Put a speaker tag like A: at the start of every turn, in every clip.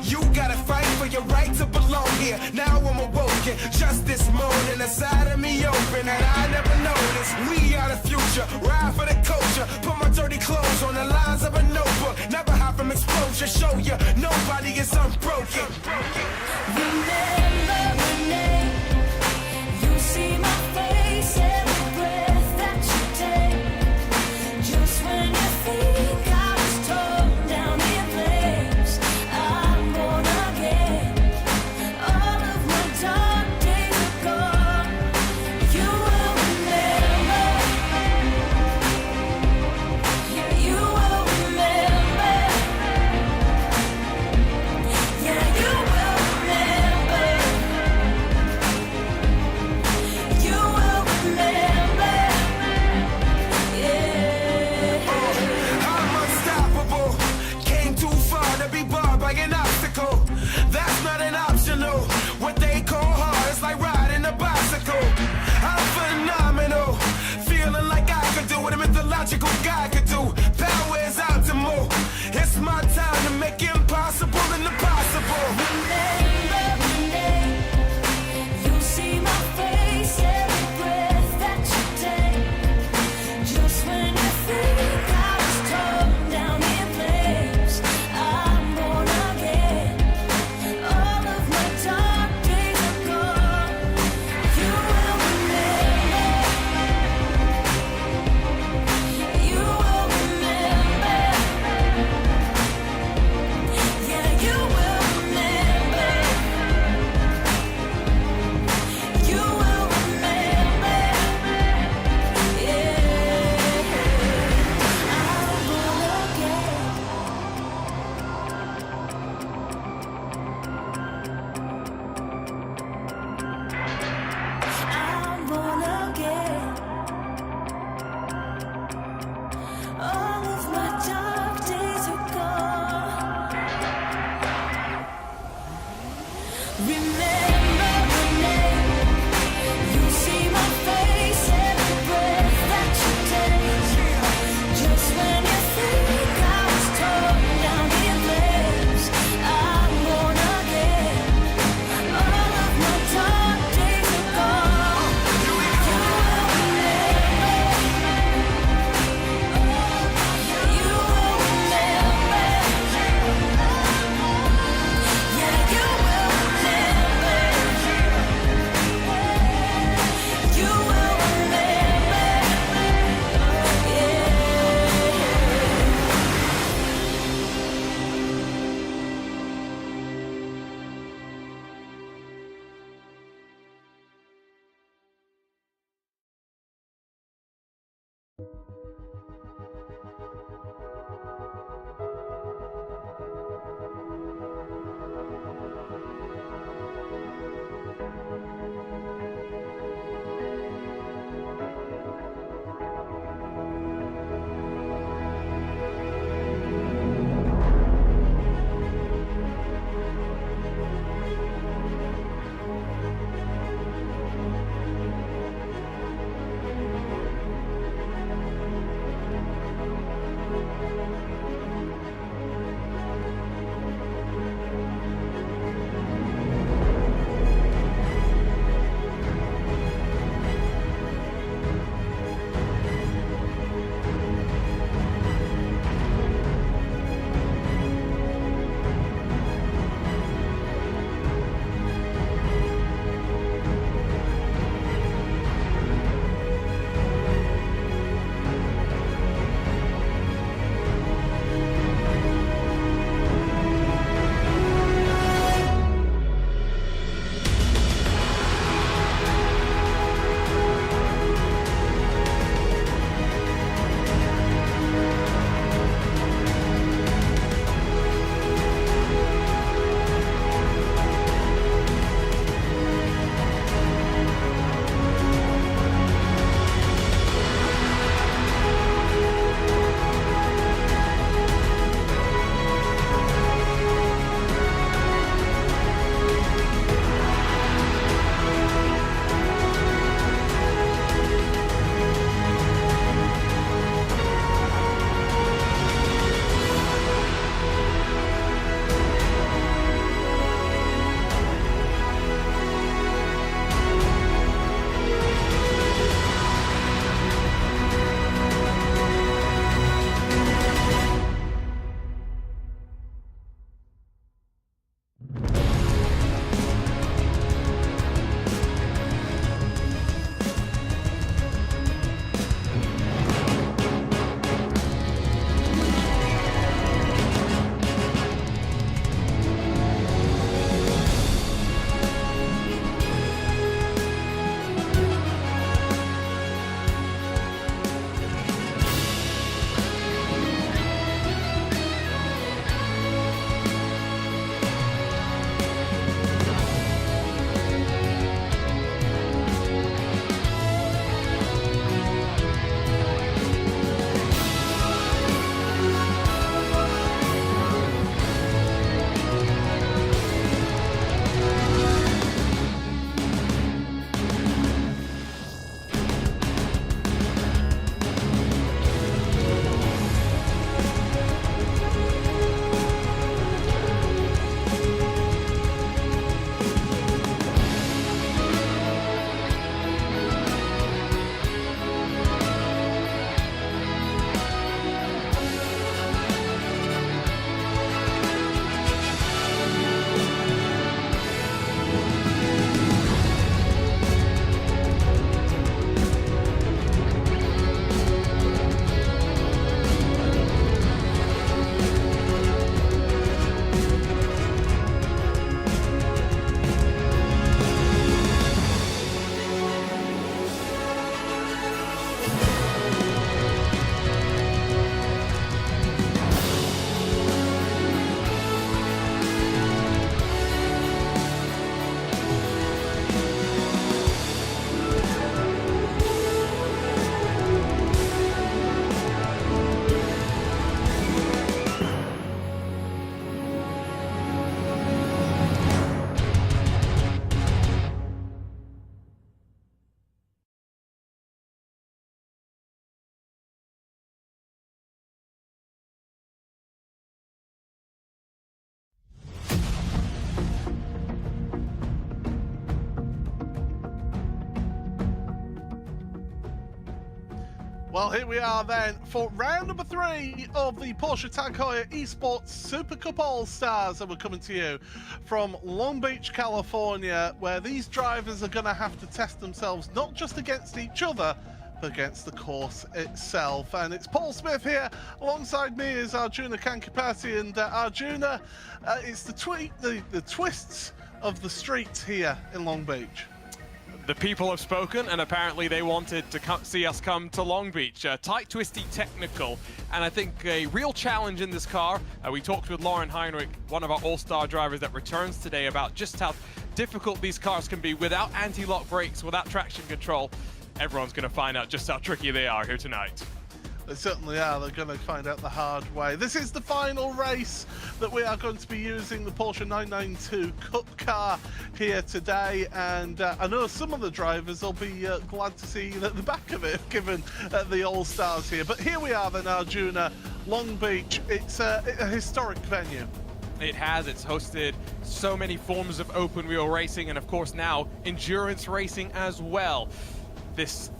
A: You gotta fight for your right to belong here. Now I'm awoken, just this morning, a side of me open that I never noticed. We are the future, ride for the culture. Put my dirty clothes on the lines of a notebook. Never hide from exposure, show you nobody is unbroken.
B: Remember my name. You see my face every breath that you take. Just when you think I was torn down in flames, I'm born again. All of my dark days are gone. You will remember. Yeah, you will remember. Yeah, you will remember. You will remember. Yeah.
A: I'm unstoppable. Came too far to be barred by an obstacle. That's not an optional. What they call hard is like riding a bicycle. I'm phenomenal. Feeling like I could do what a mythological guy could do. Power is optimal. It's my time to make impossible and the possible.
B: Remember my name. You see my face every breath that you take. Just when you think I was torn down in flames, I'm born again. All of my dark days are gone. You will remember. You will remember. Yeah, you will remember. You will remember. Yeah. I'm born again. I'm born again. All of my dark days are gone. Remember my name. You see my face every breath that you take. Just when you think I was torn down in flames, I'm born again. All of my dark days are gone. You will remember. You will remember. Yeah, you will remember. You will remember. Yeah.
C: Well, here we are then for round number 3 of the Porsche Tag Heuer eSports Supercup All-Stars, and we're coming to you from Long Beach, California, where these drivers are going to have to test themselves not just against each other, but against the course itself. And it's Paul Smith here, alongside me is Arjuna Kankipati, and Arjuna, it's the twists of the streets here in Long Beach.
D: The people have spoken, and apparently they wanted to see us come to Long Beach. Tight, twisty, technical, and I think a real challenge in this car. We talked with Lauren Heinrich, one of our all-star drivers that returns today, about just how difficult these cars can be without anti-lock brakes, without traction control. Everyone's going to find out just how tricky they are here tonight.
C: They certainly are. They're going to find out the hard way. This is the final race that we are going to be using the Porsche 992 Cup car here today, and I know some of the drivers will be glad to see the back of it, given the All-Stars here. But here we are then, Arjuna, Long Beach. It's a historic venue.
D: It has. It's hosted so many forms of open wheel racing, and of course now endurance racing as well. This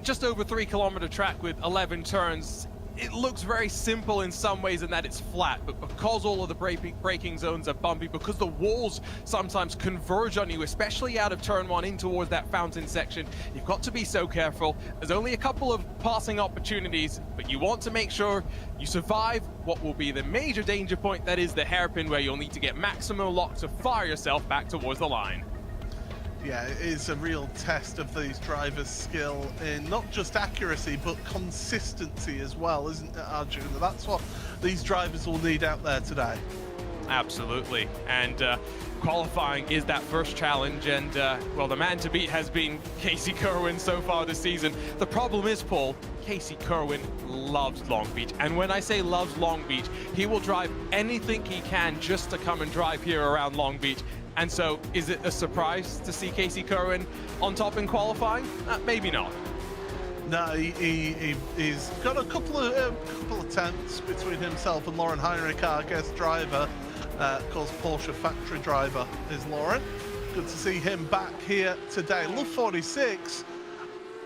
D: just over 3 kilometer track with 11 turns, it looks very simple in some ways in that it's flat, but because all of the braking zones are bumpy, because the walls sometimes converge on you, especially out of turn 1 in towards that fountain section, you've got to be so careful. There's only a couple of passing opportunities, but you want to make sure you survive what will be the major danger point, that is the hairpin, where you'll need to get maximum lock to fire yourself back towards the line.
C: Yeah, it is a real test of these drivers' skill in not just accuracy, but consistency as well, isn't it, Arjuna? That's what these drivers will need out there today.
D: Absolutely, and qualifying is that first challenge, and well, the man to beat has been Casey Kerwin so far this season. The problem is, Paul, Casey Kerwin loves Long Beach, and when I say loves Long Beach, he will drive anything he can just to come and drive here around Long Beach. And so, is it a surprise to see Casey Kerwin on top in qualifying? Maybe not.
C: No, he's got a couple of attempts between himself and Lauren Heinrich, our guest driver. Of course, Porsche factory driver is Lauren. Good to see him back here today. Love 46.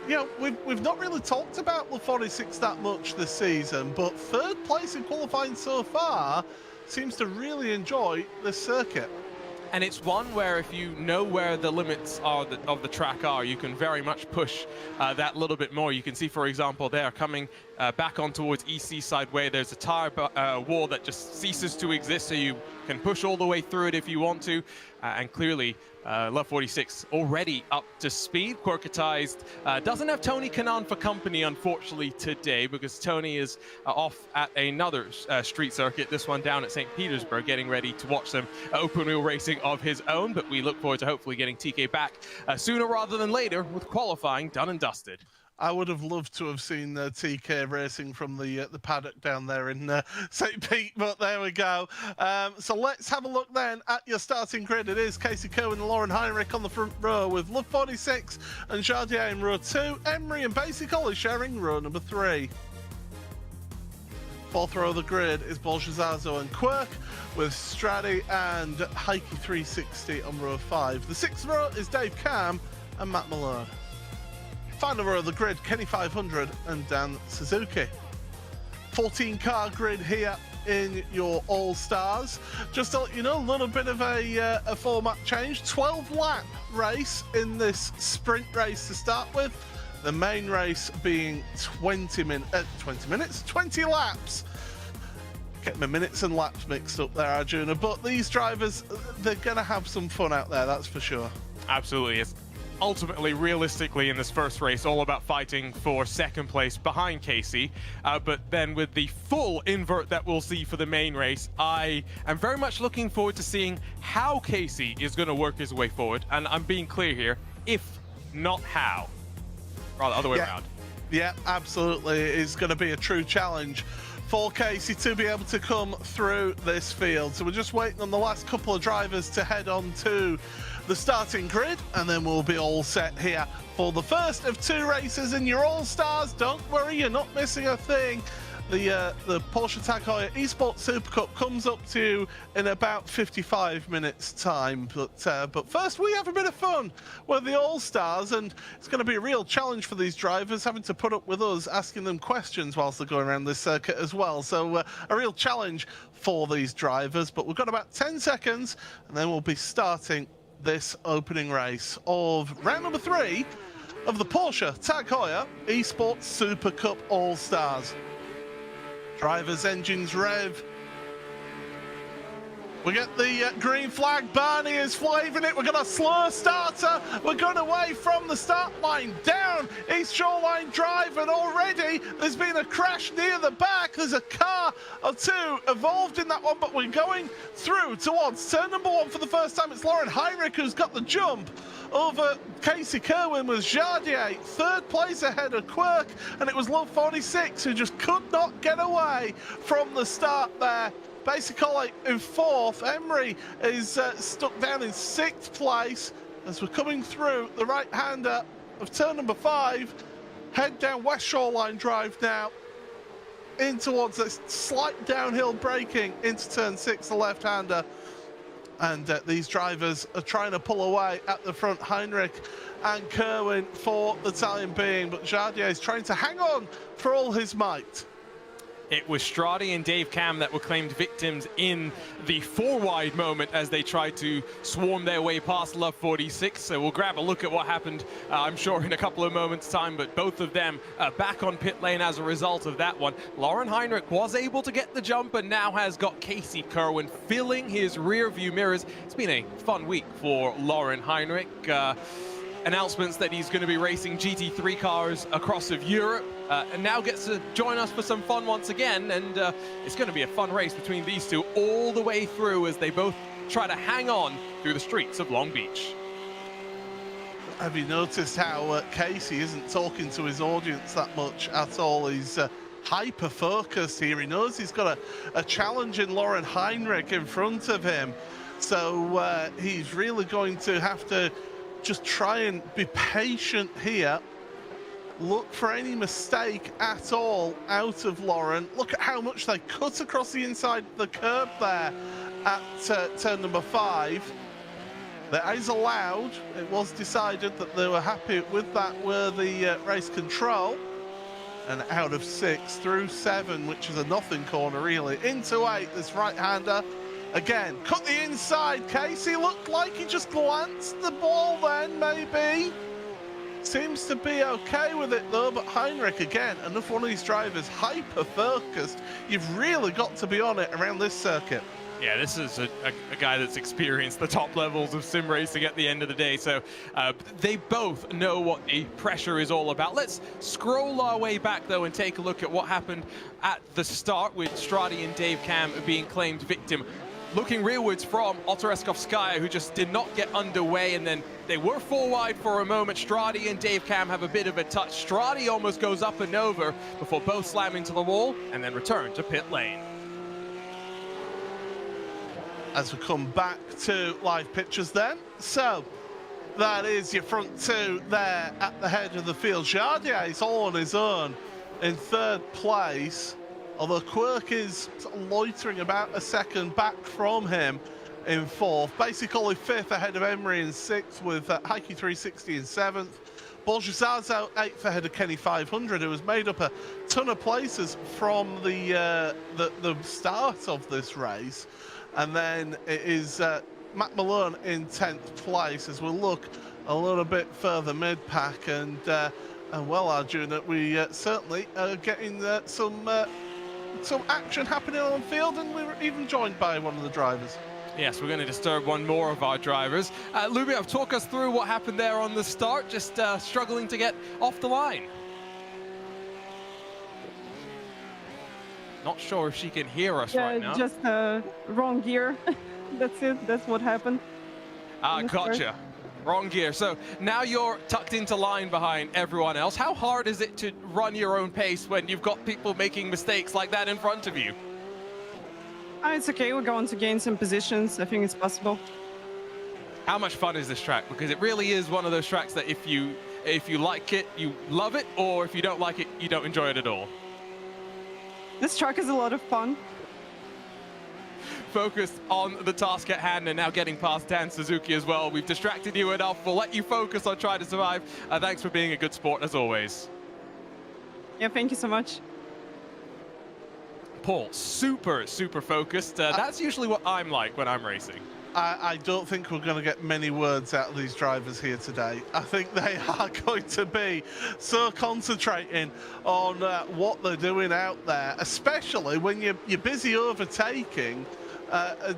C: You know, we've not really talked about Love 46 that much this season, but 3rd place in qualifying so far seems to really enjoy this circuit.
D: And it's one where if you know where the limits of the track are, you can very much push that little bit more. You can see, for example, there coming back on towards EC side where there's a tire wall that just ceases to exist, so you can push all the way through it if you want to. And clearly, Love 46 already up to speed, quirkatized. Doesn't have Tony Kanaan for company, unfortunately, today, because Tony is off at another street circuit, this one down at St. Petersburg, getting ready to watch some open wheel racing of his own. But we look forward to hopefully getting TK back sooner rather than later with qualifying done and dusted.
C: I would have loved to have seen TK racing from the paddock down there in St. Pete, but there we go. So let's have a look then at your starting grid. It is Casey Kerwin and Lauren Heinrich on the front row, with Love 46 and Jardier in row 2. Emery and Basic Ollie sharing row number 3. 4th row of the grid is Bolshazazo and Quirk, with Stradi and Heike 360 on row 5. The 6th row is Dave Cam and Matt Malone. Final row of the grid, Kenny 500 and Dan Suzuki. 14-car grid here in your All-Stars. Just to let you know, a little bit of a format change. 12-lap race in this sprint race to start with. The main race being 20 laps. Get my minutes and laps mixed up there, Arjuna. But these drivers, they're going to have some fun out there, that's for sure.
D: Absolutely. It's ultimately, realistically, in this first race, all about fighting for 2nd place behind Casey. But then with the full invert that we'll see for the main race, I am very much looking forward to seeing how Casey is going to work his way forward. And I'm being clear here, if not how. Rather, other way around.
C: Yeah, absolutely. It's going to be a true challenge for Casey to be able to come through this field. So we're just waiting on the last couple of drivers to head on to the starting grid, and then we'll be all set here for the first of 2 races in your All-Stars. Don't worry, you're not missing a thing. the Porsche Tag Heuer eSports Supercup comes up to you in about 55 minutes time. But first we have a bit of fun with the All-Stars, and it's going to be a real challenge for these drivers, having to put up with us asking them questions whilst they're going around this circuit as well. So a real challenge for these drivers. But we've got about 10 seconds and then we'll be starting this opening race of round number 3 of the Porsche Tag Heuer eSports Supercup All-Stars. Drivers' engines rev. We get the green flag. Barney is flavouring it. We've got a slow starter. We're going away from the start line down East Shoreline Drive, and already there's been a crash near the back. There's a car or two involved in that one, but we're going through towards turn number 1 for the first time. It's Lauren Heinrich who's got the jump over Casey Kerwin with Jardier, 3rd place ahead of Quirk, and it was Love 46 who just could not get away from the start there. Basically in 4th, Emery is stuck down in 6th place as we're coming through the right-hander of turn number 5. Head down West Shoreline Drive now, in towards this slight downhill braking into turn 6, the left-hander. And these drivers are trying to pull away at the front, Heinrich and Kerwin for the time being, but Jardier is trying to hang on for all his might.
D: It was Strati and Dave Cam that were claimed victims in the 4-wide moment as they tried to swarm their way past Love 46. So we'll grab a look at what happened, I'm sure, in a couple of moments' time. But both of them back on pit lane as a result of that one. Lauren Heinrich was able to get the jump and now has got Casey Kerwin filling his rear view mirrors. It's been a fun week for Lauren Heinrich. Announcements that he's going to be racing GT3 cars across of Europe, and now gets to join us for some fun once again, and it's going to be a fun race between these two all the way through as they both try to hang on through the streets of Long Beach.
C: Have you noticed how Casey isn't talking to his audience that much at all? He's hyper-focused here. He knows he's got a challenge in Lauren Heinrich in front of him, so he's really going to have to just try and be patient here. Look for any mistake at all out of Lauren. Look at how much they cut across the inside of the curb there at turn number 5. That is allowed. It was decided that they were happy with that, were the race control. And out of 6 through 7, which is a nothing corner really, into 8, this right-hander. Again, cut the inside. Casey looked like he just glanced the ball then, maybe. Seems to be okay with it though, but Heinrich, again, another one of these drivers, hyper-focused. You've really got to be on it around this circuit.
D: Yeah, this is a guy that's experienced the top levels of sim racing at the end of the day, so they both know what the pressure is all about. Let's scroll our way back, though, and take a look at what happened at the start with Strati and Dave Cam being claimed victim. Looking rearwards from Otter Eskovskaya, who just did not get underway, and then they were 4 wide for a moment. Strati and Dave Cam have a bit of a touch. Strati almost goes up and over before both slam into the wall and then return to pit lane.
C: As we come back to live pictures then, so that is your front 2 there at the head of the field. Jardier is all on his own in 3rd place, although Quirk is loitering about a second back from him in 4th. Basically 5th ahead of Emery in 6th, with Heike 360 in 7th. Bolshazazo 8th ahead of Kenny 500, who has made up a ton of places from the start of this race. And then it is Matt Malone in 10th place as we'll look a little bit further mid-pack, and well, Arjuna, we certainly are getting some action happening on the field, and we were even joined by one of the drivers.
D: Yes, we're going to disturb one more of our drivers. Lubiov, talk us through what happened there on the start, just struggling to get off the line. Not sure if she can hear us right now.
E: Just wrong gear. That's it. That's what happened.
D: Gotcha. Wrong gear. So now you're tucked into line behind everyone else. How hard is it to run your own pace when you've got people making mistakes like that in front of you?
E: It's okay. We're going to gain some positions. I think it's possible.
D: How much fun is this track? Because it really is one of those tracks that if you like it, you love it, or if you don't like it, you don't enjoy it at all.
E: This track is a lot of fun.
D: Focused on the task at hand and now getting past Dan Suzuki as well. We've distracted you enough. We'll let you focus on trying to survive. Thanks for being a good sport as always.
E: Yeah, thank you so much.
D: Paul, super focused. That's usually what I'm like when I'm racing.
C: I don't think we're going to get many words out of these drivers here today. I think they are going to be so concentrating on what they're doing out there, especially when you're busy overtaking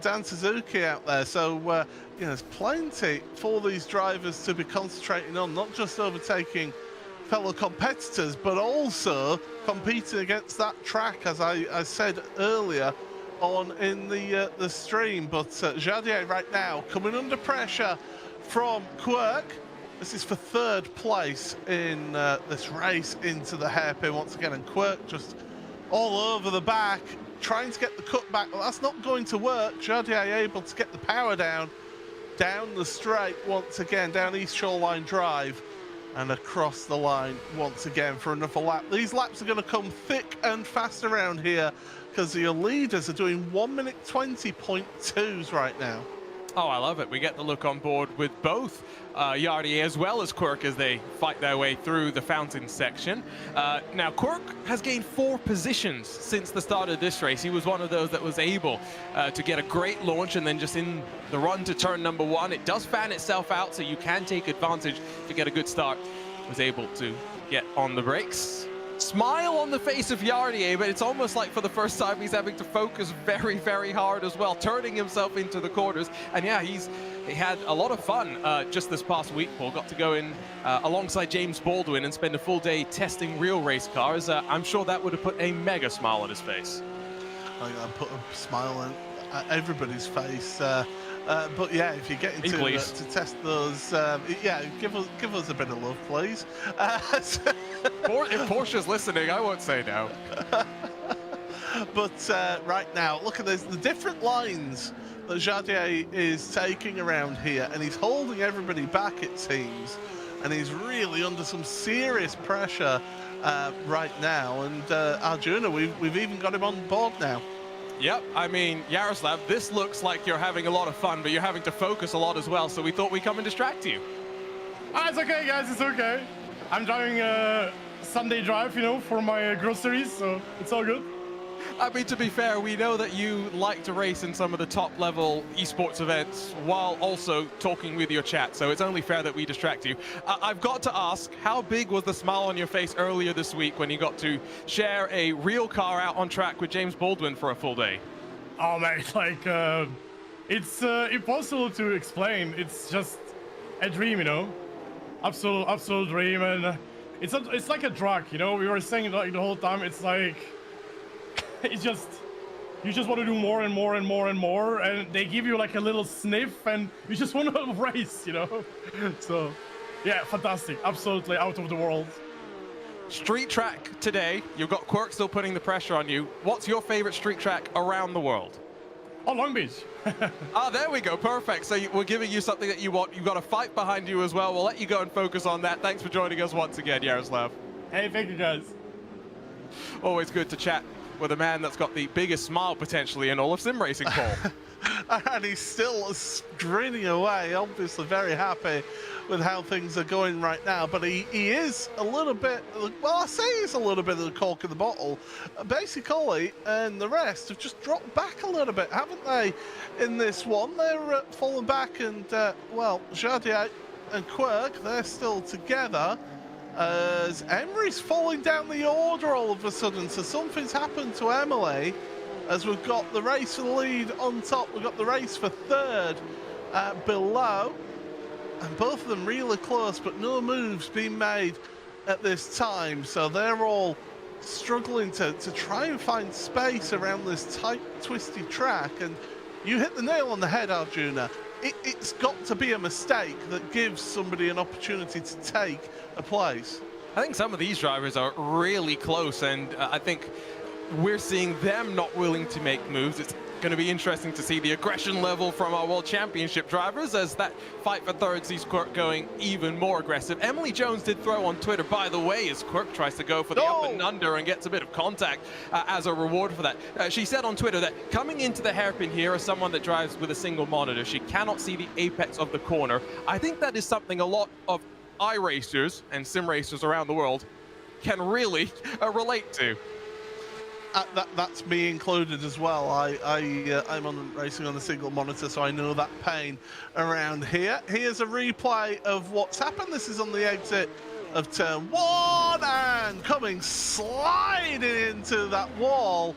C: Dan Suzuki out there. So, you know, there's plenty for these drivers to be concentrating on, not just overtaking fellow competitors, but also competing against that track, as I said earlier on in the stream. But Jardier right now coming under pressure from Quirk. This is for third place in this race into the hairpin once again, and Quirk just all over the back trying to get the cut back. Well, that's not going to work. Jardier able to get the power down the straight once again, down East Shoreline Drive and across the line once again for another lap. These laps are going to come thick and fast around here because your leaders are doing 1 minute 20.2s right now.
D: Oh, I love it. We get the look on board with both Yardi as well as Quirk as they fight their way through the fountain section. Now, Quirk has gained 4 positions since the start of this race. He was one of those that was able to get a great launch, and then just in the run to turn number 1, it does fan itself out, so you can take advantage to get a good start. Was able to get on the brakes. Smile on the face of Yardier, but it's almost like for the first time he's having to focus very hard as well, turning himself into the corners. And yeah, he had a lot of fun just this past week. Paul got to go in alongside James Baldwin and spend a full day testing real race cars. I'm sure that would have put a mega smile on his face.
C: I put a smile on everybody's face. But yeah, if you're getting to test those, yeah, give us a bit of love, please.
D: If Porsche's listening, I won't say no.
C: But right now, look at this, the different lines that Jardier is taking around here, and he's holding everybody back, it seems, and he's really under some serious pressure right now. And Arjuna, we've even got him on board now.
D: Yep, I mean, Yaroslav, this looks like you're having a lot of fun, but you're having to focus a lot as well, so we thought we'd come and distract you.
F: It's okay, guys, it's okay. I'm driving a Sunday drive, you know, for my groceries, so it's all good.
D: I mean, to be fair, we know that you like to race in some of the top-level esports events while also talking with your chat, so it's only fair that we distract you. I've got to ask, how big was the smile on your face earlier this week when you got to share a real car out on track with James Baldwin for a full day?
F: Oh, man, like, it's impossible to explain. It's just a dream, you know? Absolute dream, and it's like a drug, you know? We were saying like the whole time, it's like... It's just, you just want to do more and more and more and more, and they give you like a little sniff, and you just want to race, you know? So, yeah, fantastic. Absolutely out of the world.
D: Street track today. You've got Quirk still putting the pressure on you. What's your favorite street track around the world?
F: Oh, Long Beach.
D: There we go. Perfect. So we're giving you something that you want. You've got a fight behind you as well. We'll let you go and focus on that. Thanks for joining us once again, Yaroslav.
F: Hey, thank you, guys.
D: Always good to chat with a man that's got the biggest smile potentially in all of sim racing, Paul.
C: And he's still grinning away, obviously very happy with how things are going right now. But he is a little bit, well, I say he's a little bit of the cork in the bottle. Basically, and the rest have just dropped back a little bit, haven't they, in this one? They're falling back, and, well, Jardier and Quirk, they're still together. As Emery's falling down the order all of a sudden, so something's happened to Emily. As we've got the race for the lead on top, we've got the race for third below, and both of them really close, but no moves being made at this time. So they're all struggling to try and find space around this tight, twisty track. And you hit the nail on the head, Arjuna. It's got to be a mistake that gives somebody an opportunity to take a place.
D: I think some of these drivers are really close, and I think we're seeing them not willing to make moves. It's Going to be interesting to see the aggression level from our World Championship drivers as that fight for third sees Quirk going even more aggressive. Emily Jones did throw on Twitter, by the way, as Quirk tries to go for the up and under and gets a bit of contact as a reward for that. She said on Twitter that coming into the hairpin here as someone that drives with a single monitor, she cannot see the apex of the corner. I think that is something a lot of iRacers and sim racers around the world can really relate to.
C: That's me included as well. I'm on racing on a single monitor, so I know that pain around here. Here's a replay of what's happened. This is on the exit of turn 1 and coming sliding into that wall.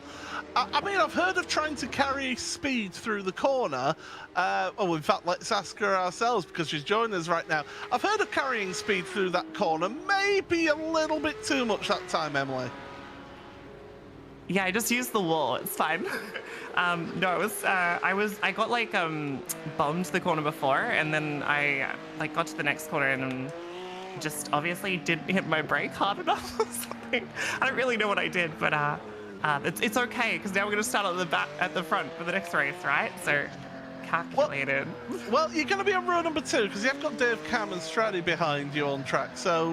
C: I mean, I've heard of trying to carry speed through the corner. Oh, in fact, let's ask her ourselves because she's joining us right now. I've heard of carrying speed through that corner. Maybe a little bit too much that time, Emily.
G: Yeah, I just used the wall. It's fine. No, it was I got like bombed the corner before, and then I like got to the next corner and just obviously didn't hit my brake hard enough or something. I don't really know what I did, but it's okay because now we're gonna start at the front for the next race, right? So calculated.
C: Well, you're going to be on row number 2 because you've got Dave, Cam and Straddy behind you on track. So,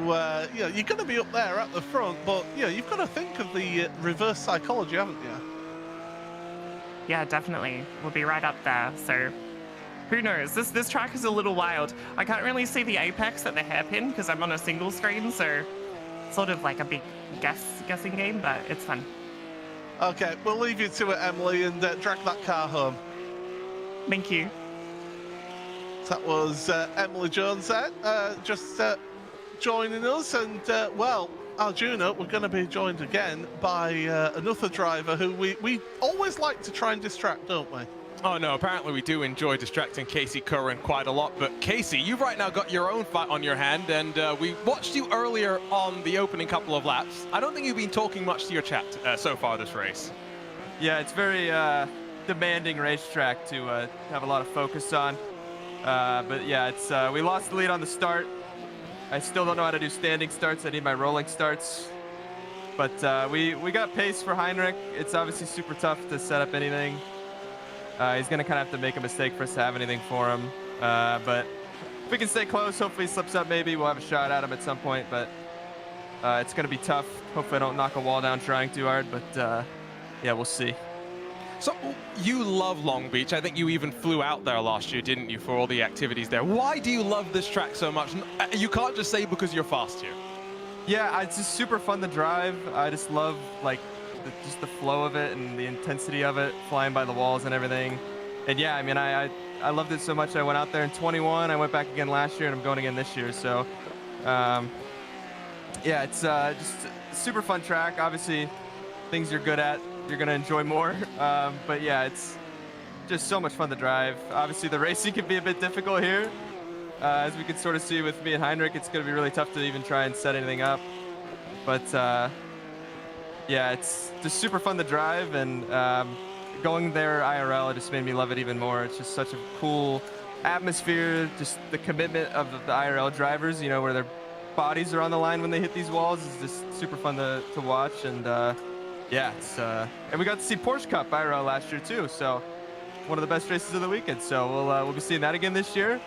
C: you know, you're going to be up there at the front, but, you know, you've got to think of the reverse psychology, haven't you?
G: Yeah, definitely. We'll be right up there. So, who knows? This track is a little wild. I can't really see the apex at the hairpin because I'm on a single screen, so sort of like a big guessing game, but it's fun.
C: Okay, we'll leave you to it, Emily, and drag that car home.
G: Thank you.
C: That was Emily Jones there, just joining us, and well, Arjuna, we're going to be joined again by another driver who we always like to try and distract, don't we?
D: Oh no, apparently we do enjoy distracting Casey Curran quite a lot, but Casey, you've right now got your own fight on your hand, and we watched you earlier on the opening couple of laps. I don't think you've been talking much to your chat so far this race.
H: Yeah, it's very demanding racetrack to have a lot of focus on. But yeah, it's we lost the lead on the start. I still don't know how to do standing starts. I need my rolling starts. But we got pace for Heinrich. It's obviously super tough to set up anything. He's going to kind of have to make a mistake for us to have anything for him. But if we can stay close, hopefully he slips up maybe. We'll have a shot at him at some point. But it's going to be tough. Hopefully I don't knock a wall down trying too hard. But yeah, we'll see.
D: So, you love Long Beach. I think you even flew out there last year, didn't you, for all the activities there. Why do you love this track so much? You can't just say because you're fast here.
H: Yeah, it's just super fun to drive. I just love, like, just the flow of it and the intensity of it, flying by the walls and everything. And yeah, I mean, I loved it so much. I went out there in 21. I went back again last year, and I'm going again this year. So, yeah, it's just a super fun track. Obviously, things you're good at, you're going to enjoy more. But yeah, it's just so much fun to drive. Obviously, the racing can be a bit difficult here. As we can sort of see with me and Heinrich, it's going to be really tough to even try and set anything up. But yeah, it's just super fun to drive, and going there IRL, it just made me love it even more. It's just such a cool atmosphere, just the commitment of the IRL drivers, you know, where their bodies are on the line when they hit these walls is just super fun to watch. And yeah, it's, and we got to see Porsche Cup IRL last year too, so one of the best races of the weekend. So we'll be seeing that again this year.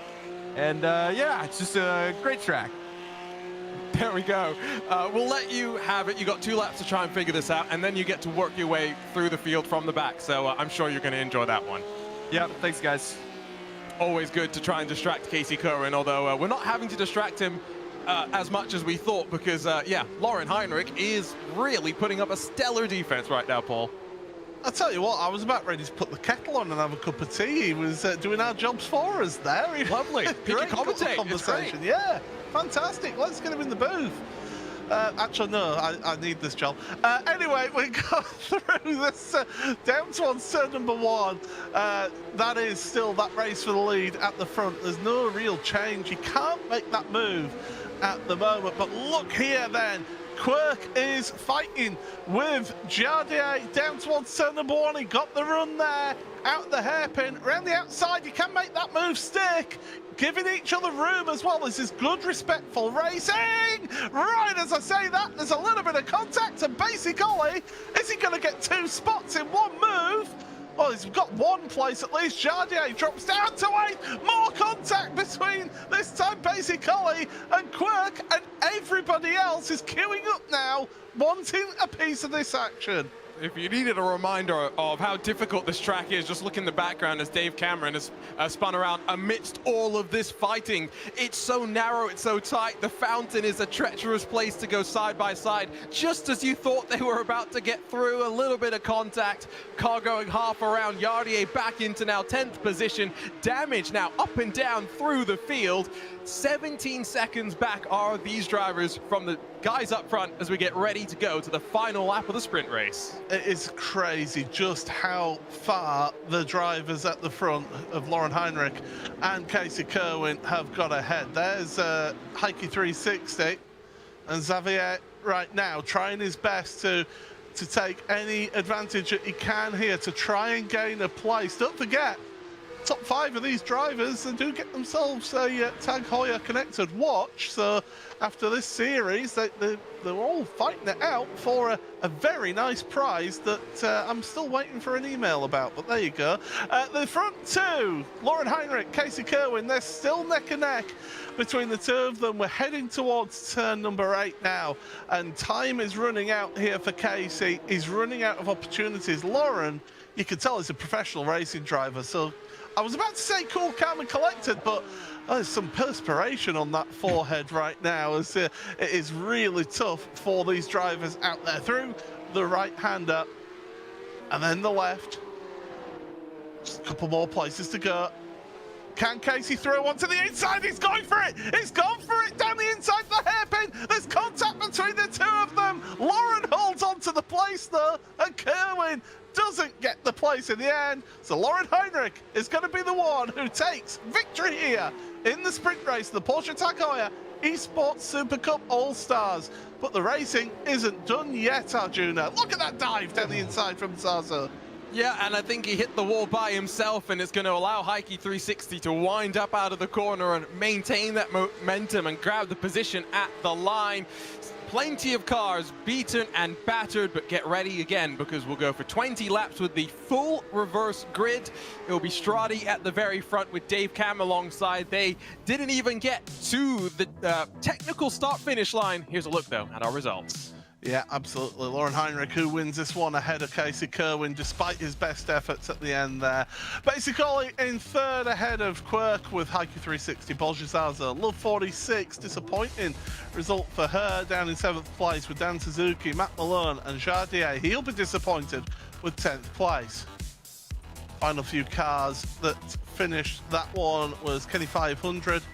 H: And yeah, it's just a great track.
D: There we go. We'll let you have it. You got 2 laps to try and figure this out, and then you get to work your way through the field from the back. So I'm sure you're going to enjoy that one.
H: Yeah, thanks guys.
D: Always good to try and distract Casey Curran, although we're not having to distract him as much as we thought, because yeah, Lauren Heinrich is really putting up a stellar defense right now, Paul.
C: I'll tell you what, I was about ready to put the kettle on and have a cup of tea. He was doing our jobs for us there.
D: Lovely.
C: Great
D: commentate.
C: conversation. Yeah, fantastic. Let's get him in the booth. Actually, no, I need this job. Anyway, we got through this down to turn number 1. That is still that race for the lead at the front. There's no real change. You can't make that move at the moment. But look here then. Quirk is fighting with Jardier down towards turn number 1. He got the run there, out the hairpin, around the outside. You can make that move stick, giving each other room as well. This is good, respectful racing. Right, as I say that, there's a little bit of contact, and basically, is he going to get 2 spots in one move? Oh, he's got one place at least. Jardier drops down to 8. More contact between, this time, basically, and Quirk, and everybody else is queuing up now, wanting a piece of this action.
D: If you needed a reminder of how difficult this track is, just look in the background as Dave Cameron has spun around amidst all of this fighting. It's so narrow, it's so tight. The fountain is a treacherous place to go side by side. Just as you thought they were about to get through, a little bit of contact. Car going half around. Yardier back into now 10th position. Damage now up and down through the field. 17 seconds back are these drivers from the guys up front as we get ready to go to the final lap of the sprint race.
C: It is crazy just how far the drivers at the front of Lauren Heinrich and Casey Kerwin have got ahead. There's Heike 360 and Xavier right now trying his best to take any advantage that he can here to try and gain a place. Don't forget, top 5 of these drivers and do get themselves a Tag Heuer connected watch. So after this series, they're all fighting it out for a very nice prize that I'm still waiting for an email about, but there you go. The front 2, Lauren Heinrich, Casey Kerwin, they're still neck and neck between the 2 of them. We're heading towards turn number 8 now, and time is running out here for Casey. He's running out of opportunities. Lauren, you can tell, is a professional racing driver, so I was about to say cool, calm and collected, but there's some perspiration on that forehead right now, as it is really tough for these drivers out there. Through the right-hander and then the left. Just a couple more places to go. Can Casey throw onto the inside? He's going for it! He's gone for it down the inside of the hairpin! There's contact between the 2 of them! Lauren holds on to the place though, and Kerwin doesn't get the place in the end. So Lauren Heinrich is going to be the one who takes victory here in the sprint race, the Porsche Tag Heuer eSports Supercup All-Stars. But the racing isn't done yet, Arjuna. Look at that dive down the inside from Zaza.
D: Yeah, and I think he hit the wall by himself, and it's going to allow Heike 360 to wind up out of the corner and maintain that momentum and grab the position at the line. Plenty of cars beaten and battered, but get ready again because we'll go for 20 laps with the full reverse grid. It will be Stradi at the very front with Dave Cam alongside. They didn't even get to the technical start-finish line. Here's a look, though, at our results.
C: Yeah, absolutely. Lauren Heinrich, who wins this one ahead of Casey Kerwin, despite his best efforts at the end there. Basically, in 3rd ahead of Quirk with Heike 360, Bolshizaza. Love 46, disappointing result for her. Down in 7th place with Dan Suzuki, Matt Malone and Jardier. He'll be disappointed with 10th place. Final few cars that finished that one was Kenny 500.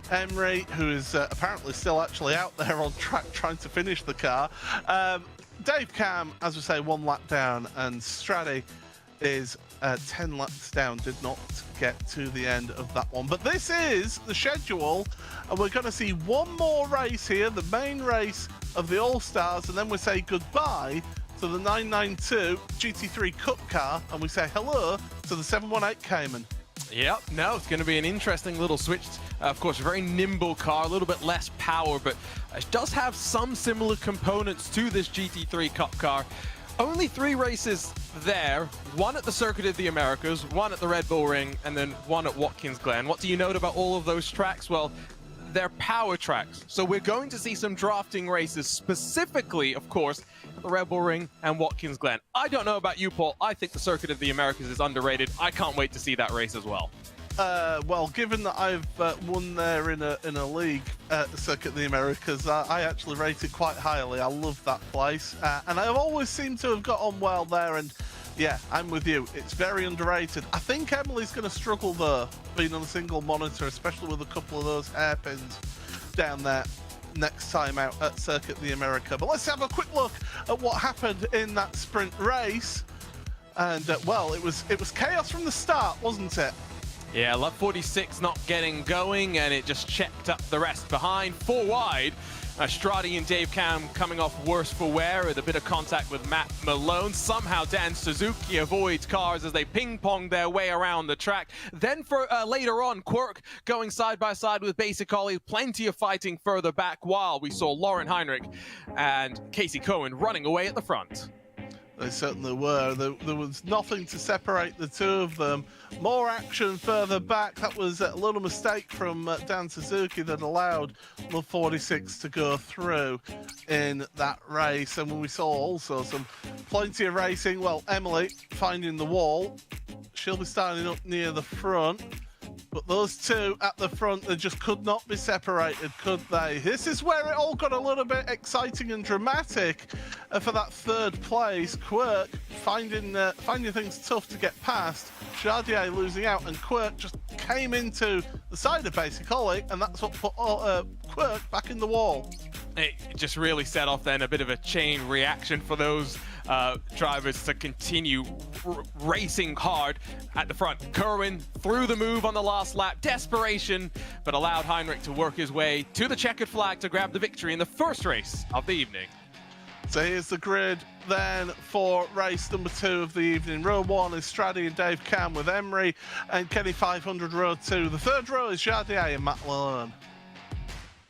C: Emery, who is apparently still actually out there on track trying to finish the car. Dave Cam, as we say, 1 lap down, and Stradi is 10 laps down, did not get to the end of that one. But this is the schedule, and we're going to see one more race here, the main race of the All-Stars, and then we say goodbye to the 992 GT3 Cup car, and we say hello to the 718 Cayman.
D: Yep, no, it's going to be an interesting little switch. Of course, a very nimble car, a little bit less power, but it does have some similar components to this GT3 Cup car. Only 3 races there, 1 at the Circuit of the Americas, 1 at the Red Bull Ring, and then 1 at Watkins Glen. What do you note about all of those tracks? Well, they're power tracks. So we're going to see some drafting races, specifically, of course, at the Red Bull Ring and Watkins Glen. I don't know about you, Paul. I think the Circuit of the Americas is underrated. I can't wait to see that race as well.
C: Well, given that I've won there in a league at the Circuit of the Americas, I actually rate it quite highly. I love that place, and I've always seemed to have got on well there. And yeah, I'm with you. It's very underrated. I think Emily's going to struggle though, being on a single monitor, especially with a couple of those hairpins down there next time out at Circuit of the America. But let's have a quick look at what happened in that sprint race. And well, it was chaos from the start, wasn't it?
D: Yeah, Love 46 not getting going, and it just checked up the rest behind. 4 wide. Stradi and Dave Cam coming off worse for wear with a bit of contact with Matt Malone. Somehow Dan Suzuki avoids cars as they ping-pong their way around the track. Then for later on, Quirk going side by side with Basic Ollie. Plenty of fighting further back, while we saw Lauren Heinrich and Casey Cohen running away at the front.
C: They certainly were. There was nothing to separate the two of them. More action further back. That was a little mistake from Dan Suzuki that allowed Love 46 to go through in that race. And when we saw also some plenty of racing, well, Emily finding the wall. She'll be starting up near the front. But those two at the front, they just could not be separated, could they? This is where it all got a little bit exciting and dramatic for that third place. Quirk finding things tough to get past. Jardier losing out, and Quirk just came into the side of Basic Ollie, and that's what put Quirk back in the wall.
D: It just really set off then a bit of a chain reaction for those drivers to continue racing hard at the front. Kerwin threw the move on the last lap, desperation, but allowed Heinrich to work his way to the checkered flag to grab the victory in the first race of the evening.
C: So here's the grid then for race number 2 of the evening. Row 1 is Straddy and Dave Cam with Emery and Kenny 500 row 2. The third row is Jardier and Matt Malone.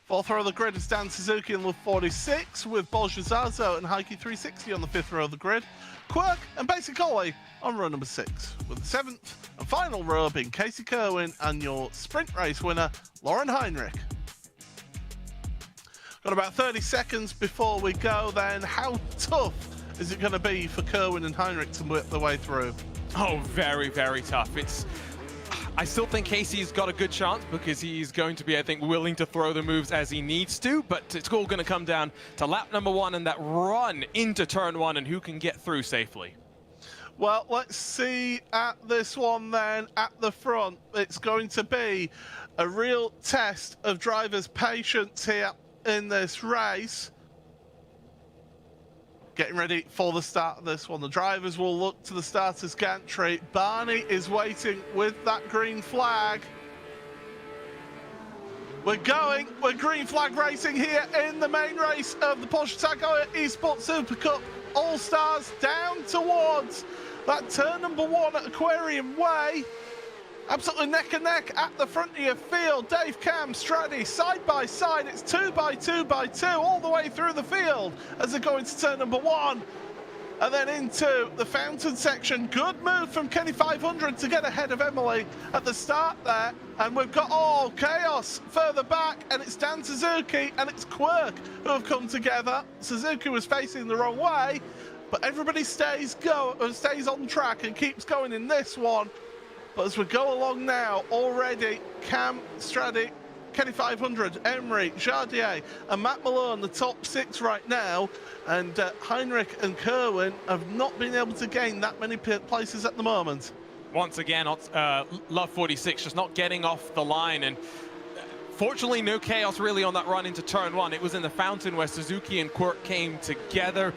C: Fourth row of the grid is Dan Suzuki and Love 46 with Porsche Zazo and Heike 360 on the fifth row of the grid. Quirk and Basic Ollie on row number 6, with the seventh and final row being Casey Kerwin and your sprint race winner, Lauren Heinrich. Got about 30 seconds before we go then. How tough is it going to be for Kerwin and Heinrich to work their way through?
D: Oh, very, very tough. I still think Casey's got a good chance because he's going to be, I think, willing to throw the moves as he needs to, but it's all going to come down to lap number 1 and that run into turn 1 and who can get through safely.
C: Well, let's see at this one then, at the front. It's going to be a real test of drivers' patience here in this race. Getting ready for the start of this one. The drivers will look to the starter's gantry. Barney is waiting with that green flag. We're green flag racing here in the main race of the Porsche Heuer eSports Supercup All-Stars down towards that turn number 1 at Aquarium Way. Absolutely neck and neck at the front of your field. Dave Cam, Straddy, side by side. It's 2 by 2 by 2 all the way through the field as they go into turn number 1. And then into the fountain section. Good move from Kenny 500 to get ahead of Emily at the start there. And we've got all chaos further back. And it's Dan Suzuki and it's Quirk who have come together. Suzuki was facing the wrong way, but everybody stays on track and keeps going in this one. But as we go along now, already Cam, Straddy, Kenny 500, Emery, Jardier and Matt Malone, the top 6 right now. And Heinrich and Kerwin have not been able to gain that many places at the moment.
D: Once again, Love 46 just not getting off the line, and fortunately no chaos really on that run into turn 1. It was in the fountain where Suzuki and Quirk came together.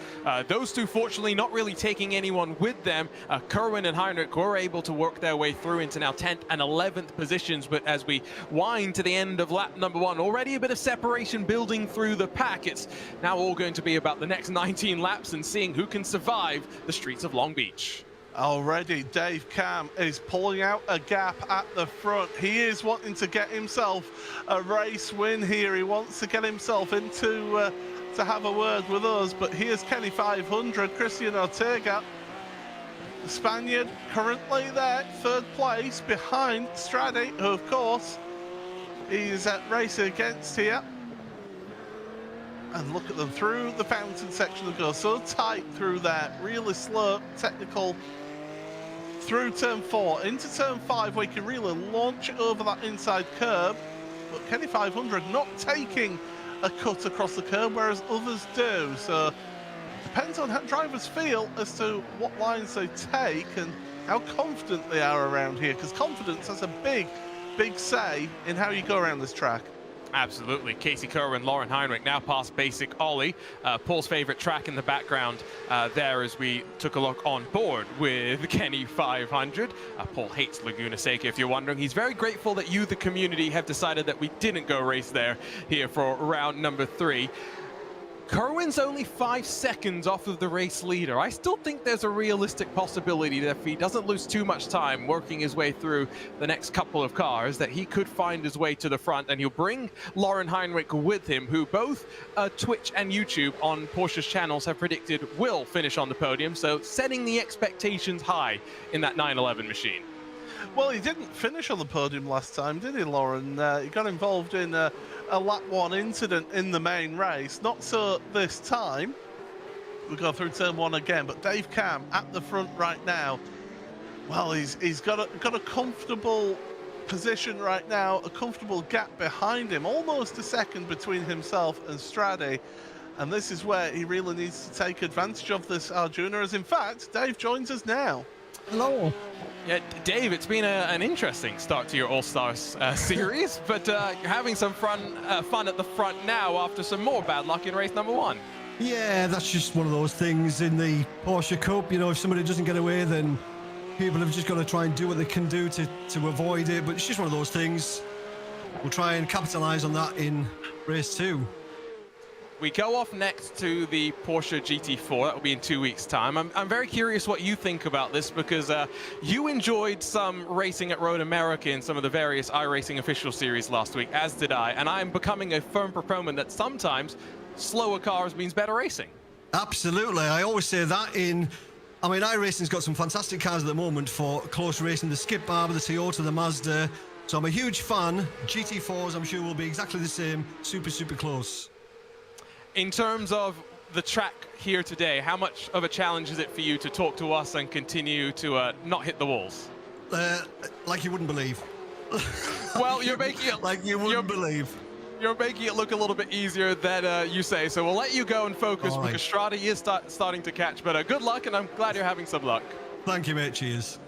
D: Those two fortunately not really taking anyone with them. Kerwin and Heinrich were able to work their way through into now 10th and 11th positions, but as we wind to the end of lap number 1, already a bit of separation building through the pack. It's now all going to be about the next 19 laps and seeing who can survive the streets of Long Beach.
C: Already, Dave Cam is pulling out a gap at the front. He is wanting to get himself a race win here. He wants to get himself into to have a word with us. But here's Kenny 500, Christian Ortega, the Spaniard, currently there, 3rd place behind Straddy, who of course he's racing against here. And look at them through the fountain section. They go so tight through there, really slow, technical. Through turn 4 into turn 5 where you can really launch it over that inside curb, but Kenny 500 not taking a cut across the curb whereas others do. So depends on how drivers feel as to what lines they take and how confident they are around here, because confidence has a big say in how you go around this track.
D: Absolutely. Casey Kerwin, Lauren Heinrich now past Basic Ollie. Paul's favorite track in the background there as we took a look on board with Kenny 500. Paul hates Laguna Seca, if you're wondering. He's very grateful that you, the community, have decided that we didn't go race there here for round number 3. Kerwin's only 5 seconds off of the race leader. I still think there's a realistic possibility that if he doesn't lose too much time working his way through the next couple of cars, that he could find his way to the front, and he'll bring Lauren Heinrich with him, who both Twitch and YouTube on Porsche's channels have predicted will finish on the podium, so setting the expectations high in that 911 machine.
C: Well, he didn't finish on the podium last time, did he, Lauren? He got involved in a lap 1 incident in the main race. Not so this time. We go through turn 1 again, but Dave Cam at the front right now. Well, he's got a comfortable position right now, a comfortable gap behind him, almost a second between himself and Stradi. And this is where he really needs to take advantage of this, Arjuna, as in fact, Dave joins us now.
I: Hello.
D: Yeah, Dave, it's been an interesting start to your All-Stars series, but you're having some fun at the front now after some more bad luck in race number 1.
I: Yeah, that's just one of those things in the Porsche Cup. You know, if somebody doesn't get away, then people have just got to try and do what they can do to avoid it. But it's just one of those things. We'll try and capitalise on that in race 2.
D: We go off next to the Porsche GT4. That will be in 2 weeks' time. I'm very curious what you think about this, because you enjoyed some racing at Road America in some of the various iRacing official series last week, as did I. And I'm becoming a firm proponent that sometimes slower cars means better racing.
I: Absolutely. I always say that I mean, iRacing's got some fantastic cars at the moment for close racing. The Skip Barber, the Toyota, the Mazda. So I'm a huge fan. GT4s, I'm sure, will be exactly the same. Super, super close.
D: In terms of the track here today, how much of a challenge is it for you to talk to us and continue to not hit the walls?
I: Like you wouldn't believe.
D: Well, you're making it
I: like you wouldn't believe.
D: You're making it look a little bit easier than you say, so we'll let you go and focus,
I: right,
D: because Stradi is starting to catch. But good luck, and I'm glad you're having some luck.
I: Thank you, mate. Cheers.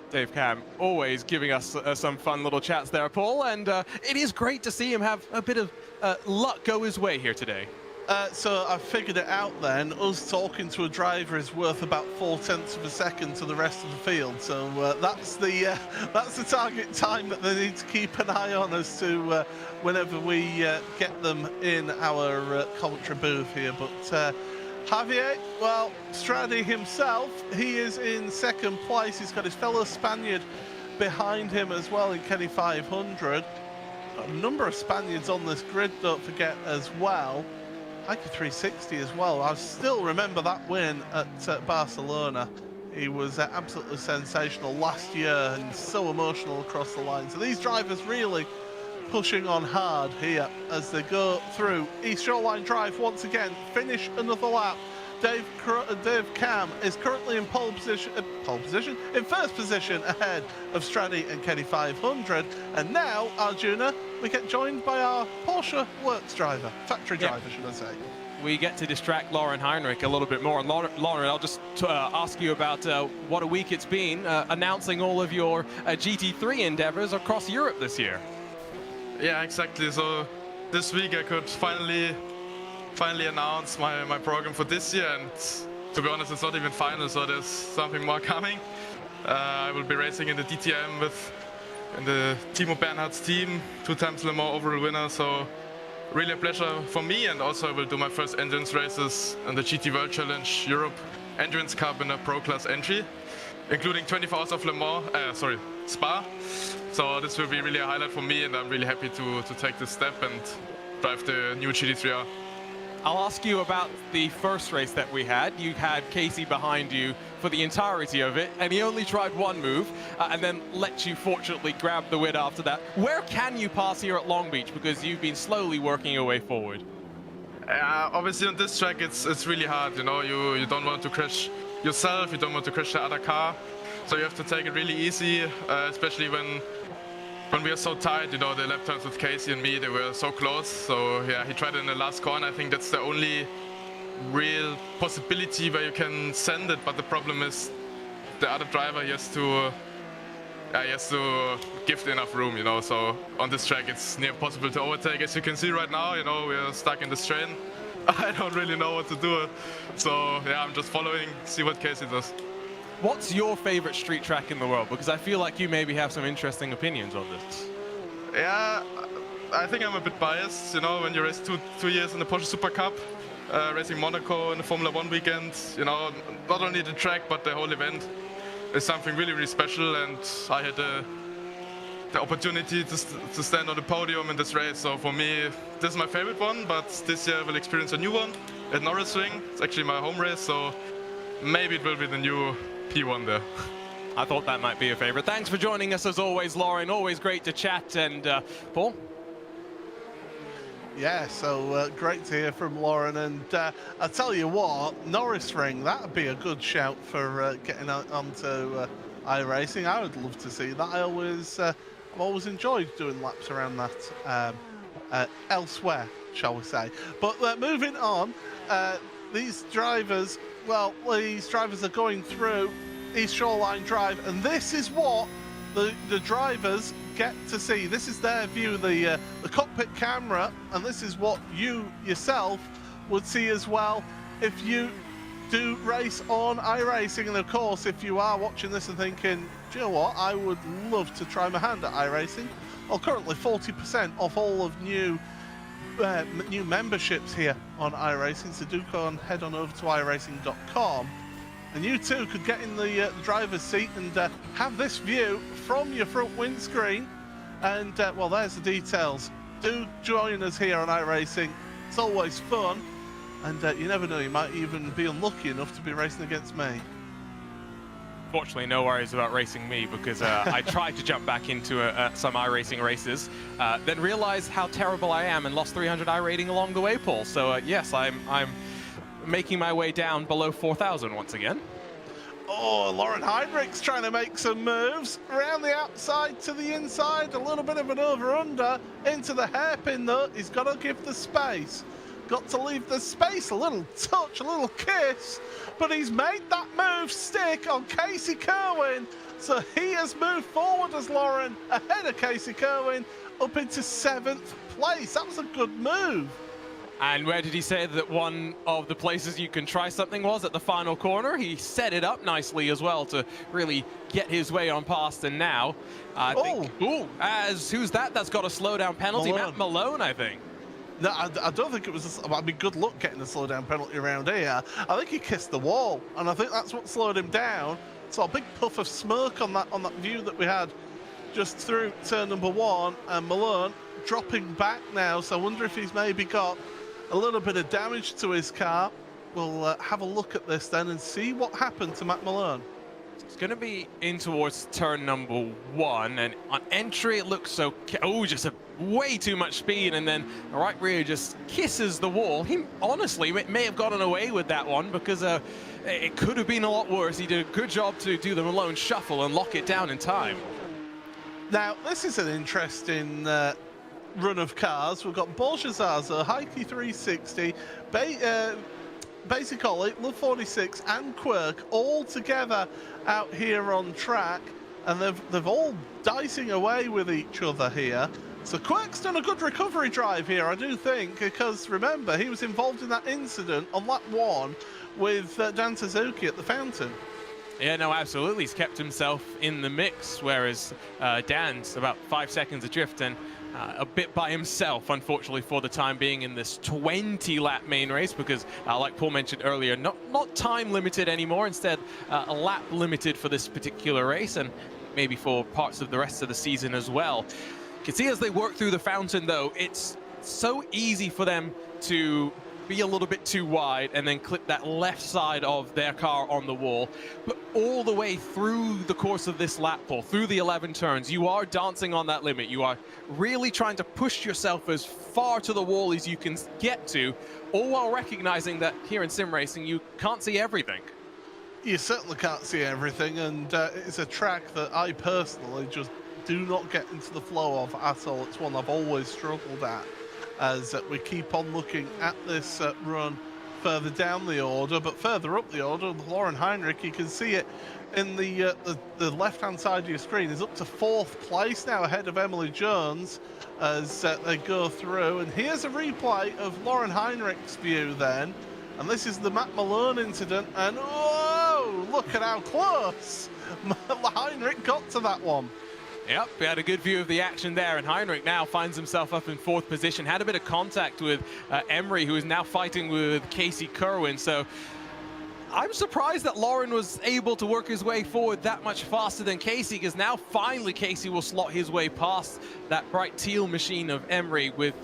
D: Dave Cam, always giving us some fun little chats there, Paul, and it is great to see him have a bit of luck go his way here today.
C: So I figured it out then. Us talking to a driver is worth about 0.4 of a second to the rest of the field. So that's the target time that they need to keep an eye on as to whenever we get them in our commentary booth here. But Javier, well, Stradi himself, he is in second place. He's got his fellow Spaniard behind him as well in Kenny 500. A number of Spaniards on this grid, don't forget, as well. Heuer 360 as well. I still remember that win at Barcelona. He was absolutely sensational last year and so emotional across the line. So these drivers really pushing on hard here as they go through East Shoreline Drive once again. Finish another lap. Dave Cam is currently in in first position ahead of Stradi and Kenny 500. And now, Arjuna, we get joined by our Porsche works driver, factory driver, should I say.
D: We get to distract Lauren Heinrich a little bit more. And Lauren, I'll just ask you about what a week it's been announcing all of your GT3 endeavors across Europe this year.
J: Yeah, exactly. So this week I could finally announce my program for this year, and to be honest, it's not even final, so there's something more coming. I will be racing in the DTM in the Timo Bernhard's team, 2 times Le Mans overall winner, so really a pleasure for me. And also I will do my first endurance races in the GT World Challenge Europe Endurance Cup in a Pro Class entry, including 24 hours of Le Mans, Spa. So this will be really a highlight for me, and I'm really happy to take this step and drive the new GT3R.
D: I'll ask you about the first race that we had. You had Casey behind you for the entirety of it, and he only tried one move and then let you fortunately grab the win after that. Where can you pass here at Long Beach, because you've been slowly working your way forward?
J: Obviously on this track it's really hard, you know, you don't want to crash yourself, you don't want to crash the other car, so you have to take it really easy, especially when we are so tight. You know, the lap times with Casey and me, they were so close. So yeah, he tried it in the last corner. I think that's the only real possibility where you can send it. But the problem is the other driver, he has to give enough room, you know. So on this track, it's near impossible to overtake. As you can see right now, you know, we're stuck in the strain. I don't really know what to do. So yeah, I'm just following, see what Casey does.
D: What's your favorite street track in the world? Because I feel like you maybe have some interesting opinions on this.
J: Yeah, I think I'm a bit biased. You know, when you race two years in the Porsche Supercup, racing Monaco in the Formula 1 weekend. You know, not only the track, but the whole event is something really, really special. And I had the opportunity to stand on the podium in this race. So for me, this is my favorite one, but this year I will experience a new one at Norris Ring. It's actually my home race, so maybe it will be the new P1 there.
D: I thought that might be a favorite. Thanks for joining us as always, Lauren. Always great to chat. And Paul?
C: Yeah, so great to hear from Lauren. And I tell you what, Norris Ring, that would be a good shout for getting onto iRacing. I would love to see that. I've always enjoyed doing laps around that elsewhere, shall we say. But moving on, these drivers are going through East Shoreline Drive, and this is what the drivers get to see. This is their view, the cockpit camera, and this is what you yourself would see as well if you do race on iRacing. And of course, if you are watching this and thinking, do you know what, I would love to try my hand at iRacing, well, currently 40% off all of new memberships here on iRacing, so do go and head on over to iRacing.com, and you too could get in the driver's seat and have this view from your front windscreen. And well, there's the details. Do join us here on iRacing. It's always fun, and you never know, you might even be unlucky enough to be racing against me.
D: Fortunately, no worries about racing me, because I tried to jump back into some iRacing races, then realized how terrible I am and lost 300 iRating along the way, Paul. So yes, I'm making my way down below 4,000 once again.
C: Oh, Lauren Heinrich's trying to make some moves around the outside to the inside. A little bit of an over-under into the hairpin, though. He's got to give the space. Got to leave the space, a little touch, a little kiss, but he's made that move stick on Casey Kerwin. So he has moved forward as Lauren ahead of Casey Kerwin up into 7th place. That was a good move.
D: And where did he say that one of the places you can try something was? At the final corner. He set it up nicely as well to really get his way on past. And now, I think, who's that? That's got a slowdown penalty.
C: Malone.
D: Matt Malone, I think.
C: No, I don't think it was. I mean, good luck getting a slowdown penalty around here. I think he kissed the wall, and I think that's what slowed him down. So a big puff of smoke on that view that we had just through turn number 1, and Malone dropping back now. So I wonder if he's maybe got a little bit of damage to his car. We'll have a look at this then and see what happened to Matt Malone.
D: It's going to be in towards turn number 1, and on entry it looks okay. Oh, just way too much speed, and then the right rear just kisses the wall. He honestly may have gotten away with that one, because it could have been a lot worse. He did a good job to do the Malone shuffle and lock it down in time.
C: Now, this is an interesting run of cars. We've got Porsche Zaza, Heike 360, Basic Ollie, Love 46 and Quirk all together out here on track, and they've all dicing away with each other here. So Quirk's done a good recovery drive here, I do think, because remember, he was involved in that incident on lap 1 with Dan Suzuki at the fountain.
D: Yeah, no, absolutely. He's kept himself in the mix, whereas Dan's about 5 seconds adrift and a bit by himself, unfortunately, for the time being in this 20-lap main race, because, like Paul mentioned earlier, not time limited anymore, instead a lap limited for this particular race, and maybe for parts of the rest of the season as well. You can see as they work through the fountain, though, it's so easy for them to be a little bit too wide and then clip that left side of their car on the wall. But all the way through the course of this lap, Paul, through the 11 turns, you are dancing on that limit. You are really trying to push yourself as far to the wall as you can get to, all while recognizing that here in sim racing, you can't see everything.
C: You certainly can't see everything, and it's a track that I personally just do not get into the flow of at all. It's one I've always struggled at, as we keep on looking at this run further down the order, but further up the order, Lauren Heinrich, you can see it in the left-hand side of your screen, is up to 4th place now, ahead of Emily Jones as they go through. And here's a replay of Lauren Heinrich's view then, and this is the Matt Malone incident, and whoa, look at how close Heinrich got to that one.
D: Yep, we had a good view of the action there, and Heinrich now finds himself up in 4th position. Had a bit of contact with Emery, who is now fighting with Casey Kerwin. So I'm surprised that Lauren was able to work his way forward that much faster than Casey, because now finally Casey will slot his way past that bright teal machine of Emery with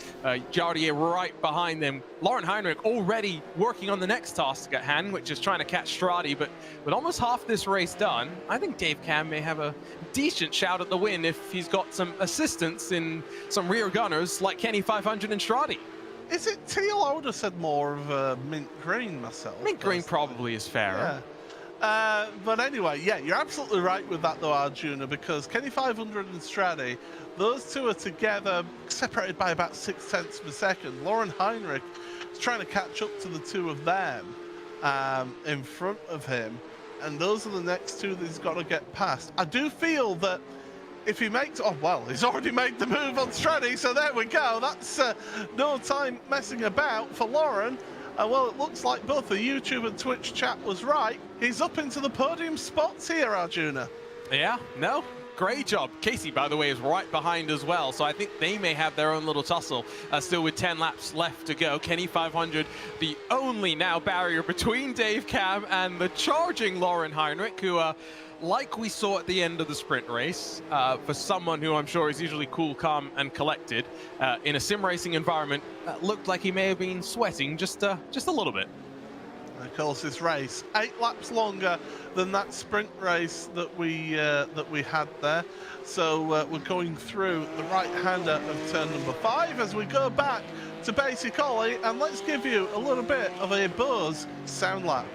D: Jardier right behind them. Lauren Heinrich already working on the next task at hand, which is trying to catch Stradi, but with almost half this race done, I think Dave Cam may have a decent shout at the win if he's got some assistance in some rear gunners like Kenny 500 and Stradi.
C: Is it teal? I would have said more of mint green myself.
D: Mint green probably is fairer.
C: Yeah. But anyway, yeah, you're absolutely right with that though, Arjuna, because Kenny 500 and Stradi, those two are together, separated by about 0.6 of a second. Lauren Heinrich is trying to catch up to the two of them in front of him, and those are the next two that he's got to get past. I do feel that if he makes, oh well, he's already made the move on Stradi, so there we go. That's no time messing about for Lauren. Well, it looks like both the YouTube and Twitch chat was right. He's up into the podium spots here, Arjuna.
D: Yeah, no, great job. Casey, by the way, is right behind as well, so I think they may have their own little tussle still with 10 laps left to go. Kenny 500, the only now barrier between Dave Cam and the charging Lauren Heinrich, who like we saw at the end of the sprint race, for someone who I'm sure is usually cool, calm, and collected, in a sim racing environment, looked like he may have been sweating just a little bit.
C: Of course, this race 8 laps longer than that sprint race that we had there. So we're going through the right-hander of turn number 5 as we go back to basic ollie, and let's give you a little bit of a buzz sound lap.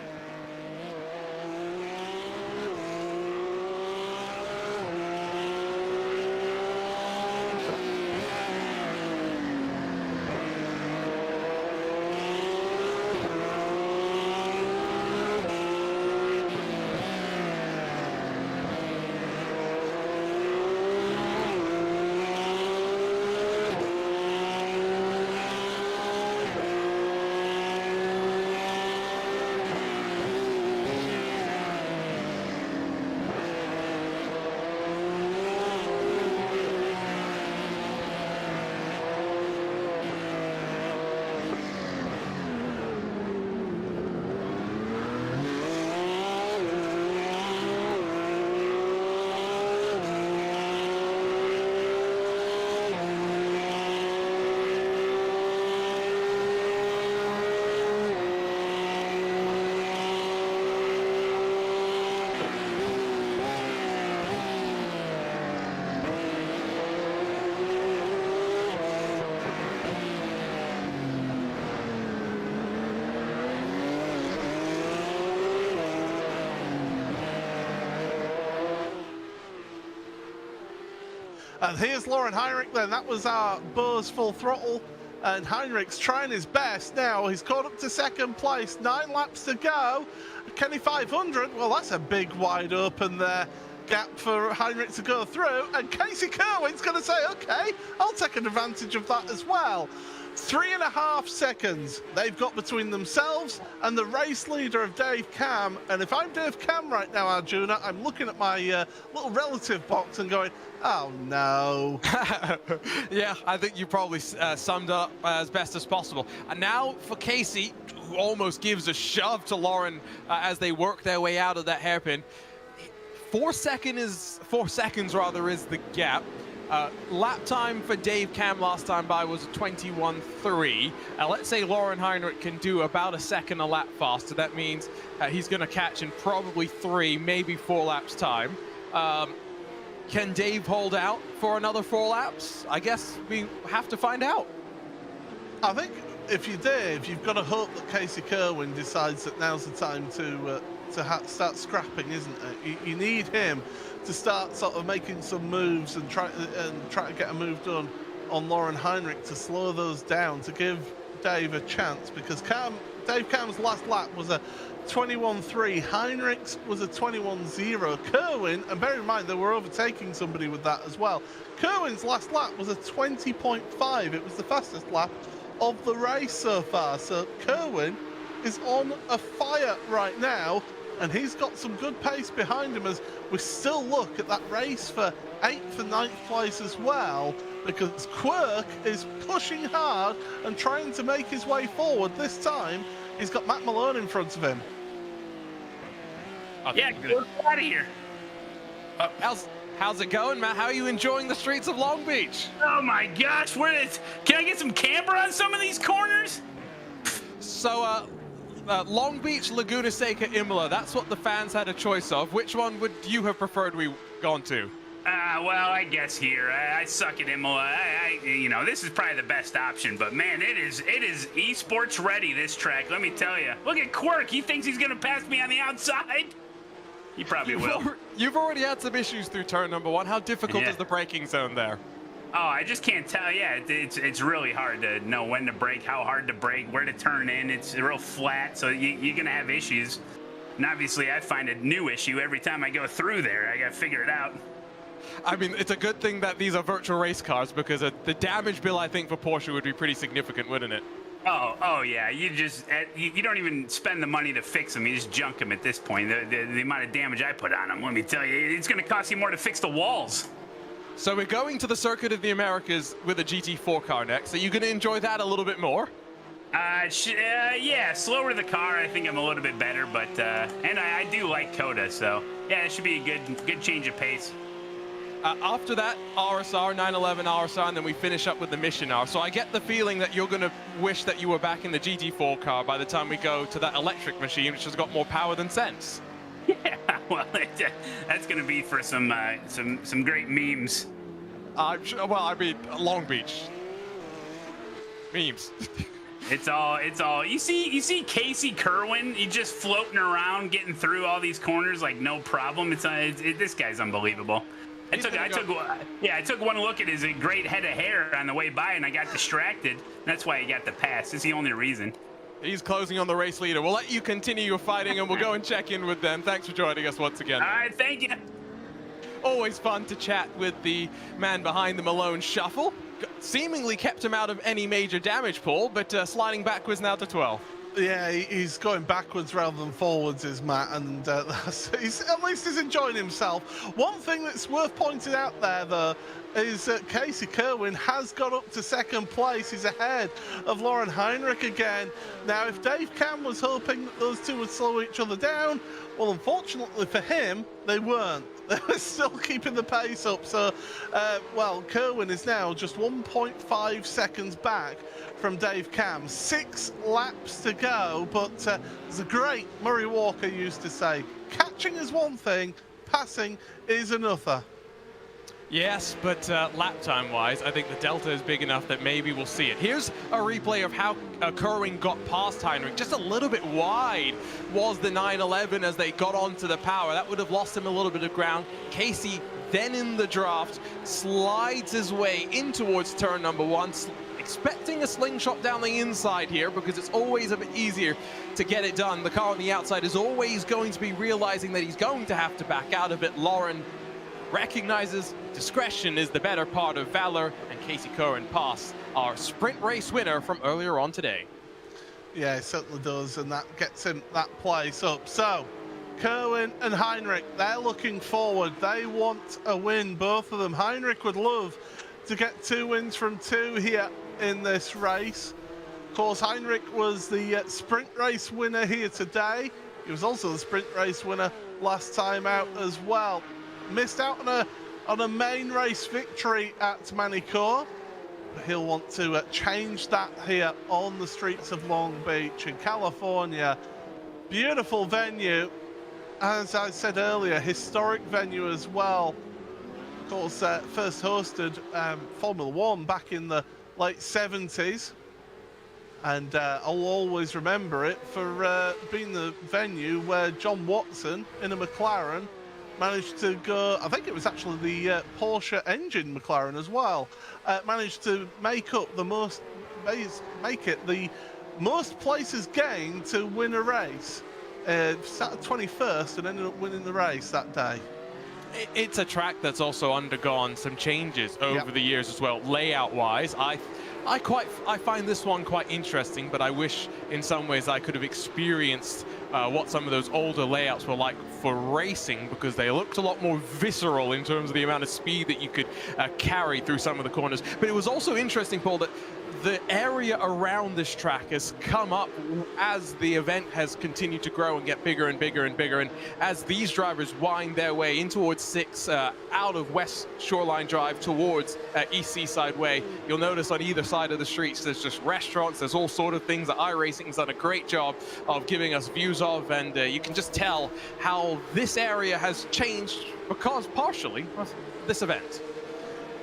C: And here's Lauren Heinrich then. That was our Bose full throttle. And Heinrich's trying his best now. He's caught up to second place. 9 laps to go. Kenny 500. Well, that's a big wide open there. Gap for Heinrich to go through. And Casey Kerwin's going to say, okay, I'll take an advantage of that as well. 3.5 seconds they've got between themselves and the race leader of Dave Cam. And if I'm Dave Cam right now, Arjuna, I'm looking at my little relative box and going, oh no.
D: Yeah, I think you probably summed up as best as possible. And now for Casey, who almost gives a shove to Lauren as they work their way out of that hairpin. 4 seconds is the gap. Lap time for Dave Cam last time by was 21.3. Let's say Lauren Heinrich can do about a second a lap faster. That means he's going to catch in probably 3, maybe 4 laps time. Can Dave hold out for another 4 laps? I guess we have to find out.
C: I think if you're Dave, you've got to hope that Casey Kerwin decides that now's the time to start scrapping, isn't it? You need him to start sort of making some moves and try to get a move done on Lauren Heinrich to slow those down, to give Dave a chance, because Dave Cam's last lap was a 21.3, Heinrich's was a 21.0. Kerwin, and bear in mind they were overtaking somebody with that as well, Kerwin's last lap was a 20.5. It was the fastest lap of the race so far. So Kerwin is on a fire right now, and he's got some good pace behind him as we still look at that race for 8th and 9th place as well, because Quirk is pushing hard and trying to make his way forward. This time, he's got Matt Malone in front of him.
K: Yeah, get out of here.
D: How's it going, Matt? How are you enjoying the streets of Long Beach?
K: Oh my gosh, can I get some camera on some of these corners?
D: So, Long Beach, Laguna Seca, Imola, that's what the fans had a choice of. Which one would you have preferred we gone to?
K: Well, I guess here. I suck at Imola. You know, this is probably the best option, but man, it is eSports ready, this track, let me tell you. Look at Quirk, he thinks he's gonna pass me on the outside. He probably will.
D: You've already had some issues through turn number 1. How difficult is the braking zone there?
K: Oh, I just can't tell. Yeah, it's really hard to know when to brake, how hard to brake, where to turn in. It's real flat, so you're going to have issues. And obviously, I find a new issue every time I go through there. I got to figure it out.
D: I mean, it's a good thing that these are virtual race cars, because the damage bill, I think, for Porsche would be pretty significant, wouldn't it?
K: Oh yeah. You don't even spend the money to fix them. You just junk them at this point. The amount of damage I put on them, let me tell you, it's going to cost you more to fix the walls.
D: So we're going to the Circuit of the Americas with a GT4 car next. Are you going to enjoy that a little bit more?
K: Yeah, slower the car. I think I'm a little bit better, but and I do like Coda, so yeah, it should be a good change of pace.
D: After that, RSR, 911 RSR, and then we finish up with the Mission R. So I get the feeling that you're going to wish that you were back in the GT4 car by the time we go to that electric machine, which has got more power than sense.
K: Yeah, well, that's going to be for some great memes.
D: Well, I mean, Long Beach. Memes.
K: It's all. You see Casey Kerwin. He's just floating around, getting through all these corners like no problem. This guy's unbelievable. I took one look at his great head of hair on the way by, and I got distracted. That's why he got the pass. It's the only reason.
D: He's closing on the race leader. We'll let you continue your fighting, and we'll go and check in with them. Thanks for joining us once again.
K: All right, thank you.
D: Always fun to chat with the man behind the Malone shuffle. Seemingly kept him out of any major damage, Paul, but sliding backwards now to 12.
C: Yeah, he's going backwards rather than forwards, is Matt, and at least he's enjoying himself. One thing that's worth pointing out there, though, is that Casey Kerwin has got up to 2nd place. He's ahead of Lauren Heinrich again. Now, if Dave Cam was hoping that those two would slow each other down, well, unfortunately for him, they weren't. They were still keeping the pace up. So, well, Kerwin is now just 1.5 seconds back from Dave Cam. 6 laps to go, but as a great Murray Walker used to say, catching is one thing, passing is another.
D: Yes, but lap time-wise, I think the delta is big enough that maybe we'll see it. Here's a replay of how Kerwin got past Heinrich. Just a little bit wide was the 911 as they got onto the power. That would have lost him a little bit of ground. Casey, then in the draft, slides his way in towards turn number 1, expecting a slingshot down the inside here because it's always a bit easier to get it done. The car on the outside is always going to be realizing that he's going to have to back out a bit. Lauren recognizes discretion is the better part of valor, and Casey Kerwin passed our sprint race winner from earlier on today.
C: Yeah, it certainly does, and that gets him that place up. So, Kerwin and Heinrich, they're looking forward. They want a win, both of them. Heinrich would love to get 2 wins from 2 here in this race. Of course, Heinrich was the sprint race winner here today. He was also the sprint race winner last time out as well. Missed out on a main race victory at Manicourt. He'll want to change that here on the streets of Long Beach in California. Beautiful venue. As I said earlier, historic venue as well. Of course, first hosted Formula One back in the late 70s. And I'll always remember it for being the venue where John Watson in a McLaren managed to go, I think it was actually the Porsche engine McLaren as well, managed to make it the most places gained to win a race. Started 21st and ended up winning the race that day. It's
D: a track that's also undergone some changes over the years as well, layout-wise. I find this one quite interesting, but I wish in some ways I could have experienced what some of those older layouts were like for racing, because they looked a lot more visceral in terms of the amount of speed that you could carry through some of the corners. But it was also interesting, Paul, that the area around this track has come up as the event has continued to grow and get bigger and bigger and bigger. And as these drivers wind their way in towards 6, out of West Shoreline Drive towards East Seaside Way, you'll notice on either side of the streets there's just restaurants, there's all sort of things that iRacing's done a great job of giving us views of, and you can just tell how this area has changed because partially of this event.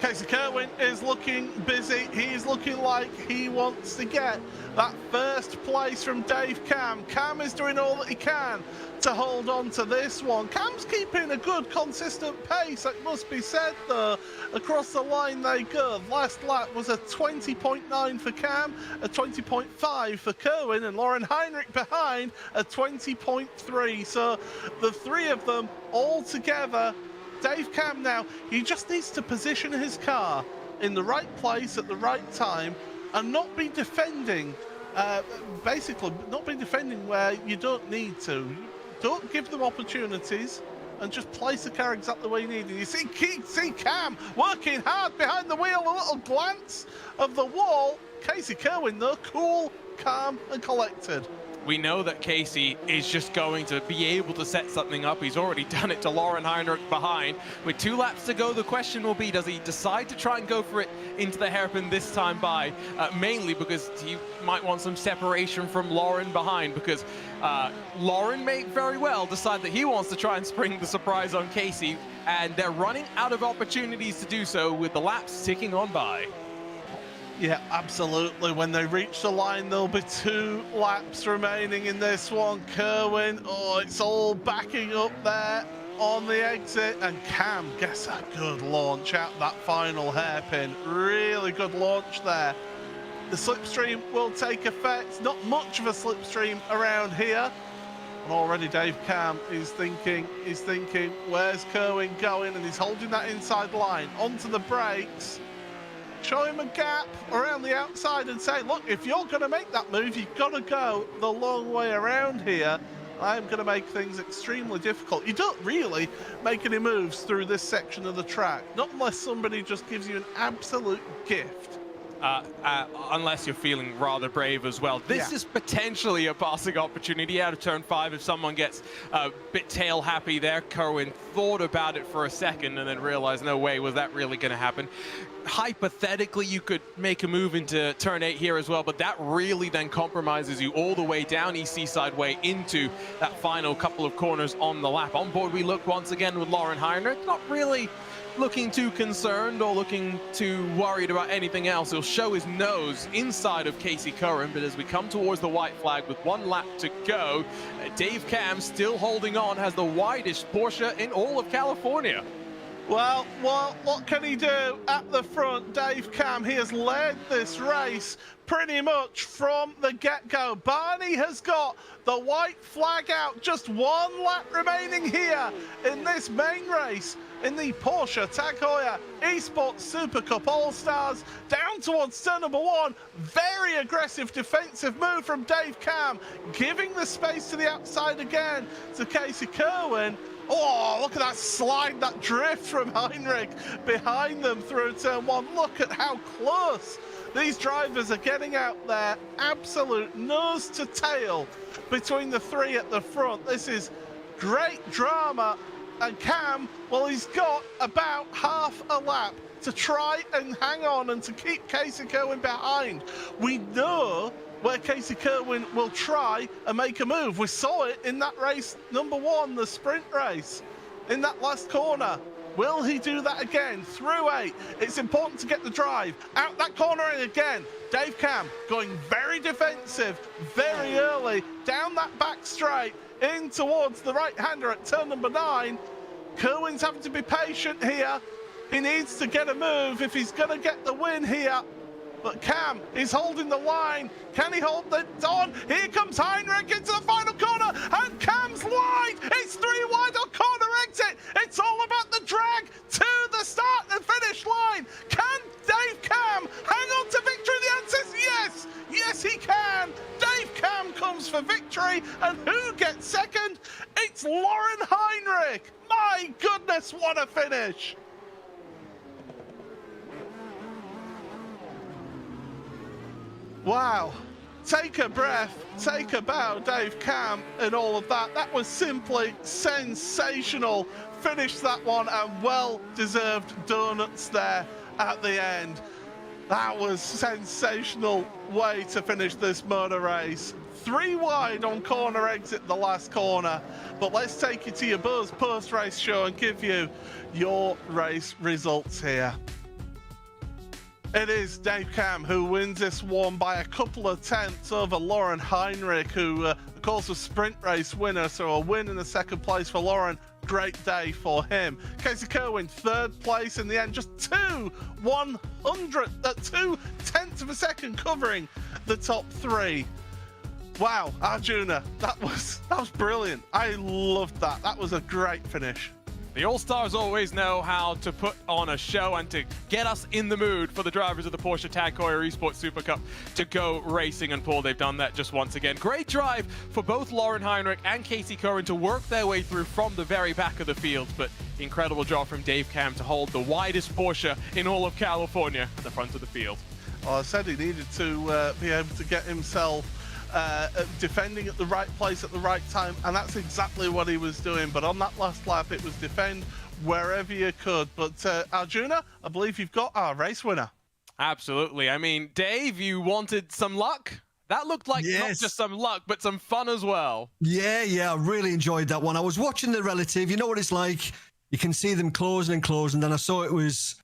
C: Casey Kerwin is looking busy. He's looking like he wants to get that first place from Dave Cam. Cam is doing all that he can to hold on to this one. Cam's keeping a good, consistent pace, it must be said, though. Across the line they go. Last lap was a 20.9 for Cam, a 20.5 for Kerwin, and Lauren Heinrich behind, a 20.3. So the three of them all together. Dave Cam now, he just needs to position his car in the right place at the right time and not be defending, basically not be defending where you don't need to. Don't give them opportunities and just place the car exactly where you need it. You see Cam working hard behind the wheel, a little glance of the wall. Casey Kerwin though, cool, calm and collected.
D: We know that Casey is just going to be able to set something up. He's already done it to Lauren Heinrich behind. With 2 laps to go, the question will be, does he decide to try and go for it into the hairpin this time by? Mainly because he might want some separation from Lauren behind, because Lauren may very well decide that he wants to try and spring the surprise on Casey, and they're running out of opportunities to do so with the laps ticking on by.
C: Yeah, absolutely. When they reach the line, there'll be 2 laps remaining in this one. Kerwin, oh, it's all backing up there on the exit, and Cam gets a good launch out that final hairpin. Really good launch there. The slipstream will take effect. Not much of a slipstream around here. And already Dave Cam is thinking, where's Kerwin going? And he's holding that inside line onto the brakes. Show him a gap around the outside and say, look, if you're going to make that move, you've got to go the long way around here. I'm going to make things extremely difficult. You don't really make any moves through this section of the track, not unless somebody just gives you an absolute gift.
D: Unless you're feeling rather brave as well. This is potentially a passing opportunity out of turn 5 if someone gets a bit tail happy there. Kerwin thought about it for a second and then realized, no way was that really going to happen. Hypothetically, you could make a move into turn 8 here as well, but that really then compromises you all the way down East Seaside Way into that final couple of corners on the lap. On board we look once again with Lauren Heinrich, not really looking too concerned or looking too worried about anything else. He'll show his nose inside of Casey Curran, but as we come towards the white flag with 1 lap to go, Dave Cam still holding on, has the widest Porsche in all of California.
C: Well, what can he do at the front? Dave Cam, he has led this race pretty much from the get-go. Barney has got the white flag out. Just 1 lap remaining here in this main race in the Porsche Tag Heuer eSports Supercup All-Stars. Down towards turn number 1. Very aggressive defensive move from Dave Cam, giving the space to the outside again to Casey Kerwin. Oh, look at that slide, that drift from Heinrich behind them through turn 1. Look at how close these drivers are getting out there. Absolute nose to tail between the 3 at the front. This is great drama. And Cam, well, he's got about half a lap to try and hang on and to keep Casey Kerwin behind. We know where Casey Kerwin will try and make a move. We saw it in that race number 1, the sprint race, in that last corner. Will he do that again through 8? It's important to get the drive out that corner, and again Dave Cam going very defensive very early down that back straight in towards the right-hander at turn number 9. Kerwin's having to be patient here. He needs to get a move if he's going to get the win here. But Cam is holding the line. Can he hold it on? Here comes Heinrich into the final corner, and Cam's wide. It's 3 wide on corner exit. It's all about the drag to the start and finish line. Can Dave Cam hang on to victory at the end for victory. And who gets second? It's Lauren Heinrich. My goodness, what a finish. Wow. Take a breath, take a bow, Dave Cam, and all of that. That was simply sensational. Finished that one, and well-deserved donuts there at the end. That was sensational way to finish this motor race. 3 wide on corner exit, the last corner. But let's take you to your Buzz post-race show and give you your race results here. It is Dave Cam who wins this one by a couple of tenths over Lauren Heinrich, who of course was sprint race winner, so a win in the second place for Lauren. Great day for him. Casey Kerwin, third place in the end, just 2/10ths of a second covering the top 3. Wow, Arjuna, that was brilliant. I loved that. That was a great finish.
D: The All-Stars always know how to put on a show and to get us in the mood for the drivers of the Porsche Tag Heuer eSports Supercup to go racing. And Paul, they've done that just once again. Great drive for both Lauren Heinrich and Casey Curran to work their way through from the very back of the field. But incredible job from Dave Cam to hold the widest Porsche in all of California at the front of the field.
C: Well, I said he needed to be able to get himself defending at the right place at the right time, and that's exactly what he was doing. But on that last lap, it was defend wherever you could. But Arjuna, I believe you've got our race winner.
D: Absolutely. I mean, Dave, you wanted some luck? That looked like not just some luck, but some fun as well.
I: Yeah, I really enjoyed that one. I was watching the relative. You know what it's like? You can see them closing and closing. Then I saw it was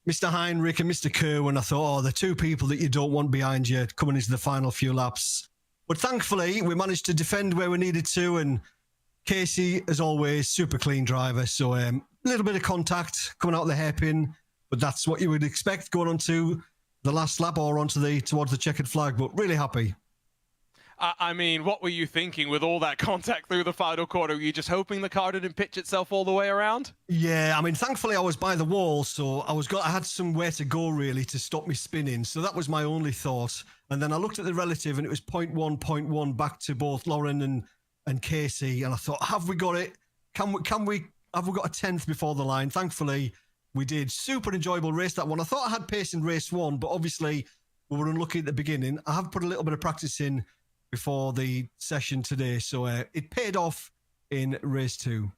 I: Mr. Heinrich and Mr. Kerwin. I thought, oh, the 2 people that you don't want behind you coming into the final few laps. But thankfully, we managed to defend where we needed to, and Casey, as always, super clean driver. So a little bit of contact coming out of the hairpin, but that's what you would expect going on to the last lap or onto towards the checkered flag. But really happy.
D: I mean, what were you thinking with all that contact through the final corner? Were you just hoping the car didn't pitch itself all the way around?
I: Yeah, I mean, thankfully I was by the wall, so I had somewhere to go really to stop me spinning. So that was my only thought. And then I looked at the relative, and it was 0.1 back to both Lauren and Casey. And I thought, have we got it? Have we got a 10th before the line? Thankfully, we did. Super enjoyable race, that one. I thought I had pace in race 1, but obviously we were unlucky at the beginning. I have put a little bit of practice in before the session today, so it paid off in race 2.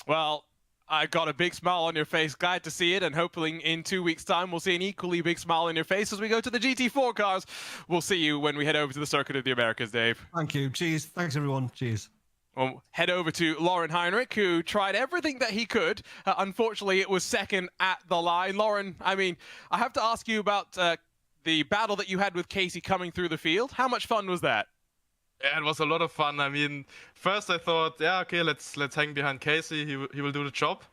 D: Well, I got a big smile on your face. Glad to see it, and hopefully in 2 weeks' time we'll see an equally big smile on your face as we go to the GT4 cars. We'll see you when we head over to the Circuit of the Americas, Dave.
I: Thank you. Cheers. Thanks, everyone. Cheers.
D: We'll head over to Lauren Heinrich, who tried everything that he could. Unfortunately, it was second at the line. Lauren, I mean, I have to ask you about the battle that you had with Casey coming through the field. How much fun was that?
J: Yeah, it was a lot of fun. I mean, first I thought, yeah, okay, let's hang behind Casey. He will do the job.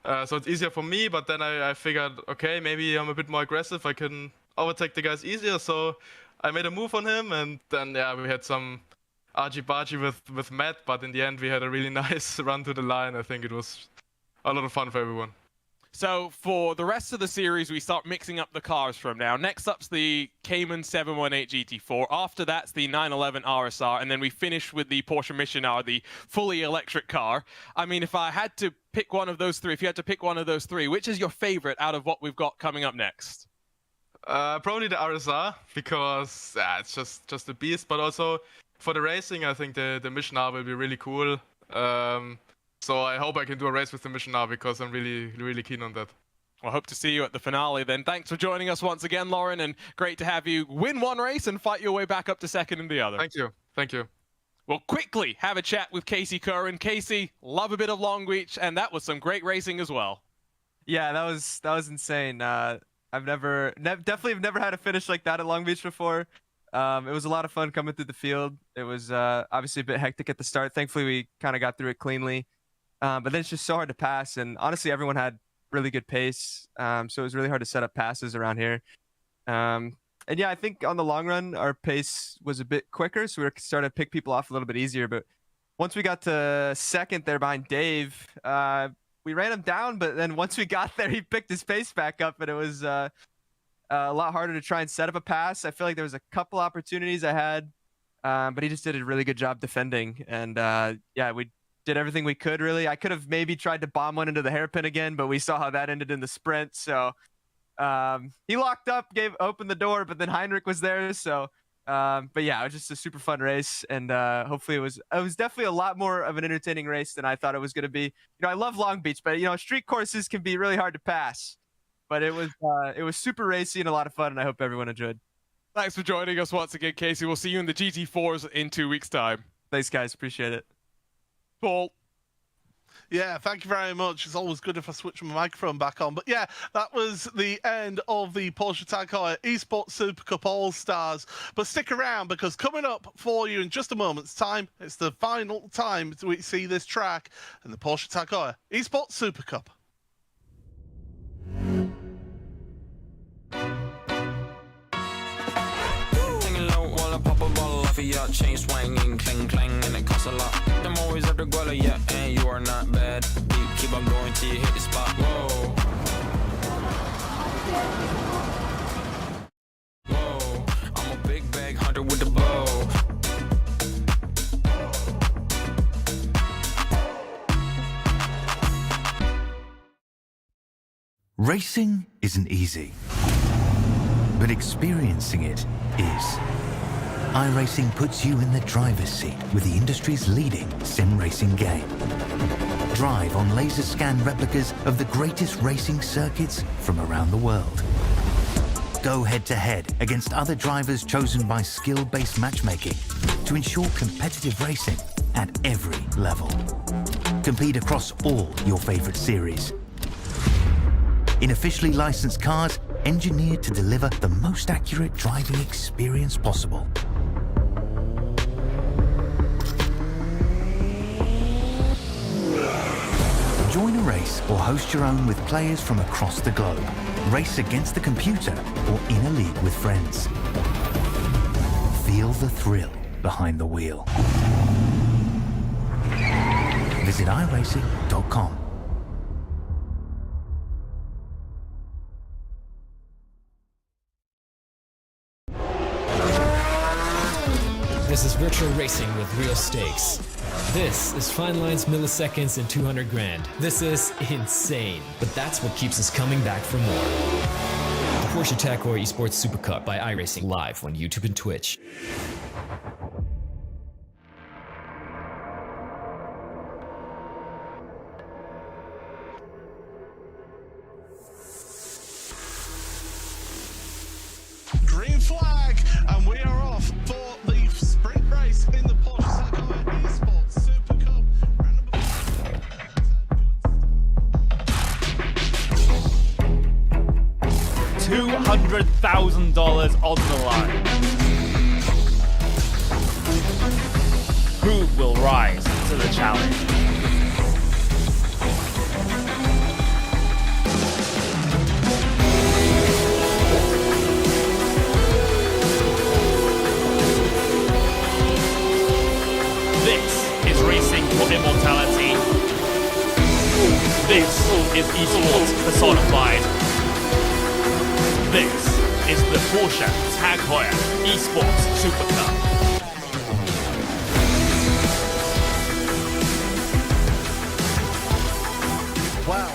J: So it's easier for me. But then I figured, okay, maybe I'm a bit more aggressive. I can overtake the guys easier. So I made a move on him, and then yeah, we had some argy-bargy with Matt. But in the end, we had a really nice run to the line. I think it was a lot of fun for everyone.
D: So for the rest of the series, we start mixing up the cars from now. Next up's the Cayman 718 GT4. After that's the 911 RSR, and then we finish with the Porsche Missionar, the fully electric car. I mean, if I had to pick one of those 3, if you had to pick one of those 3, which is your favorite out of what we've got coming up next?
J: Probably the RSR, because it's just a beast. But also for the racing, I think the Missionar will be really cool. So I hope I can do a race with the Missionar, because I'm really, really keen on that.
D: Well, I hope to see you at the finale then. Thanks for joining us once again, Lauren, and great to have you win one race and fight your way back up to second in the other.
J: Thank you. Thank you.
D: We'll quickly have a chat with Casey Curran. Casey, love a bit of Long Beach, and that was some great racing as well.
H: Yeah, that was insane. I've definitely never had a finish like that at Long Beach before. It was a lot of fun coming through the field. It was obviously a bit hectic at the start. Thankfully, we kind of got through it cleanly. But then it's just so hard to pass, and honestly, everyone had really good pace, so it was really hard to set up passes around here. And yeah, I think on the long run, our pace was a bit quicker, so we were starting to pick people off a little bit easier. But once we got to second there behind Dave, we ran him down, but then once we got there, he picked his pace back up, and it was a lot harder to try and set up a pass. I feel like there was a couple opportunities I had but he just did a really good job defending. And yeah, we did everything we could, really. I could have maybe tried to bomb one into the hairpin again, but we saw how that ended in the sprint. So he locked up, opened the door, but then Heinrich was there. So, but yeah, it was just a super fun race, and hopefully it was definitely a lot more of an entertaining race than I thought it was going to be. You know, I love Long Beach, but you know, street courses can be really hard to pass. But it was super racy and a lot of fun, and I hope everyone enjoyed.
D: Thanks for joining us once again, Casey. We'll see you in the GT4s in 2 weeks' time.
H: Thanks, guys. Appreciate it.
D: Paul.
C: Yeah, thank you very much. It's always good if I switch my microphone back on. But yeah, that was the end of the Porsche Tag Heuer eSports Supercup All-Stars. But stick around, because coming up for you in just a moment's time, it's the final time we see this track in the Porsche Tag Heuer eSports Supercup.
L: Pop a bottle off of your chain swinging, clang clang, and it costs a lot. Them always up the guala, yeah, and you are not bad. Keep on going till you hit the spot. Whoa, whoa, I'm a big bag hunter with the bow.
M: Racing isn't easy, but experiencing it is. iRacing puts you in the driver's seat with the industry's leading sim racing game. Drive on laser scan replicas of the greatest racing circuits from around the world. Go head-to-head against other drivers chosen by skill-based matchmaking to ensure competitive racing at every level. Compete across all your favorite series. In officially licensed cars, engineered to deliver the most accurate driving experience possible. Join a race or host your own with players from across the globe. Race against the computer or in a league with friends. Feel the thrill behind the wheel. Visit iRacing.com.
N: This is virtual racing with real stakes. This is fine lines, milliseconds, and 200 grand. This is insane, but that's what keeps us coming back for more. The Porsche Tag Heuer eSports Supercup by iRacing, live on YouTube and Twitch.
C: Green flag, and we are off for the sprint race in the Porsche Tag Heuer eSports Supercup.
O: $200,000 on the line. Who will rise to the challenge? This is racing for immortality. This is esports personified. This is the Porsche Tag Heuer eSports Supercup.
C: Wow,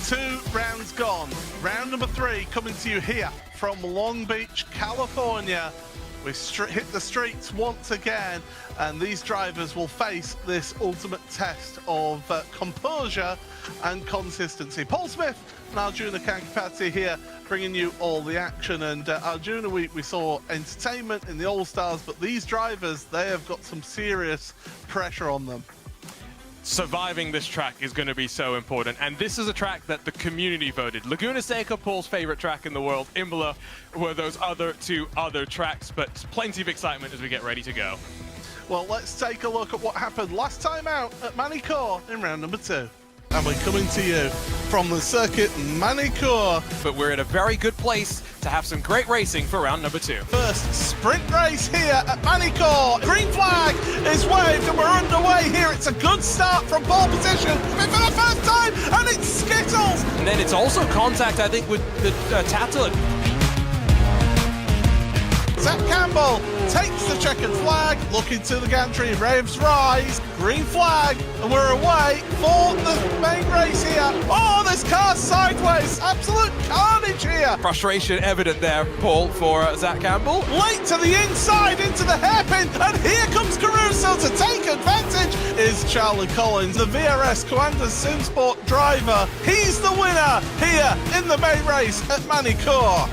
C: 2 rounds gone. Round number 3 coming to you here from Long Beach, California. We hit the streets once again, and these drivers will face this ultimate test of composure and consistency. Paul Smith and Arjuna Kankipati here, bringing you all the action. And Arjuna, we saw entertainment in the All-Stars, but these drivers, they have got some serious pressure on them.
D: Surviving this track is going to be so important, and this is a track that the community voted. Laguna Seca, Paul's favorite track in the world. Imola were those two other tracks, but plenty of excitement as we get ready to go.
C: Well, let's take a look at what happened last time out at Manicourt in round number 2. And we're coming to you from the circuit Manicourt.
D: But we're in a very good place to have some great racing for round number 2.
C: First sprint race here at Manicourt. Green flag is waved and we're underway here. It's a good start from pole position for the first time, and it's Skittles.
D: And then it's also contact, I think, with the Tatlin.
C: Zach Campbell takes the checkered flag, looking to the gantry, revs rise, green flag, and we're away for the main race here. Oh, this car's sideways, absolute carnage here.
D: Frustration evident there, Paul, for Zach Campbell.
C: Late to the inside, into the hairpin, and here comes Caruso to take advantage. Is Charlie Collins, the VRS Coanders Simsport driver. He's the winner here in the main race at Manicourt.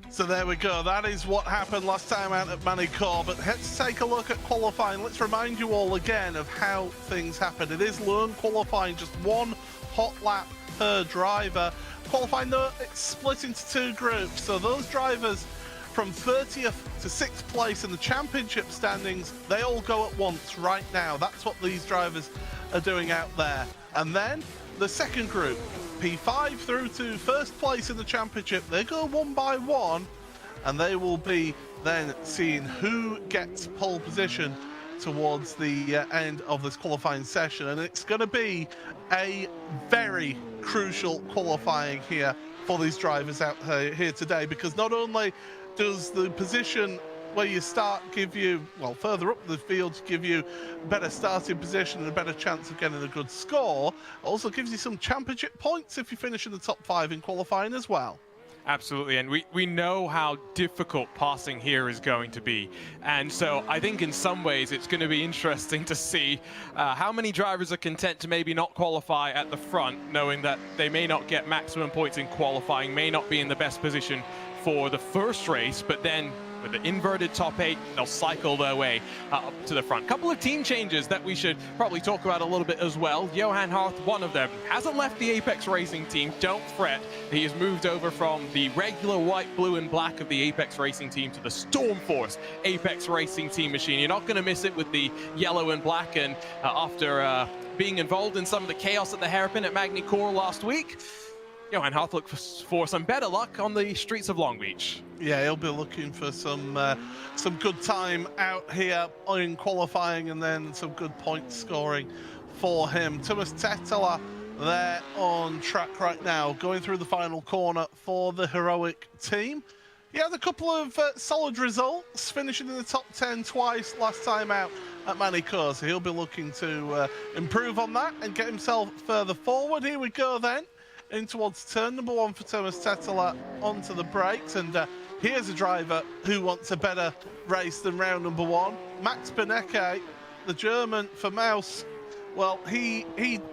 C: So there we go, that is what happened last time out at Manicourt, but let's take a look at qualifying. Let's remind you all again of how things happen. It is lone qualifying, just one hot lap per driver. Qualifying though, it's split into two groups, so those drivers from 30th to 6th place in the championship standings, they all go at once right now. That's what these drivers are doing out there. And then the second group, P5 through to first place in the championship, they go one by one, and they will be then seeing who gets pole position towards the end of this qualifying session. And it's going to be a very crucial qualifying here for these drivers out here today, because not only does the position where you start give you, well, further up the field, give you better starting position and a better chance of getting a good score, also gives you some championship points if you finish in the top 5 in qualifying as well.
D: Absolutely, and we know how difficult passing here is going to be. And so I think in some ways it's going to be interesting to see how many drivers are content to maybe not qualify at the front, knowing that they may not get maximum points in qualifying, may not be in the best position for the first race, but then with the inverted top 8, they'll cycle their way up to the front. Couple of team changes that we should probably talk about a little bit as well. Johan Harth, one of them, hasn't left the Apex Racing team. Don't fret. He has moved over from the regular white, blue, and black of the Apex Racing team to the Stormforce Apex Racing team machine. You're not going to miss it with the yellow and black. And after being involved in some of the chaos at the hairpin at Magny-Cours last week, Johan Harth looks for some better luck on the streets of Long Beach.
C: Yeah, he'll be looking for some good time out here in qualifying, and then some good point scoring for him. Thomas Tettela there on track right now, going through the final corner for the heroic team. He had a couple of solid results, finishing in the top 10 twice last time out at Manicourt, so he'll be looking to improve on that and get himself further forward. Here we go then, in towards turn number 1 for Thomas Tettela onto the brakes, and here's a driver who wants a better race than round number 1. Max Benecke, the German for Maus. Well, he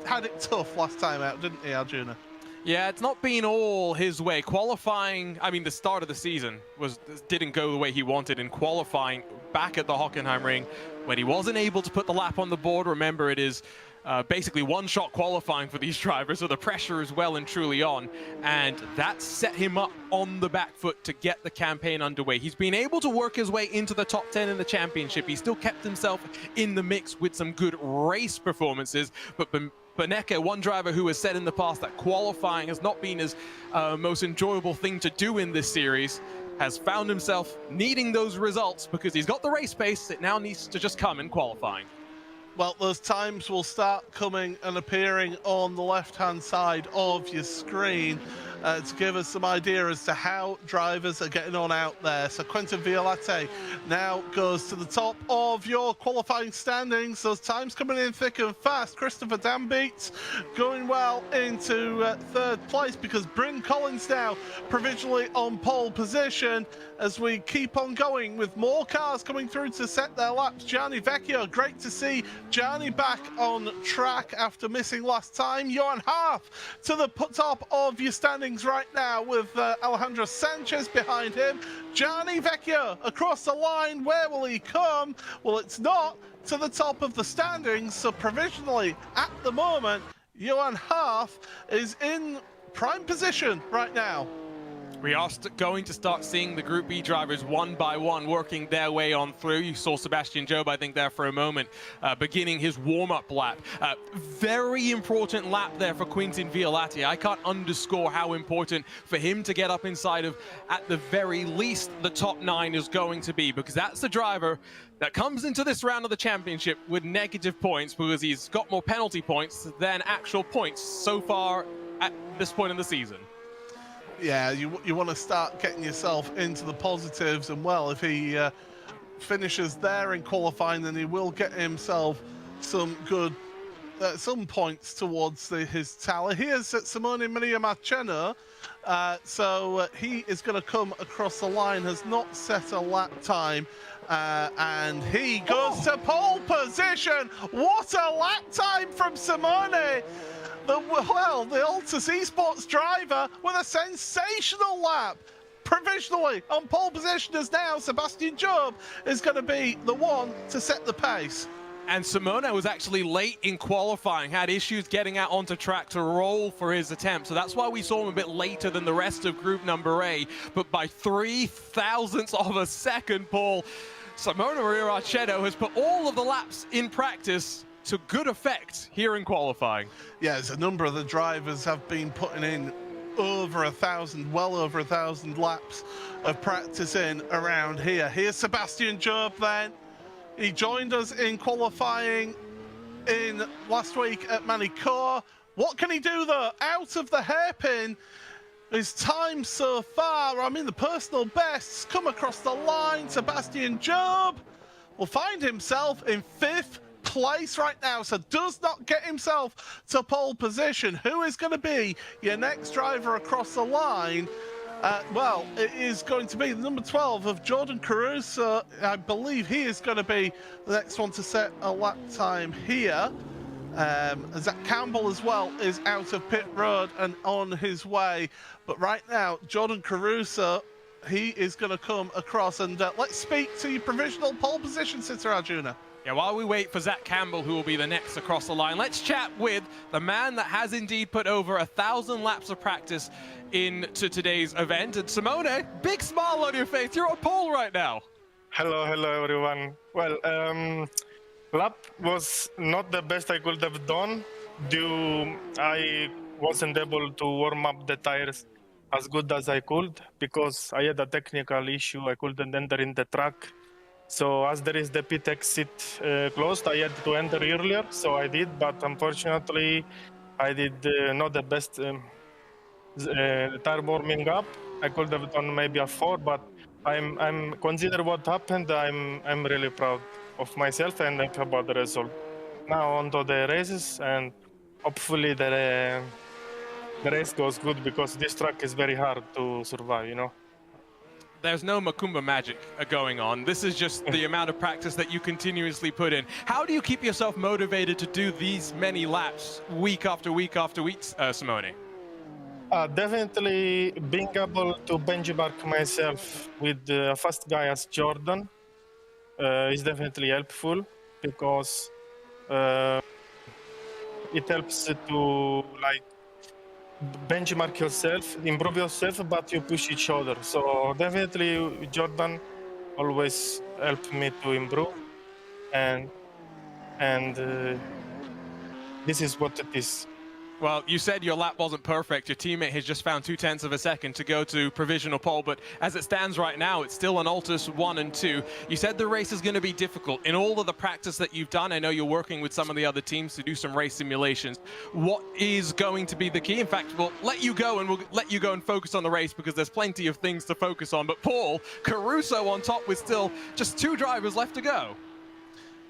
C: had it tough last time out, didn't he, Arjuna?
D: Yeah, it's not been all his way. Qualifying, I mean, the start of the season didn't go the way he wanted in qualifying back at the Hockenheim Ring when he wasn't able to put the lap on the board. Remember, it is basically one-shot qualifying for these drivers, so the pressure is well and truly on, and that set him up on the back foot to get the campaign underway. He's been able to work his way into the top 10 in the championship. He still kept himself in the mix with some good race performances, but Benecke, one driver who has said in the past that qualifying has not been his most enjoyable thing to do in this series, has found himself needing those results because he's got the race pace. It now needs to just come in qualifying.
C: Well, those times will start coming and appearing on the left-hand side of your screen to give us some idea as to how drivers are getting on out there. So Quentin Violate now goes to the top of your qualifying standings. Those times coming in thick and fast. Christopher Dambeats going well into third place, because Bryn Collins now provisionally on pole position as we keep on going with more cars coming through to set their laps. Gianni Vecchio, great to see Gianni back on track after missing last time. Johan Harth to the top of your standings right now with Alejandro Sanchez behind him. Gianni Vecchio across the line. Where will he come? Well, it's not to the top of the standings, so provisionally at the moment Johan Harth is in prime position right now.
D: We are going to start seeing the Group E drivers one by one working their way on through. You saw Sebastian Job, I think, there for a moment, beginning his warm-up lap. Very important lap there for Quintin Violati. I can't underscore how important for him to get up inside of, at the very least, the top 9 is going to be, because that's the driver that comes into this round of the championship with negative points, because he's got more penalty points than actual points so far at this point in the season.
C: Yeah, you want to start getting yourself into the positives, and well, if he finishes there in qualifying, then he will get himself some good some points towards his tally. Here's Simone Maria Marchena, so he is going to come across the line, has not set a lap time, and he goes to pole position. What a lap time from Simone! The Altus eSports driver with a sensational lap. Provisionally on pole position as now Sebastian Job is going to be the one to set the pace.
D: And Simone was actually late in qualifying, had issues getting out onto track to roll for his attempt. So that's why we saw him a bit later than the rest of group number A. But by 0.003 of a second, Paul, Simone Maria Marchena has put all of the laps in practice to good effect here in qualifying.
C: Yes, a number of the drivers have been putting in over 1,000, well over 1,000 laps of practice in around here. Here's Sebastian Job then. He joined us in qualifying in last week at Manicourt. What can he do though? Out of the hairpin, his time so far, I mean the personal bests come across the line. Sebastian Job will find himself in 5th place right now, so does not get himself to pole position. Who is going to be your next driver across the line? Well, it is going to be the number 12 of Jordan Caruso. I believe he is going to be the next one to set a lap time here. Zach Campbell as well is out of pit road and on his way. But right now, Jordan Caruso, he is going to come across, and let's speak to your provisional pole position sitter, Arjuna.
D: Yeah, while we wait for Zach Campbell, who will be the next across the line, let's chat with the man that has indeed put over 1,000 laps of practice into today's event. And Simone, big smile on your face. You're on pole right now.
P: Hello everyone. Well, lap was not the best I could have done. I wasn't able to warm up the tires as good as I could because I had a technical issue. I couldn't enter in the track. So as there is the pit exit closed, I had to enter earlier, so I did, but unfortunately I did not the best tire warming up. I could have done maybe a 4, but I'm consider what happened. I'm really proud of myself and happy about the result. Now on to the races, and hopefully the race goes good, because this track is very hard to survive, you know.
D: There's no Macumba magic going on. This is just the amount of practice that you continuously put in. How do you keep yourself motivated to do these many laps week after week after week, Simone?
P: Definitely being able to benchmark myself with a fast guy as Jordan is definitely helpful, because it helps to benchmark yourself, improve yourself, but you push each other. So definitely Jordan always helped me to improve, and this is what it is.
D: Well, you said your lap wasn't perfect. Your teammate has just found 0.2 of a second to go to provisional pole, but as it stands right now, it's still an Altus 1 and 2. You said the race is going to be difficult. In all of the practice that you've done, I know you're working with some of the other teams to do some race simulations. What is going to be the key? In fact, we'll let you go and focus on the race, because there's plenty of things to focus on. But Paul, Caruso on top with still just 2 drivers left to go.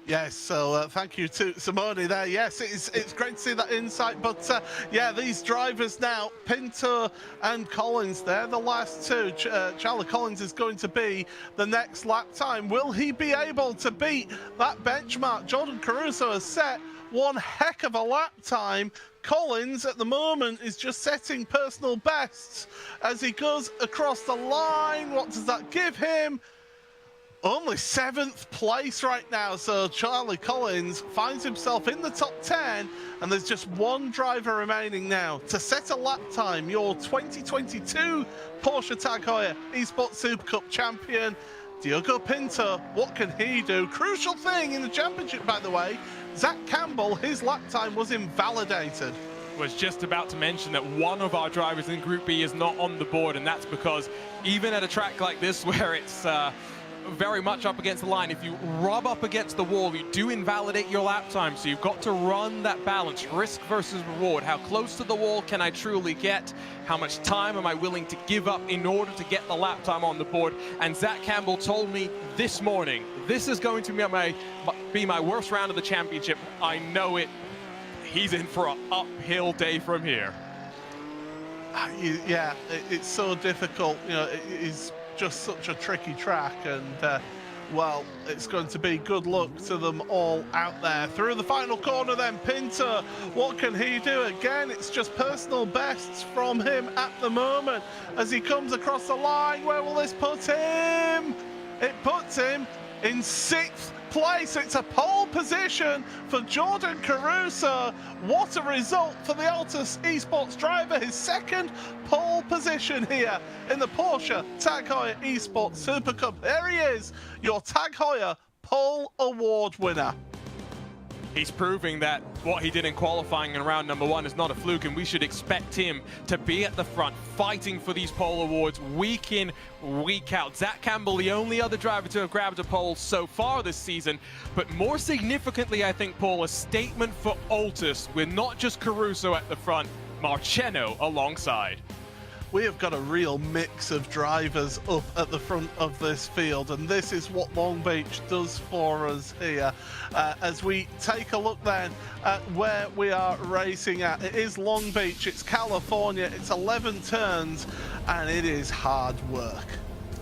C: Yes, so thank you to Simone there. Yes, it's great to see that insight. But yeah, these drivers now, Pinto and Collins, they're the last 2. Charlie Collins is going to be the next lap time. Will he be able to beat that benchmark? Jordan Caruso has set one heck of a lap time. Collins at the moment is just setting personal bests as he goes across the line. What does that give him? Only 7th place right now, so Charlie Collins finds himself in the top 10, and there's just one driver remaining now to set a lap time. Your 2022 Porsche Tag Heuer eSports Supercup champion, Diogo Pinto. What can he do? Crucial thing in the championship, by the way, Zach Campbell, his lap time was invalidated.
D: Was just about to mention that one of our drivers in Group B is not on the board, and that's because even at a track like this where it's very much up against the line, if you rub up against the wall, you do invalidate your lap time. So you've got to run that balance, risk versus reward. How close to the wall can I truly get? How much time am I willing to give up in order to get the lap time on the board? And Zach Campbell told me this morning, this is going to be my worst round of the championship. I know it. He's in for an uphill day from here.
C: Yeah, it's so difficult. You know, it's just such a tricky track, and well, it's going to be good luck to them all out there. Through the final corner then, Pinto, what can he do? Again, it's just personal bests from him at the moment as he comes across the line. Where will this put him? It puts him in 6th place. It's a pole position for Jordan Caruso. What a result for the Altus eSports driver, his 2nd pole position here in the Porsche Tag Heuer eSports Super Cup. There he is, your Tag Heuer pole award winner.
D: He's proving that what he did in qualifying in round number 1 is not a fluke, and we should expect him to be at the front fighting for these pole awards week in, week out. Zach Campbell, the only other driver to have grabbed a pole so far this season, but more significantly, I think, Paul, a statement for Altus with not just Caruso at the front, Marcheno alongside.
C: We have got a real mix of drivers up at the front of this field, and this is what Long Beach does for us here. As we take a look then at where we are racing at, it is Long Beach, it's California, it's 11 turns, and it is hard work.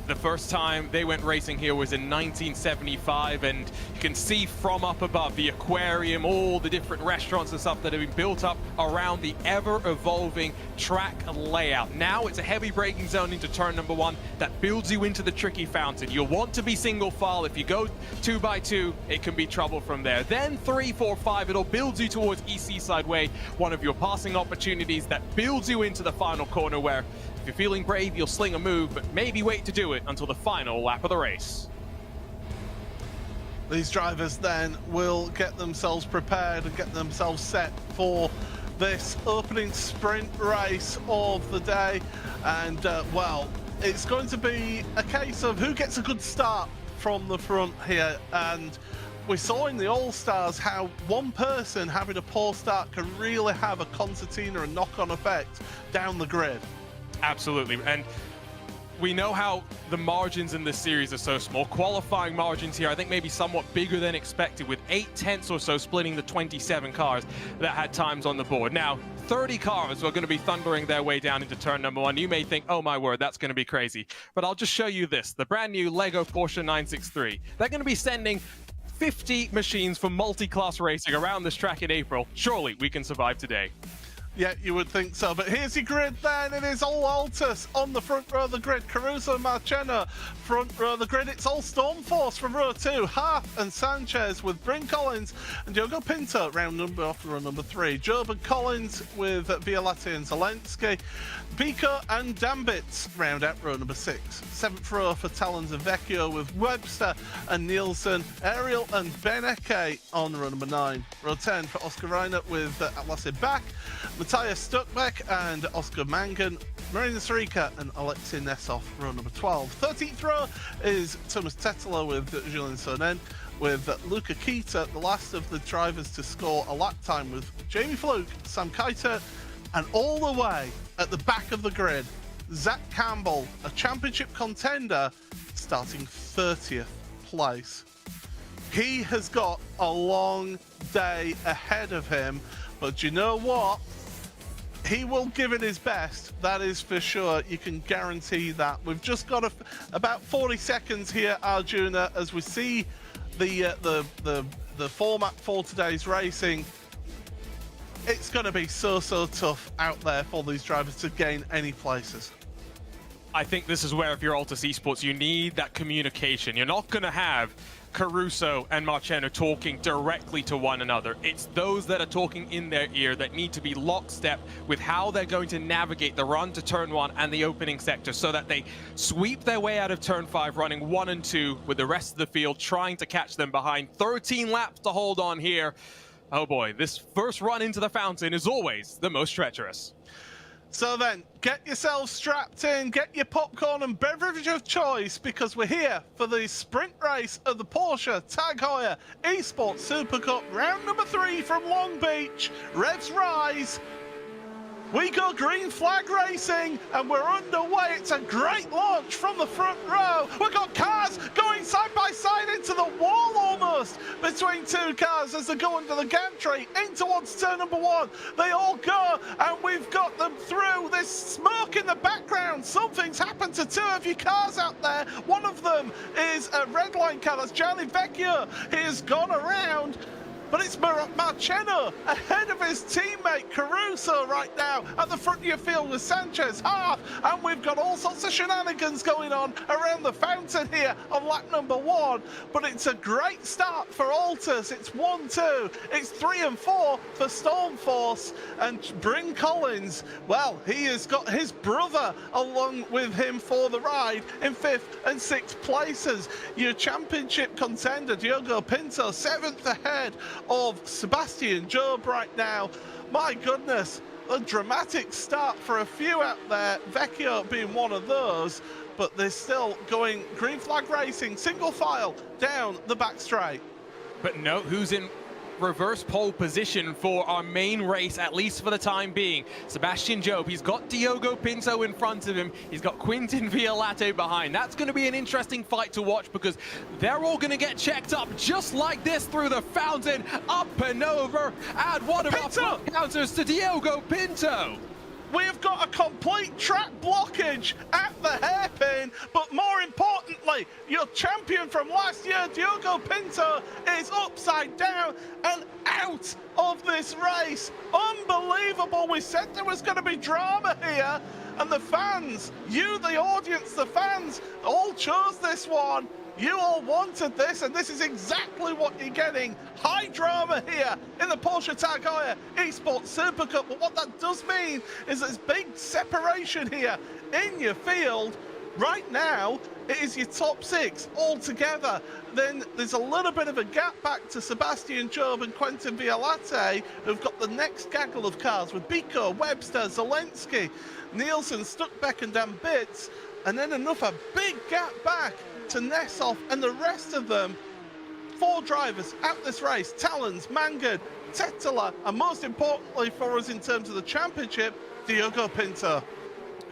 D: The first time they went racing here was in 1975, and you can see from up above the aquarium, all the different restaurants and stuff that have been built up around the ever-evolving track layout. Now it's a heavy braking zone into turn number 1 that builds you into the tricky fountain. You'll want to be single file. If you go 2x2, it can be trouble from there. Then 3, 4, 5, it'll build you towards EC Sideway, one of your passing opportunities that builds you into the final corner where if you're feeling brave, you'll sling a move, but maybe wait to do it until the final lap of the race.
C: These drivers then will get themselves prepared and get themselves set for this opening sprint race of the day. And, well, it's going to be a case of who gets a good start from the front here. And we saw in the All-Stars how one person having a poor start can really have a concertina and knock-on effect down the grid.
D: Absolutely, and we know how the margins in this series are so small. Qualifying margins here, I think maybe somewhat bigger than expected, with 8/10 or so splitting the 27 cars that had times on the board. Now, 30 cars are going to be thundering their way down into turn number 1. You may think, oh my word, that's going to be crazy. But I'll just show you this, the brand new Lego Porsche 963. They're going to be sending 50 machines for multi-class racing around this track in April. Surely we can survive today.
C: Yeah, you would think so, but here's your grid then. It is all Altus on the front row of the grid. Caruso and Marchena, front row of the grid. It's all Stormforce from row 2. Hart and Sanchez with Bryn Collins and Diogo Pinto round number off row number 3. Job and Collins with Violatti and Zelensky. Pico and Dambits round out row number 6. 7th row for Talons and Vecchio with Webster and Nielsen. Ariel and Beneke on row number 9. Row 10 for Oscar Reiner with Atlasid back. Matthias Stuckbeck and Oscar Mangan, Marina Sarika and Alexei Nesov, row number 12. 13th row is Thomas Tetela with Julien Sonnen, with Luca Kita, the last of the drivers to score a lap time, with Jamie Fluke, Sam Kiter, and all the way at the back of the grid, Zach Campbell, a championship contender, starting 30th place. He has got a long day ahead of him, but you know what? He will give it his best, that is for sure. You can guarantee that. We've just got about 40 seconds here, Arjuna, as we see the format for today's racing. It's going to be so tough out there for these drivers to gain any places.
D: I think this is where, if you're Altus Esports, you need that communication. You're not going to have Caruso and Marciano talking directly to one another. It's those that are talking in their ear that need to be lockstep with how they're going to navigate the run to turn 1 and the opening sector, so that they sweep their way out of turn 5 running 1 and 2 with the rest of the field trying to catch them behind. 13 laps to hold on here. Oh boy, this first run into the fountain is always the most treacherous.
C: So then, get yourselves strapped in, get your popcorn and beverage of choice, because we're here for the sprint race of the Porsche Tag Heuer eSports Super Cup, round number 3 from Long Beach. Revs rise. We go green flag racing, and we're underway. It's a great launch from the front row. We've got cars going side by side into the wall almost, between two cars as they go under the gantry in towards turn number 1. They all go, and we've got them through. There's smoke in the background. Something's happened to 2 of your cars out there. One of them is a red line car. That's Gianni Vecchio. He has gone around. But it's Marciano ahead of his teammate Caruso right now at the front of your field with Sanchez, half, and we've got all sorts of shenanigans going on around the fountain here on lap number 1. But it's a great start for Altus. It's 1-2, it's 3 and 4 for Stormforce, and Bryn Collins, well, he has got his brother along with him for the ride in 5th and 6th places. Your championship contender Diogo Pinto 7th ahead of Sebastian Job right now. My goodness, a dramatic start for a few out there, Vecchio being one of those, but they're still going green flag racing, single file down the back straight.
D: But note who's in reverse pole position for our main race, at least for the time being. Sebastian Job, he's got Diogo Pinto in front of him. He's got Quintin Violate behind. That's going to be an interesting fight to watch, because they're all going to get checked up just like this through the fountain, up and over. Add one of our front counters to Diogo Pinto.
C: We've got a complete track blockage at the hairpin, but more importantly, your champion from last year, Diogo Pinto, is upside down and out of this race. Unbelievable. We said there was going to be drama here, and the fans, you, the audience, the fans, all chose this one. You all wanted this, and this is exactly what you're getting. High drama here in the Porsche Tag Heuer eSports Super Cup. But what that does mean is there's big separation here in your field. Right now, it is your top 6 all together. Then there's a little bit of a gap back to Sebastian Job and Quintin Violate, who've got the next gaggle of cars with Biko, Webster, Zelensky, Nielsen, Stuckbeck and Dan Bitts. And then another big gap back to Nessoff and the rest of them. 4 drivers at this race: Talons, Mangard, Tetela, and most importantly for us in terms of the championship, Diogo Pinto.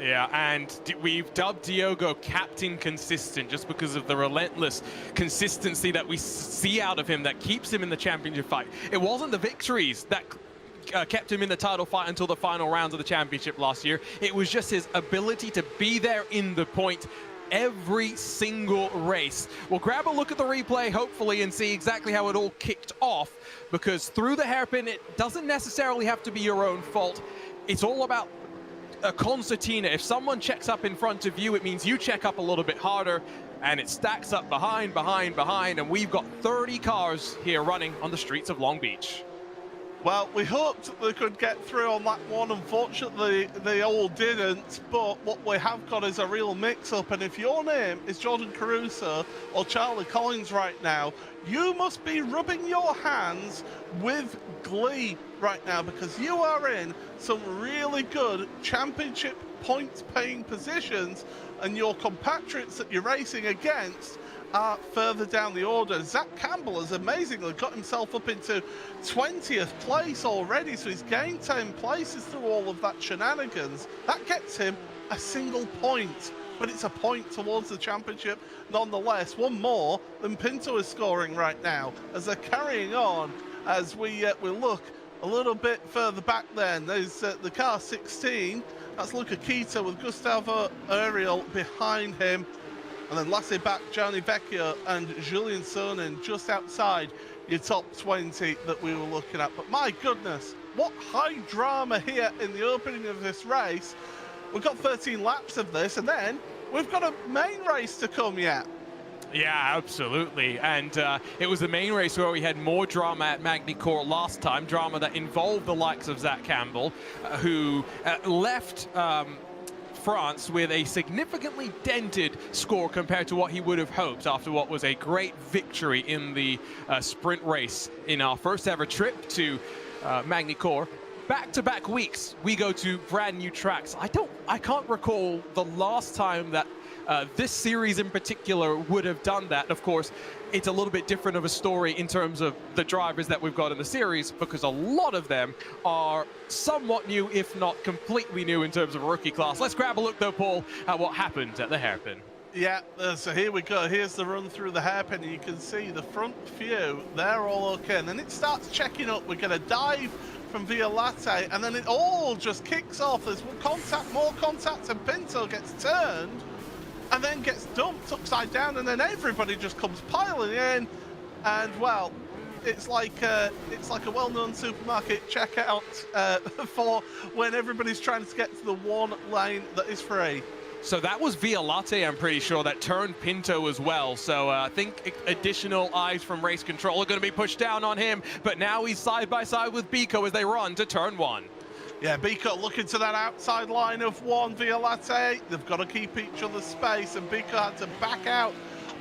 D: Yeah, and we've dubbed Diogo Captain Consistent just because of the relentless consistency that we see out of him that keeps him in the championship fight. It wasn't the victories that kept him in the title fight until the final rounds of the championship last year. It was just his ability to be there in the point every single race. We'll grab a look at the replay, hopefully, and see exactly how it all kicked off, because through the hairpin, it doesn't necessarily have to be your own fault. It's all about a concertina. If someone checks up in front of you, it means you check up a little bit harder, and it stacks up behind, and we've got 30 cars here running on the streets of Long Beach.
C: Well, we hoped they could get through on that one. Unfortunately, they all didn't. But what we have got is a real mix-up. And if your name is Jordan Caruso or Charlie Collins right now, you must be rubbing your hands with glee right now, because you are in some really good championship points-paying positions, and your compatriots that you're racing against are further down the order. Zach Campbell has amazingly got himself up into 20th place already, so he's gained 10 places through all of that shenanigans. That gets him a single point, but it's a point towards the championship nonetheless. One more than Pinto is scoring right now as they're carrying on. As we look a little bit further back, then there's the car 16. That's Luca Kita with Gustavo Ariel behind him. And then lastly back, Gianni Vecchio and Julian Sonin just outside your top 20 that we were looking at. But my goodness, what high drama here in the opening of this race. We've got 13 laps of this, and then we've got a main race to come yet.
D: Yeah, absolutely. And it was the main race where we had more drama at Magny-Cours last time, drama that involved the likes of Zach Campbell, who left France with a significantly dented score compared to what he would have hoped after what was a great victory in the sprint race in our first ever trip to Magny-Cours. Back-to-back weeks, we go to brand new tracks. I can't recall the last time that this series in particular would have done that. Of course, it's a little bit different of a story in terms of the drivers that we've got in the series, because a lot of them are somewhat new, if not completely new in terms of rookie class. Let's grab a look though, Paul, at what happened at the hairpin.
C: Yeah, so here we go. Here's the run through the hairpin, and you can see the front few, they're all okay. And then it starts checking up. We get a dive from Violate, and then it all just kicks off. There's more contact, and Pinto gets turned and then gets dumped upside down, and then everybody just comes piling in. And well, it's like a well-known supermarket checkout for when everybody's trying to get to the one lane that is free.
D: So that was Violate, I'm pretty sure, that turned Pinto as well. So I think additional eyes from race control are going to be pushed down on him. But now he's side by side with Biko as they run to turn 1.
C: Yeah, Biko looking to that outside line of 1, Violate. They've got to keep each other's space, and Biko had to back out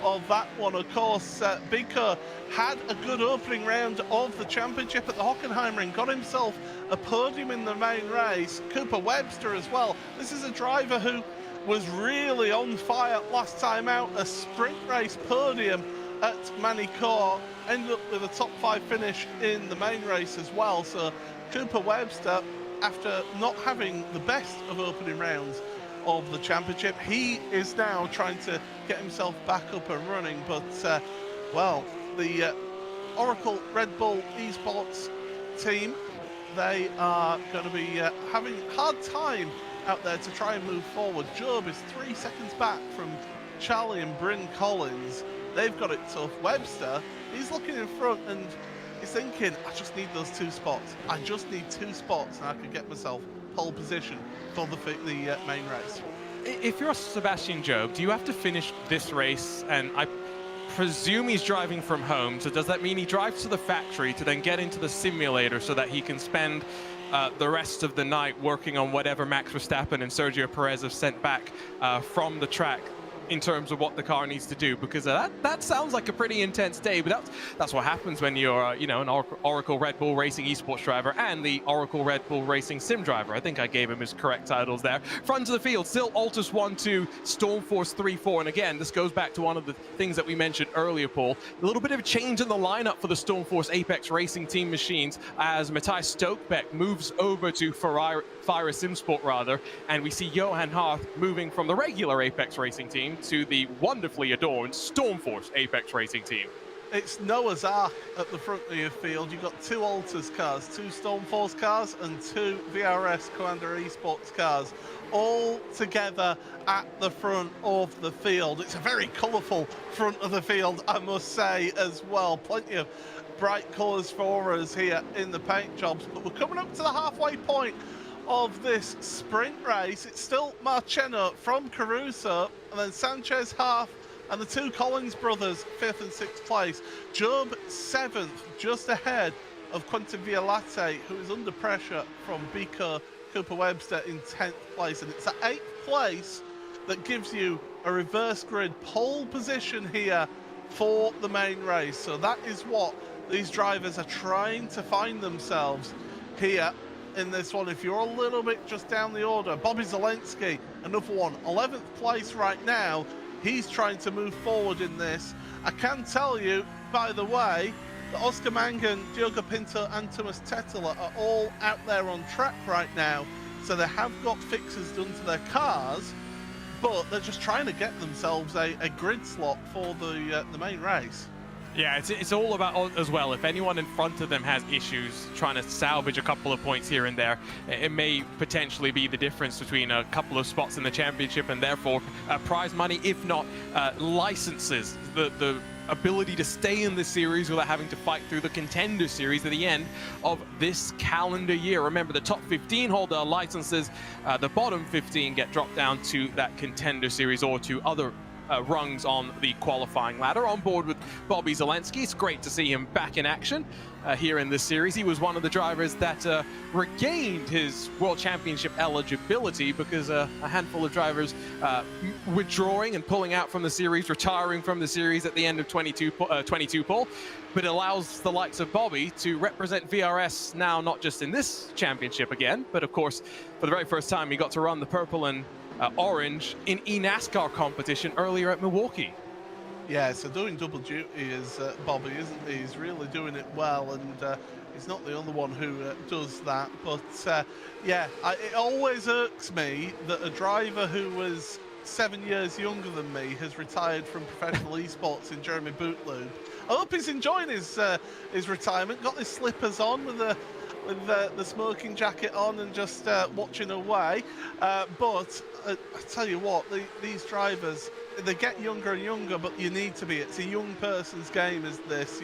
C: of that one. Of course, Biko had a good opening round of the championship at the Hockenheimring, got himself a podium in the main race. Cooper Webster as well. This is a driver who was really on fire last time out. A sprint race podium at Magny-Cours, ended up with a top 5 finish in the main race as well. So Cooper Webster, after not having the best of opening rounds of the championship, he is now trying to get himself back up and running. But well, the Oracle Red Bull eSports team, they are going to be having a hard time out there to try and move forward. Job is 3 seconds back from Charlie and Bryn Collins. They've got it tough. Webster, he's looking in front and he's thinking, I just need those 2 spots. I just need 2 spots and I could get myself pole position for the main race.
D: If you're Sebastian Job, do you have to finish this race? And I presume he's driving from home, so does that mean he drives to the factory to then get into the simulator so that he can spend the rest of the night working on whatever Max Verstappen and Sergio Perez have sent back from the track in terms of what the car needs to do? Because that sounds like a pretty intense day, but that's what happens when you're you know, an Oracle Red Bull Racing eSports driver and the Oracle Red Bull Racing Sim driver. I think I gave him his correct titles there. Front of the field, still Altus 1-2, Stormforce 3-4, and again, this goes back to one of the things that we mentioned earlier, Paul. A little bit of a change in the lineup for the Stormforce Apex Racing Team machines as Matthias Stokebeck moves over to Fire SimSport rather, and we see Johan Harth moving from the regular Apex Racing Team to the wonderfully adorned Stormforce Apex Racing Team.
C: It's Noah's Ark at the front of your field. You've got 2 Altus cars, 2 Stormforce cars, and 2 VRS Commander Esports cars, all together at the front of the field. It's a very colourful front of the field, I must say, as well. Plenty of bright colours for us here in the paint jobs, but we're coming up to the halfway point of this sprint race. It's still Marchena from Caruso, and then Sanchez, Half, and the 2 Collins brothers, 5th and 6th place. Job 7th, just ahead of Quentin Violate, who is under pressure from Biko Cooper Webster in 10th place. And it's at 8th place that gives you a reverse grid pole position here for the main race. So that is what these drivers are trying to find themselves here in this one. If you're a little bit just down the order, Bobby Zelensky, another one, 11th place right now. He's trying to move forward in this. I can tell you, by the way, that Oscar Mangan, Diogo Pinto and Thomas Tetela are all out there on track right now. So they have got fixes done to their cars, but they're just trying to get themselves a grid slot for the main race.
D: Yeah, it's all about, as well, if anyone in front of them has issues trying to salvage a couple of points here and there, it may potentially be the difference between a couple of spots in the championship and therefore prize money, if not licenses. The ability to stay in the series without having to fight through the contender series at the end of this calendar year. Remember, the top 15 hold their licenses. The bottom 15 get dropped down to that contender series or to other rungs on the qualifying ladder. On board with Bobby Zalenski. It's great to see him back in action here in this series. He was one of the drivers that regained his World Championship eligibility because a handful of drivers withdrawing and pulling out from the series, retiring from the series at the end of 22 pull. But it allows the likes of Bobby to represent VRS now, not just in this championship again, but of course, for the very first time, he got to run the purple and orange in eNASCAR competition earlier at Milwaukee.
C: Yeah, so doing double duty is Bobby, isn't he? He's really doing it well, and he's not the only one who does that. But yeah, it always irks me that a driver who was 7 years younger than me has retired from professional esports in Jeremy Bootlube. I hope he's enjoying his retirement. Got his slippers on with the smoking jacket on and just watching away. But I tell you what, these drivers, they get younger and younger, but you need to be. It's a young person's game, is this.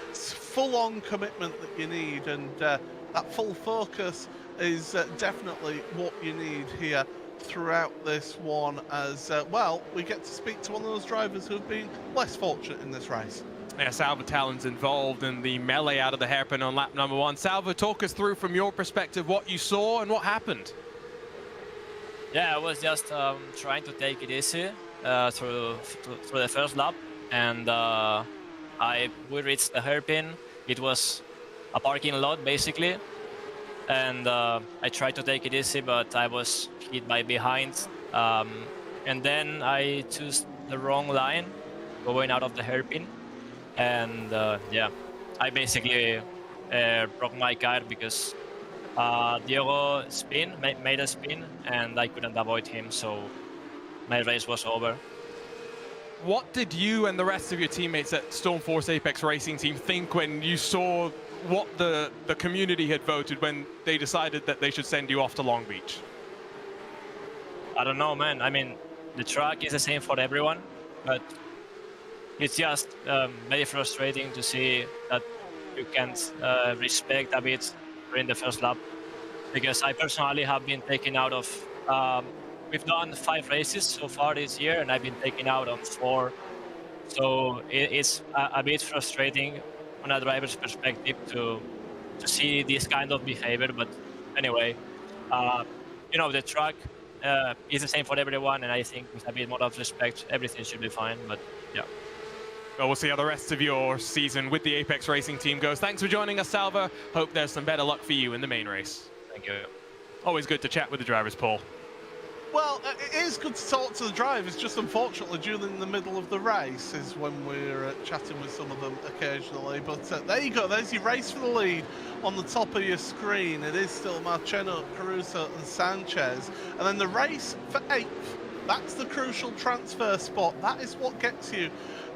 C: It's full-on commitment that you need, and that full focus is definitely what you need here throughout this one. As well, we get to speak to one of those drivers who have been less fortunate in this race.
D: Yeah, Salva Talon's involved in the melee out of the hairpin on lap number 1. Salva, talk us through from your perspective what you saw and what happened.
Q: Yeah, I was just trying to take it easy through the first lap, and we reached the hairpin. It was a parking lot basically, and I tried to take it easy, but I was hit by behind, and then I chose the wrong line going out of the hairpin, and yeah, I basically broke my car because Diego made a spin, and I couldn't avoid him, so my race was over.
D: What did you and the rest of your teammates at Stormforce Apex Racing Team think when you saw what the community had voted when they decided that they should send you off to Long Beach?
Q: I don't know, man. I mean, the track is the same for everyone, but it's just very frustrating to see that you can't respect a bit during the first lap, because I personally have been taken out of we've done 5 races so far this year, and I've been taken out on 4, so it's a bit frustrating on a driver's perspective to see this kind of behavior. But anyway, you know, the track is the same for everyone, and I think with a bit more of respect everything should be fine. But yeah.
D: Well, we'll see how the rest of your season with the Apex Racing Team goes. Thanks for joining us, Salva. Hope there's some better luck for you in the main race.
Q: Thank you.
D: Always good to chat with the drivers, Paul.
C: Well, it is good to talk to the drivers, just unfortunately during the middle of the race is when we're chatting with some of them occasionally. But there you go, there's your race for the lead on the top of your screen. It is still Marcheno, Caruso and Sanchez. And then the race for 8th, that's the crucial transfer spot. That is what gets you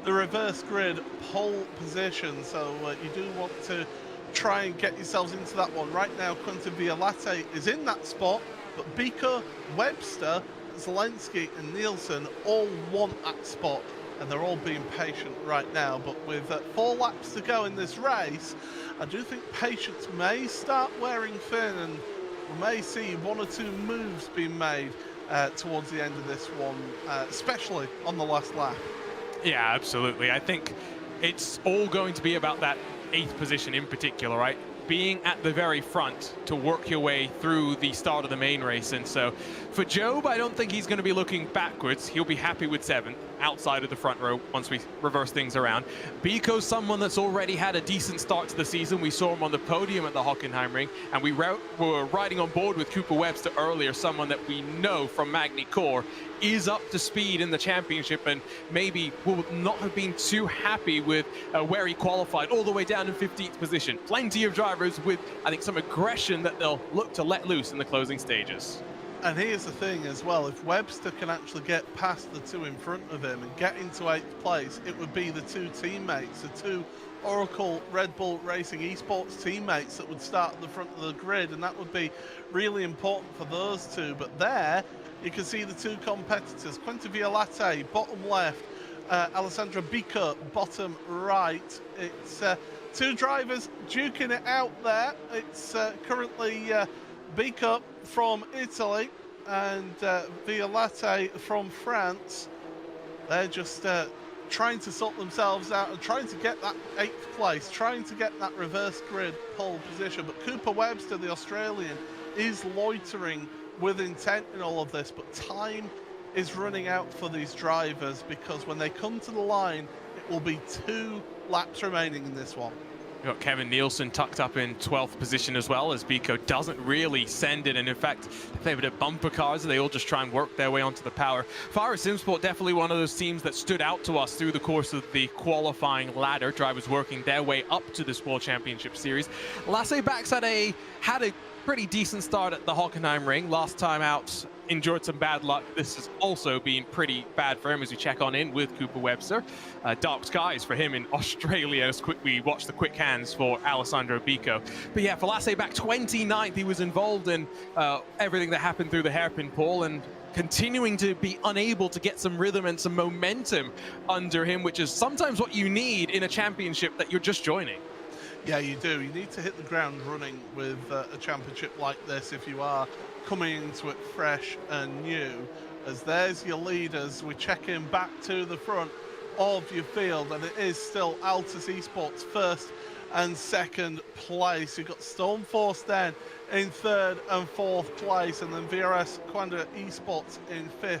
C: the reverse grid pole position. So you do want to try and get yourselves into that one. Right now, Quentin Violate is in that spot, but Biko, Webster, Zelensky and Nielsen all want that spot, and they're all being patient right now. But with 4 laps to go in this race, I do think patience may start wearing thin, and we may see 1 or 2 moves being made towards the end of this one, especially on the last lap.
D: Yeah, absolutely. I think it's all going to be about that 8th position in particular, right? Being at the very front to work your way through the start of the main race. And so for Job, I don't think he's going to be looking backwards. He'll be happy with 7th outside of the front row once we reverse things around. Biko's someone that's already had a decent start to the season. We saw him on the podium at the Hockenheim Ring, and we were riding on board with Cooper Webster earlier, someone that we know from Magny Core is up to speed in the championship and maybe will not have been too happy with where he qualified all the way down in 15th position. Plenty of drivers with, I think, some aggression that they'll look to let loose in the closing stages.
C: And here's the thing as well, if Webster can actually get past the 2 in front of him and get into 8th place, it would be the 2 teammates, the 2 Oracle Red Bull Racing eSports teammates that would start at the front of the grid, and that would be really important for those 2. But there, you can see the 2 competitors, Quentin Violate, bottom left, Alessandro Bico, bottom right. It's two drivers duking it out there. It's currently Bico from Italy and Violate from France. They're just trying to sort themselves out and trying to get that 8th place, trying to get that reverse grid pole position. But Cooper Webster, the Australian, is loitering with intent in all of this, but time is running out for these drivers because when they come to the line, it will be 2 laps remaining in this one.
D: We've got Kevin Nielsen tucked up in 12th position as well, as Bico doesn't really send it, and in fact, they play a bit of bumper cars, they all just try and work their way onto the power. Fire Simsport, definitely one of those teams that stood out to us through the course of the qualifying ladder, drivers working their way up to this World Championship Series. Lasse Bax had a pretty decent start at the Hockenheim ring. Last time out, endured some bad luck. This has also been pretty bad for him as we check on in with Cooper Webster. Dark skies for him in Australia as we watch the quick hands for Alessandro Bico. But yeah, for Lasse Back 29th, he was involved in everything that happened through the hairpin pole and continuing to be unable to get some rhythm and some momentum under him, which is sometimes what you need in a championship that you're just joining.
C: Yeah, you do. You need to hit the ground running with a championship like this if you are coming into it fresh and new. As there's your leaders, we check in back to the front of your field, and it is still Altus eSports first and second place. You've got Stormforce then in 3rd and 4th place, and then VRS Quanda eSports in 5th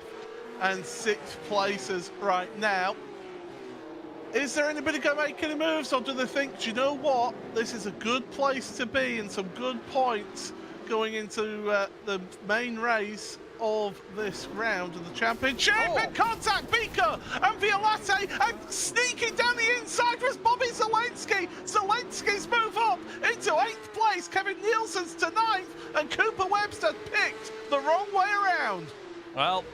C: and 6th places right now. Is there anybody going to make any moves, or do they think, do you know what, this is a good place to be and some good points going into the main race of this round of the championship? And contact Bico and Violate, and sneaking down the inside was Bobby Zelensky. Zelensky's move up into 8th place. Kevin Nielsen's to 9th, and Cooper Webster picked the wrong way around.
D: Well,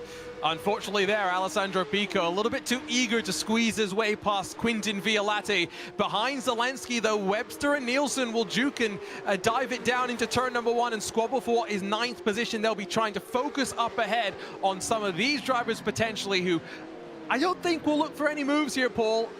D: unfortunately there, Alessandro Bico a little bit too eager to squeeze his way past Quintin Violate. Behind Zelensky, though, Webster and Nielsen will juke and dive it down into turn number 1 and squabble for what is 9th position. They'll be trying to focus up ahead on some of these drivers potentially who I don't think we'll look for any moves here, Paul.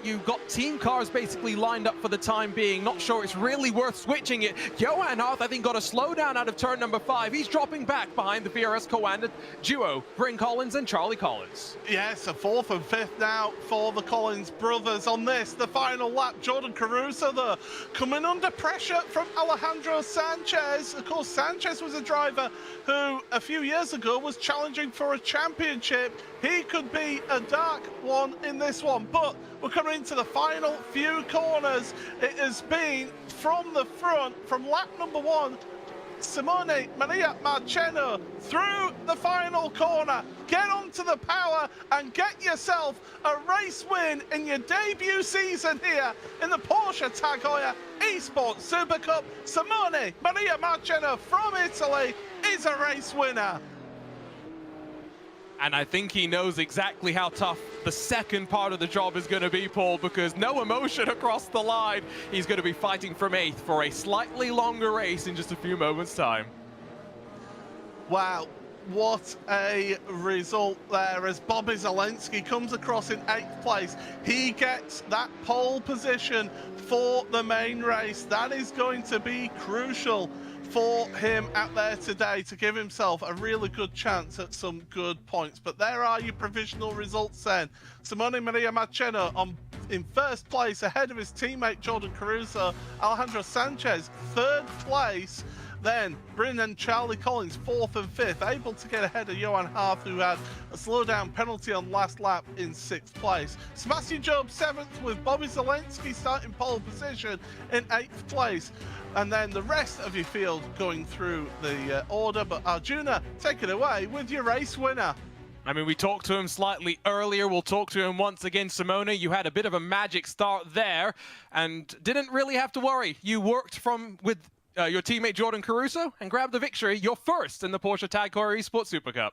D: You've got team cars basically lined up for the time being. Not sure it's really worth switching it. Johan Hart, I think, got a slowdown out of turn number 5. He's dropping back behind the VRS Coanda duo, Bryn Collins and Charlie Collins.
C: Yes, a 4th and 5th now for the Collins brothers on this, the final lap. Jordan Caruso, though, coming under pressure from Alejandro Sanchez. Of course, Sanchez was a driver who, a few years ago, was challenging for a championship. He could be a dark one in this one, but we're coming into the final few corners. It has been from the front, from lap number 1, Simone Maria Marcheno through the final corner. Get onto the power and get yourself a race win in your debut season here in the Porsche Tag Heuer eSports Supercup. Simone Maria Marcheno from Italy is a race winner.
D: And I think he knows exactly how tough the second part of the job is going to be, Paul, because no emotion across the line. He's going to be fighting from 8th for a slightly longer race in just a few moments' time.
C: Wow, what a result there as Bobby Zelensky comes across in 8th place. He gets that pole position for the main race. That is going to be crucial for him out there today to give himself a really good chance at some good points. But there are your provisional results then. Simone Maria Marcheno in 1st place ahead of his teammate Jordan Caruso. Alejandro Sanchez 3rd place. Then Bryn and Charlie Collins 4th and 5th, able to get ahead of Johan Hart, who had a slowdown penalty on last lap in 6th place. Sebastian Job 7th, with Bobby Zelensky starting pole position in 8th place. And then the rest of your field going through the order. But Arjuna, take it away with your race winner.
D: I mean, we talked to him slightly earlier. We'll talk to him once again. Simone, you had a bit of a magic start there and didn't really have to worry. You worked with your teammate Jordan Caruso and grabbed the victory. You're first in the Porsche Tag Heuer eSports Supercup.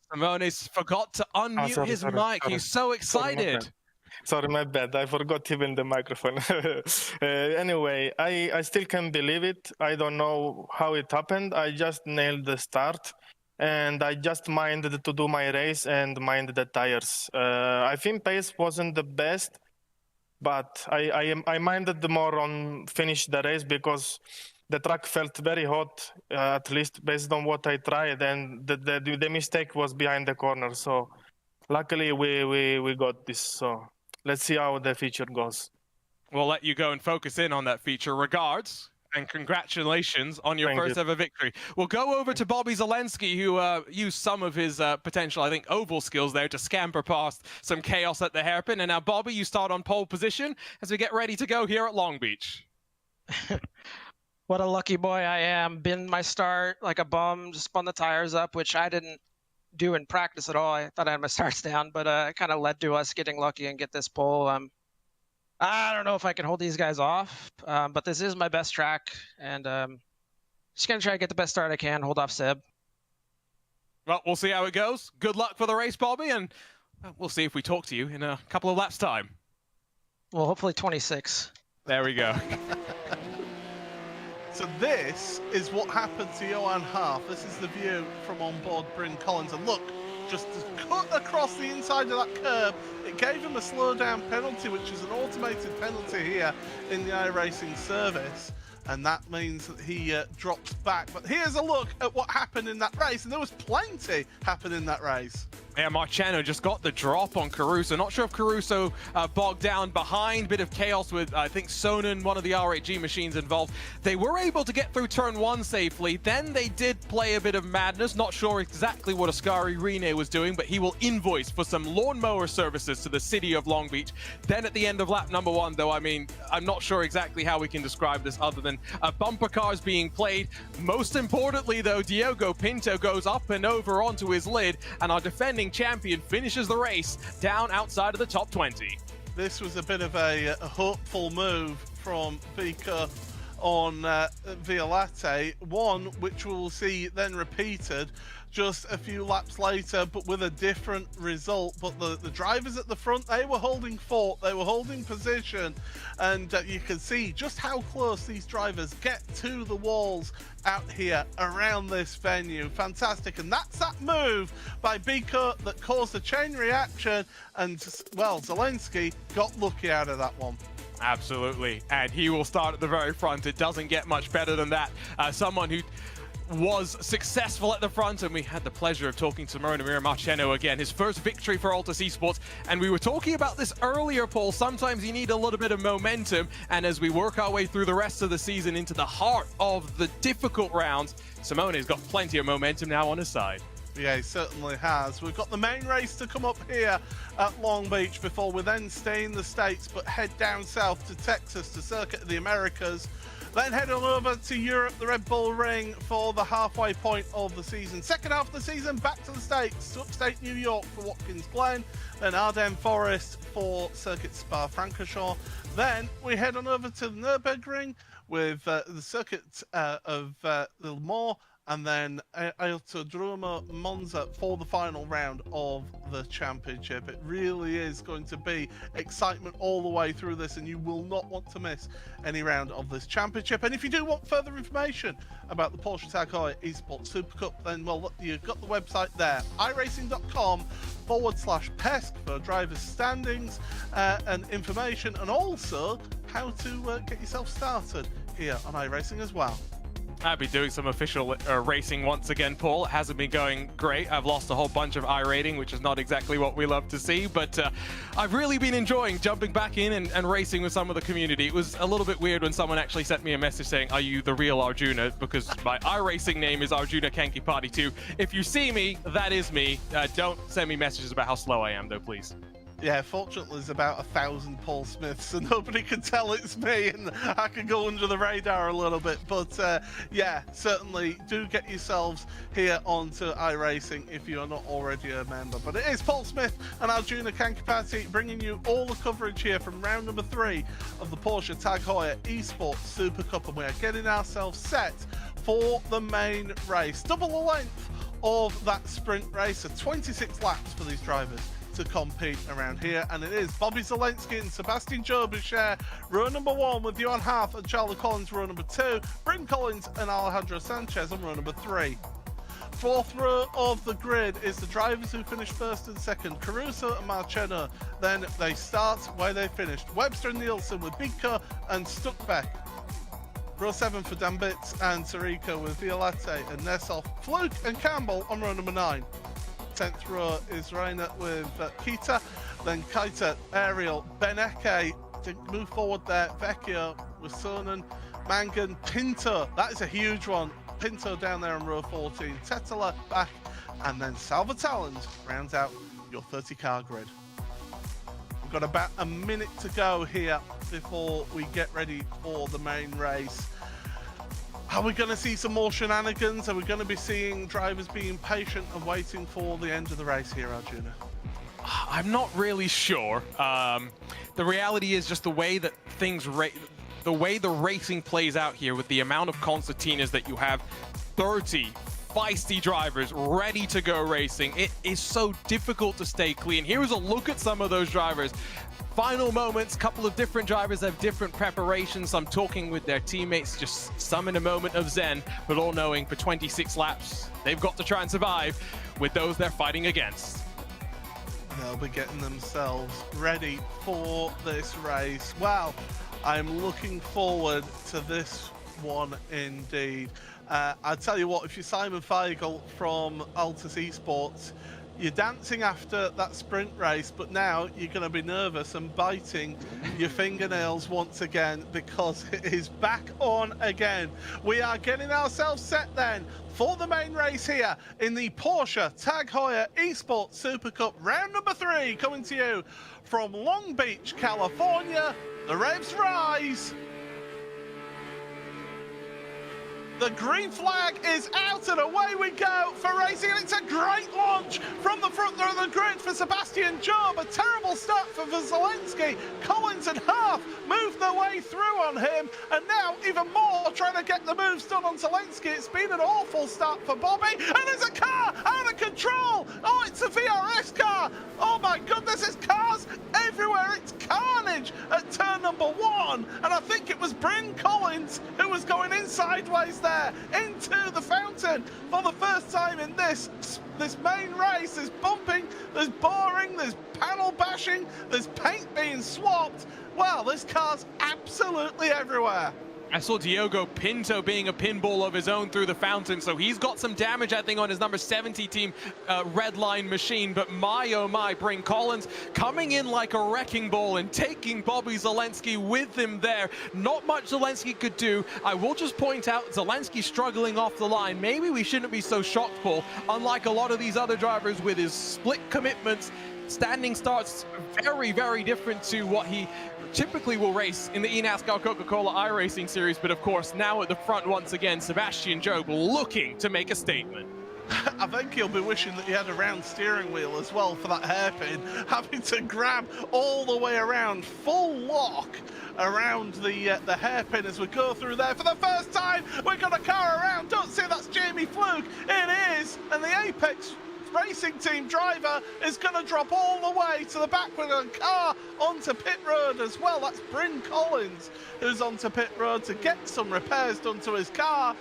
D: Simone's forgot to unmute his mic. Sorry. He's so excited.
P: Sorry, my bad. I forgot even the microphone. Anyway, I still can't believe it. I don't know how it happened. I just nailed the start. and I just minded to do my race and mind the tires. I think pace wasn't the best, but I minded more on finish the race because the track felt very hot, at least based on what I tried, and the mistake was behind the corner. So luckily we got this. So let's see how the feature goes.
D: We'll let you go and focus in on that feature. Regards and congratulations on your
P: Thank
D: first
P: you.
D: ever victory. We'll go over to Bobby Zelensky, who used some of his potential, I think, oval skills there to scamper past some chaos at the hairpin. And now, Bobby, you start on pole position as we get ready to go here at Long Beach.
R: What a lucky boy I am. Been my start like a bum, just spun the tires up, which I didn't do in practice at all. I thought I had my starts down, but it kind of led to us getting lucky and get this pole. I don't know if I can hold these guys off, but this is my best track, and just going to try to get the best start I can, hold off Seb.
D: Well, we'll see how it goes. Good luck for the race, Bobby, and we'll see if we talk to you in a couple of laps' time.
R: Well, hopefully 26.
D: There we go.
C: So this is what happened to Johan Half. This is the view from on board Bryn Collins. And look, just cut across the inside of that curb, it gave him a slowdown penalty, which is an automated penalty here in the iRacing service. And that means that he drops back. But here's a look at what happened in that race. And there was plenty happen in that race.
D: Yeah, Marciano just got the drop on Caruso. Not sure if Caruso bogged down behind. Bit of chaos with, I think, Sonnen, one of the R8G machines involved. They were able to get through turn one safely. Then they did play a bit of madness. Not sure exactly what Ascari Rene was doing, but he will invoice for some lawnmower services to the city of Long Beach. Then at the end of lap number one, though, I mean, I'm not sure exactly how we can describe this other than bumper cars being played. Most importantly, though, Diogo Pinto goes up and over onto his lid, and our defending champion finishes the race down outside of the top 20.
C: This was a bit of a hopeful move from Vika on Via Latte, one which we'll see then repeated just a few laps later, but with a different result. But the drivers at the front, they were holding fort, they were holding position, and you can see just how close these drivers get to the walls out here around this venue. Fantastic. And that's that move by Biko that caused a chain reaction, and well, Zelensky got lucky out of that one.
D: Absolutely, and he will start at the very front. It doesn't get much better than that. Someone who was successful at the front, and we had the pleasure of talking to Maronimir Marciano again, his first victory for Altus eSports. And we were talking about this earlier, Paul. Sometimes you need a little bit of momentum, and as we work our way through the rest of the season into the heart of the difficult rounds, Simone's got plenty of momentum now on his side.
C: Yeah, he certainly has. We've got the main race to come up here at Long Beach before we then stay in the States but head down south to Texas to Circuit of the Americas. Then head on over to Europe, the Red Bull Ring, for the halfway point of the season. Second half of the season, back to the States, to upstate New York for Watkins Glen, then Ardennes Forest for Circuit Spa-Francorchamps. Then we head on over to the Nürburgring with the Circuit of Le Mans, and then Autodromo Monza for the final round of the championship. It really is going to be excitement all the way through this, and you will not want to miss any round of this championship. And if you do want further information about the Porsche Tag Heuer eSports Supercup, then well, look, you've got the website there, iRacing.com/PESC for drivers' standings and information, and also how to get yourself started here on iRacing as well.
D: I'll be doing some official racing once again, Paul. It hasn't been going great. I've lost a whole bunch of iRating, which is not exactly what we love to see, but I've really been enjoying jumping back in and racing with some of the community. It was a little bit weird when someone actually sent me a message saying, "Are you the real Arjuna?" Because my iRacing name is Arjuna Kanki Party 2. If you see me, that is me. Don't send me messages about how slow I am, though, please.
C: Yeah, fortunately there's about 1,000 Paul Smiths, so nobody can tell it's me, and I can go under the radar a little bit. But yeah, certainly do get yourselves here onto iRacing if you are not already a member. But it is Paul Smith and Arjuna Kankipati bringing you all the coverage here from round number 3 of the Porsche Tag Heuer eSports Super Cup, and we are getting ourselves set for the main race. Double the length of that sprint race, so 26 laps for these drivers to compete around here, and it is Bobby Zelensky and Sebastian Job share row number 1 with Johan Half and Charlie Collins row number 2, Bryn Collins and Alejandro Sanchez on row number 3. Fourth row of the grid is the drivers who finished first and second, Caruso and Marchena. Then they start where they finished. Webster and Nielsen with Bigco and Stuckbeck. Row 7 for Dambitz and Sariko with Violette and Nessoff. Fluke and Campbell on row number 9. 10th row is Reiner with Kita. Then Kaita, Ariel, Beneke. Didn't move forward there. Vecchio with Sonnen. Mangan, Pinto. That is a huge one. Pinto down there on row 14. Tetela back. And then Salvatallans rounds out your 30-car grid. We've got about a minute to go here before we get ready for the main race. Are we going to see some more shenanigans? Are we going to be seeing drivers being patient and waiting for the end of the race here, Arjuna?
D: I'm not really sure. The reality is just the way that the way the racing plays out here with the amount of concertinas that you have, 30 feisty drivers ready to go racing. It is so difficult to stay clean. Here's a look at some of those drivers. Final moments, couple of different drivers have different preparations. I'm talking with their teammates, just some in a moment of zen, but all knowing for 26 laps, they've got to try and survive with those they're fighting against.
C: They'll be getting themselves ready for this race. Wow, I'm looking forward to this one indeed. I tell you what, if you're Simon Feigl from Altus Esports, you're dancing after that sprint race, but now you're going to be nervous and biting your fingernails once again because it is back on again. We are getting ourselves set then for the main race here in the Porsche Tag Heuer eSports Supercup round number 3, coming to you from Long Beach, California. The revs rise. The green flag is out and away we go for racing, and it's a great launch from the front of the grid for Sebastian Job. A terrible start for Zelensky. Collins and Half moved their way through on him, and now even more trying to get the moves done on Zelensky. It's been an awful start for Bobby, and there's a car out of control. Oh, it's a VRS car. Oh my goodness, there's cars everywhere. It's carnage at turn number 1, and I think it was Bryn Collins who was going in sideways there into the fountain for the first time in this main race. There's bumping, there's boring, there's panel bashing, there's paint being swapped. Well, this car's absolutely everywhere.
D: I saw Diogo Pinto being a pinball of his own through the fountain, so he's got some damage, I think, on his number 70 team red line machine. But my, oh my, Bryn Collins coming in like a wrecking ball and taking Bobby Zelensky with him there. Not much Zelensky could do. I will just point out Zelensky struggling off the line. Maybe we shouldn't be so shocked, Paul. Unlike a lot of these other drivers with his split commitments, standing starts very, very different to what he typically will race in the eNASCAR Coca-Cola iRacing series. But of course, now at the front once again, Sebastian Job looking to make a statement.
C: I think he'll be wishing that he had a round steering wheel as well for that hairpin, having to grab all the way around, full lock around the hairpin as we go through there for the first time. We've got a car around. Don't say that's Jamie Fluke. It is, and the Apex Racing Team driver is going to drop all the way to the back with a car onto pit road as well. That's Bryn Collins who's onto pit road to get some repairs done to his car.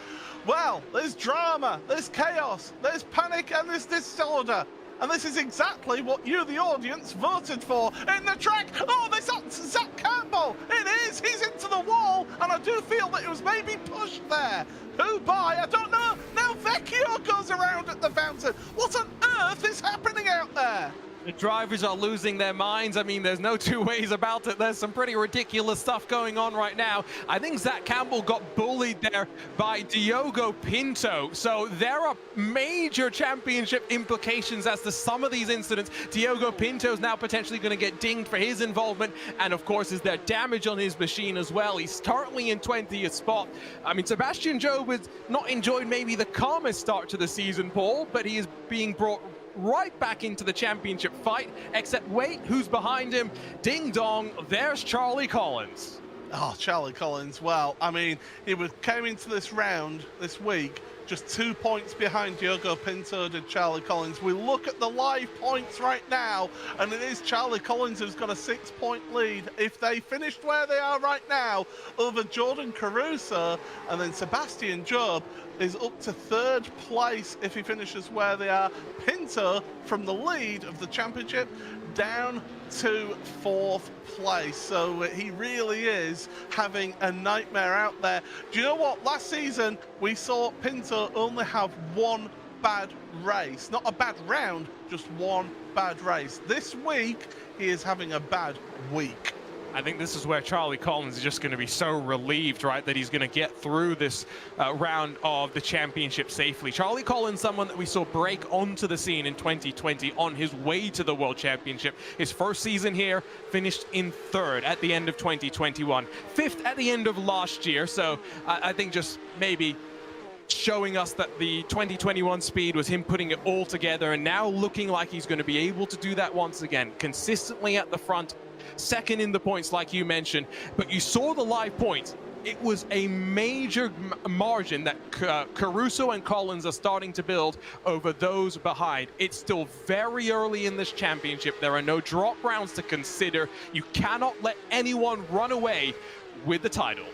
C: Well, there's drama, there's chaos, there's panic, and there's disorder. And this is exactly what you, the audience, voted for in the track. Oh, this is Zach Campbell. It is. He's into the wall, and I do feel that it was maybe pushed there. Who by? I don't know. Now Vecchio goes around at the fountain. What on earth is happening out there?
D: The drivers are losing their minds. I mean, there's no two ways about it. There's some pretty ridiculous stuff going on right now. I think Zach Campbell got bullied there by Diogo Pinto. So there are major championship implications as to some of these incidents. Diogo Pinto's now potentially going to get dinged for his involvement. And of course, is there damage on his machine as well? He's currently in 20th spot. I mean, Sebastian Job has not enjoyed maybe the calmest start to the season, Paul, but he is being brought right back into the championship fight, except wait, who's behind him? Ding dong, there's Charlie Collins.
C: Oh, Charlie Collins. Well, I mean, he came into this round this week just 2 points behind Diogo Pinto did Charlie Collins. We look at the live points right now, and it is Charlie Collins who's got a 6-point lead. If they finished where they are right now over Jordan Caruso, and then Sebastian Job is up to 3rd place if he finishes where they are. Pinto from the lead of the championship down to 4th place. So he really is having a nightmare out there. Do you know what? Last season we saw Pinto only have 1 bad race. Not a bad round, just 1 bad race. This week he is having a bad week.
D: I think this is where Charlie Collins is just going to be so relieved, right, that he's going to get through this round of the championship safely. Charlie Collins, someone that we saw break onto the scene in 2020 on his way to the World Championship. His first season here, finished in 3rd at the end of 2021, 5th at the end of last year. So I think just maybe showing us that the 2021 speed was him putting it all together, and now looking like he's going to be able to do that once again, consistently at the front, 2nd in the points like you mentioned. But you saw the live points. It was a major margin that Caruso and Collins are starting to build over those behind. It's still very early in this championship. There are no drop rounds to consider. You cannot let anyone run away with the title.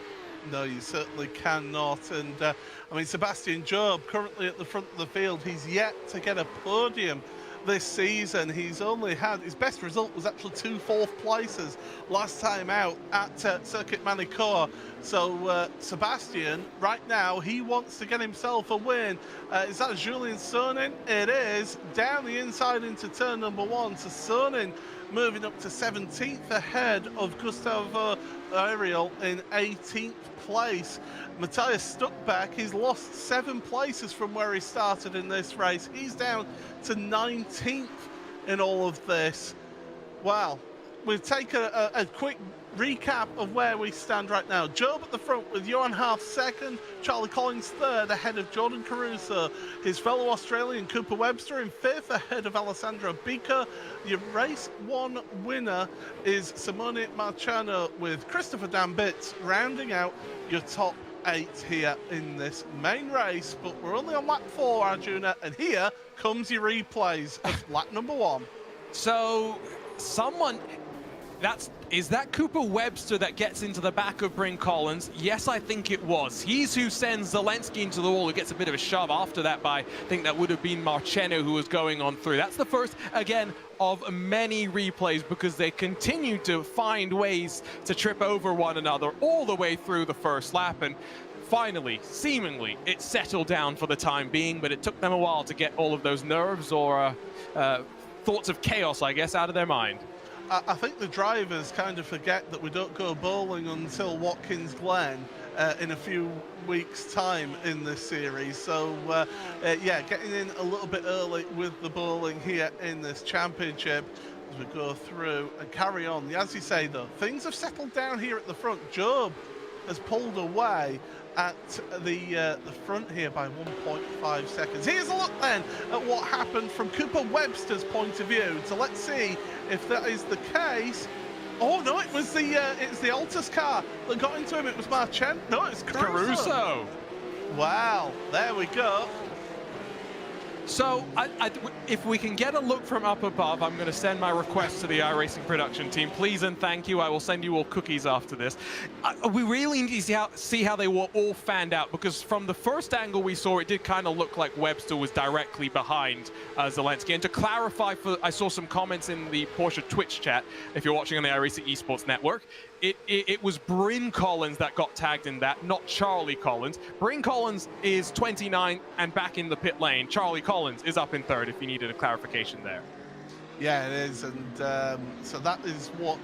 C: No, you certainly cannot. And I mean, Sebastian Job currently at the front of the field. He's yet to get a podium this season. He's only had, his best result was actually 2 4th places last time out at Circuit Manicourt. So Sebastian, right now, he wants to get himself a win. Is that Julian Sonin? It is. Down the inside into turn number 1. So Sonin moving up to 17th ahead of Gustavo Ariel in 18th place. Matthias Stuckback, he's lost 7 places from where he started in this race. He's down to 19th in all of this. Wow. We'll take a quick recap of where we stand right now. Job at the front with Johan Haaf 2nd, Charlie Collins 3rd ahead of Jordan Caruso. His fellow Australian Cooper Webster in 5th ahead of Alessandro Bica. Your race 1 winner is Simone Marciano with Christopher Dambitz rounding out your top 8 here in this main race. But we're only on lap 4, Arjuna, and here comes your replays of lap number 1.
D: So is that Cooper Webster that gets into the back of Bryn Collins? Yes, I think it was. He's who sends Zelensky into the wall, who gets a bit of a shove after that by, I think that would have been Marciano who was going on through. That's the first, again, of many replays, because they continue to find ways to trip over one another all the way through the first lap. And finally, seemingly, it settled down for the time being, but it took them a while to get all of those nerves or thoughts of chaos, I guess, out of their mind.
C: I think the drivers kind of forget that we don't go bowling until Watkins Glen in a few weeks' time in this series. So, yeah, getting in a little bit early with the bowling here in this championship as we go through and carry on. As you say, though, things have settled down here at the front. Job has pulled away at the front here by 1.5 seconds. Here's a look then at what happened from Cooper Webster's point of view. So let's see if that is the case. Oh no, it was the Altus car that got into him. It was Marchen. No, it was Caruso. Wow, there we go.
D: So, if we can get a look from up above, I'm going to send my request to the iRacing production team. Please and thank you. I will send you all cookies after this. We really need to see how they were all fanned out, because from the first angle we saw, it did kind of look like Webster was directly behind Zelensky. And to clarify, I saw some comments in the Porsche Twitch chat, if you're watching on the iRacing eSports network. It was Bryn Collins that got tagged in that, not Charlie Collins. Bryn Collins is 29 and back in the pit lane. Charlie Collins is up in 3rd, if you needed a clarification there.
C: Yeah, it is, and so that is what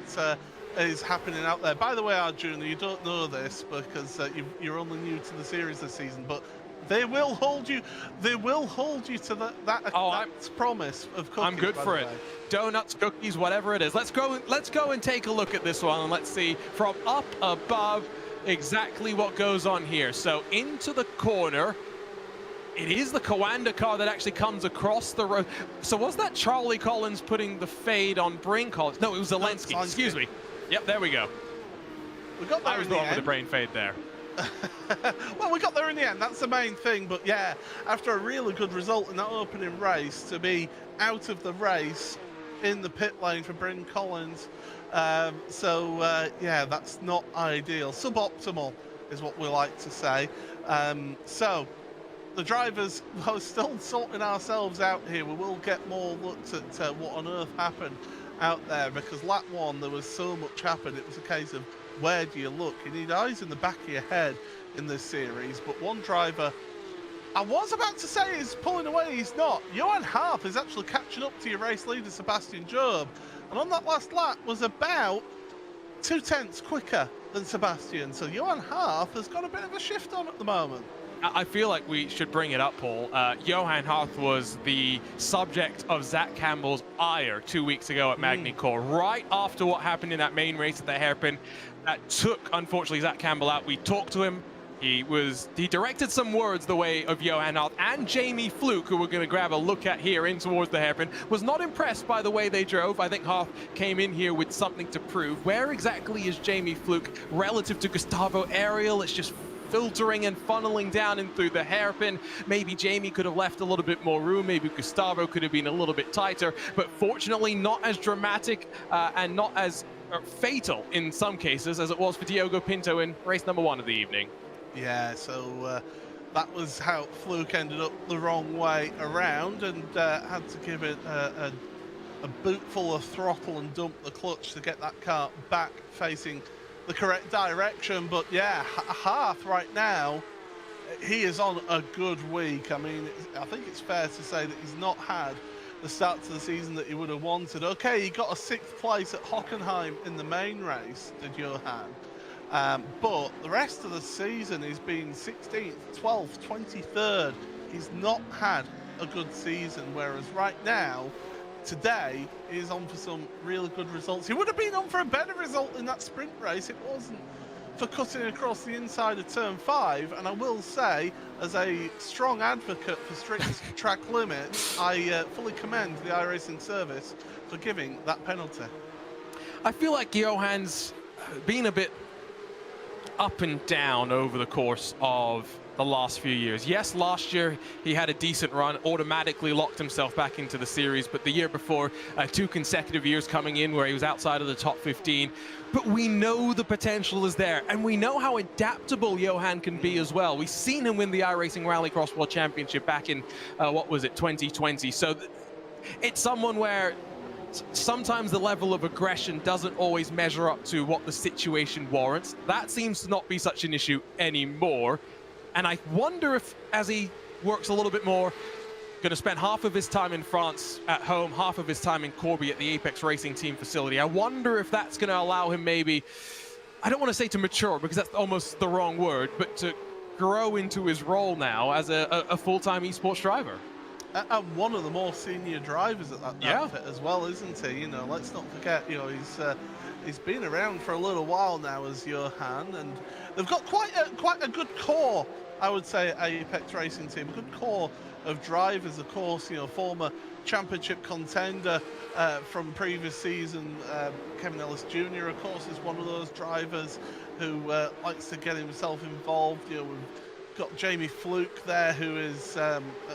C: is happening out there. By the way, Arjuna, you don't know this because you're only new to the series this season, but they will hold you. They will hold you to that promise of cookies.
D: I'm good for it. Donuts, cookies, whatever it is. Let's go and take a look at this one, and let's see from up above exactly what goes on here. So into the corner. It is the Coanda car that actually comes across the road. So was that Charlie Collins putting the fade on Bryn Collins? No, it was Zelensky. Excuse me. Yep, there we go.
C: We got there.
D: I was wrong with the brain fade there.
C: Well, we got there in the end. That's the main thing. But yeah, after a really good result in that opening race, to be out of the race in the pit lane for Bryn Collins. Yeah, that's not ideal. Suboptimal is what we like to say. So the drivers are still sorting ourselves out here. We will get more looks at what on earth happened out there, because lap 1 there was so much happened. It was a case of where do you look? You need eyes in the back of your head in this series. But one driver, I was about to say he's pulling away, he's not. Johan Harp is actually catching up to your race leader Sebastian Job, and on that last lap was about 0.2 quicker than Sebastian. So Johan Harp has got a bit of a shift on at the moment.
D: I feel like we should bring it up, Paul. Johan Harth was the subject of Zach Campbell's ire 2 weeks ago at Magny-Cours, right after what happened in that main race at the hairpin. That took, unfortunately, Zach Campbell out. We talked to him. He directed some words the way of Johan Harth, and Jamie Fluke, who we're going to grab a look at here in towards the hairpin, was not impressed by the way they drove. I think Harth came in here with something to prove. Where exactly is Jamie Fluke relative to Gustavo Ariel? It's just filtering and funneling down in through the hairpin. Maybe Jamie could have left a little bit more room. Maybe Gustavo could have been a little bit tighter, but fortunately not as dramatic and not as fatal in some cases as it was for Diogo Pinto in race number 1 of the evening.
C: Yeah, so that was how Fluke ended up the wrong way around, and had to give it a boot full of throttle and dump the clutch to get that car back facing the correct direction. But yeah, Harth right now, he is on a good week. I mean, I think it's fair to say that he's not had the start to the season that he would have wanted. Okay, he got a 6th place at Hockenheim in the main race, did Johan. But the rest of the season he's been 16th, 12th, 23rd. He's not had a good season, whereas right now, today, he's on for some really good results. He would have been on for a better result in that sprint race. It wasn't for cutting across the inside of turn 5. And I will say, as a strong advocate for strict track limits, I fully commend the iRacing service for giving that penalty.
D: I feel like Johan's been a bit up and down over the course of the last few years. Yes, last year he had a decent run, automatically locked himself back into the series, but the year before, 2 consecutive years coming in where he was outside of the top 15. But we know the potential is there, and we know how adaptable Johan can be as well. We've seen him win the iRacing Rallycross World Championship back in, 2020. So it's someone where sometimes the level of aggression doesn't always measure up to what the situation warrants. That seems to not be such an issue anymore. And I wonder if, as he works a little bit more, going to spend half of his time in France at home, half of his time in Corby at the Apex Racing Team facility. I wonder if that's going to allow him maybe, I don't want to say to mature because that's almost the wrong word, but to grow into his role now as a full-time esports driver.
C: And one of the more senior drivers at that outfit as well, isn't he? You know, let's not forget, you know, he's been around for a little while now as Johan, and they've got quite a good core, I would say, at Apex Racing Team. A good core of drivers, of course, you know, former championship contender from previous season, Kevin Ellis Jr., of course, is one of those drivers who likes to get himself involved. You know, we've got Jamie Fluke there, who is,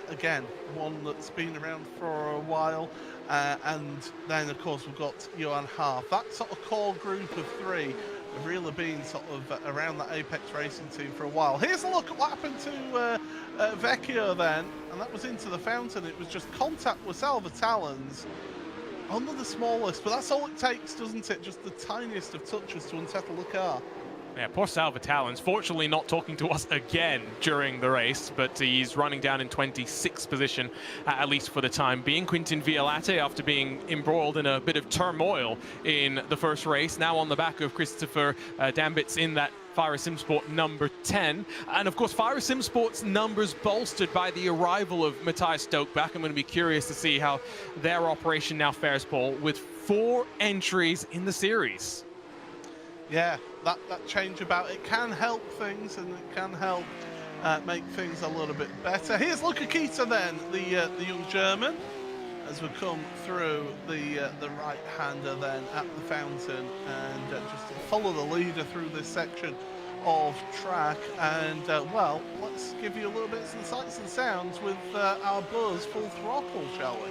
C: again, one that's been around for a while. And then, of course, we've got Johan Harth. That sort of core group of 3 have really been sort of around that Apex Racing Team for a while. Here's a look at what happened to Vecchio then, and that was into the fountain. It was just contact with Salvatallons under the smallest, but that's all it takes, doesn't it? Just the tiniest of touches to unsettle the car.
D: Yeah, poor Salvatallons, fortunately not talking to us again during the race, but he's running down in 26th position, at least for the time being. Quintin Violate, after being embroiled in a bit of turmoil in the first race, now on the back of Christopher Dambitz in that Fire Sim Sport number 10. And of course, Fire Sim Sport's numbers bolstered by the arrival of Matthias Stokeback. I'm going to be curious to see how their operation now fares, Paul, with 4 entries in the series.
C: Yeah, that change about it can help things, and it can help make things a little bit better. Here's Luca Kita then, the young German, as we come through the right-hander then at the fountain, and just to follow the leader through this section of track. And, well, let's give you a little bit of some sights and sounds with our Buzz full throttle, shall we?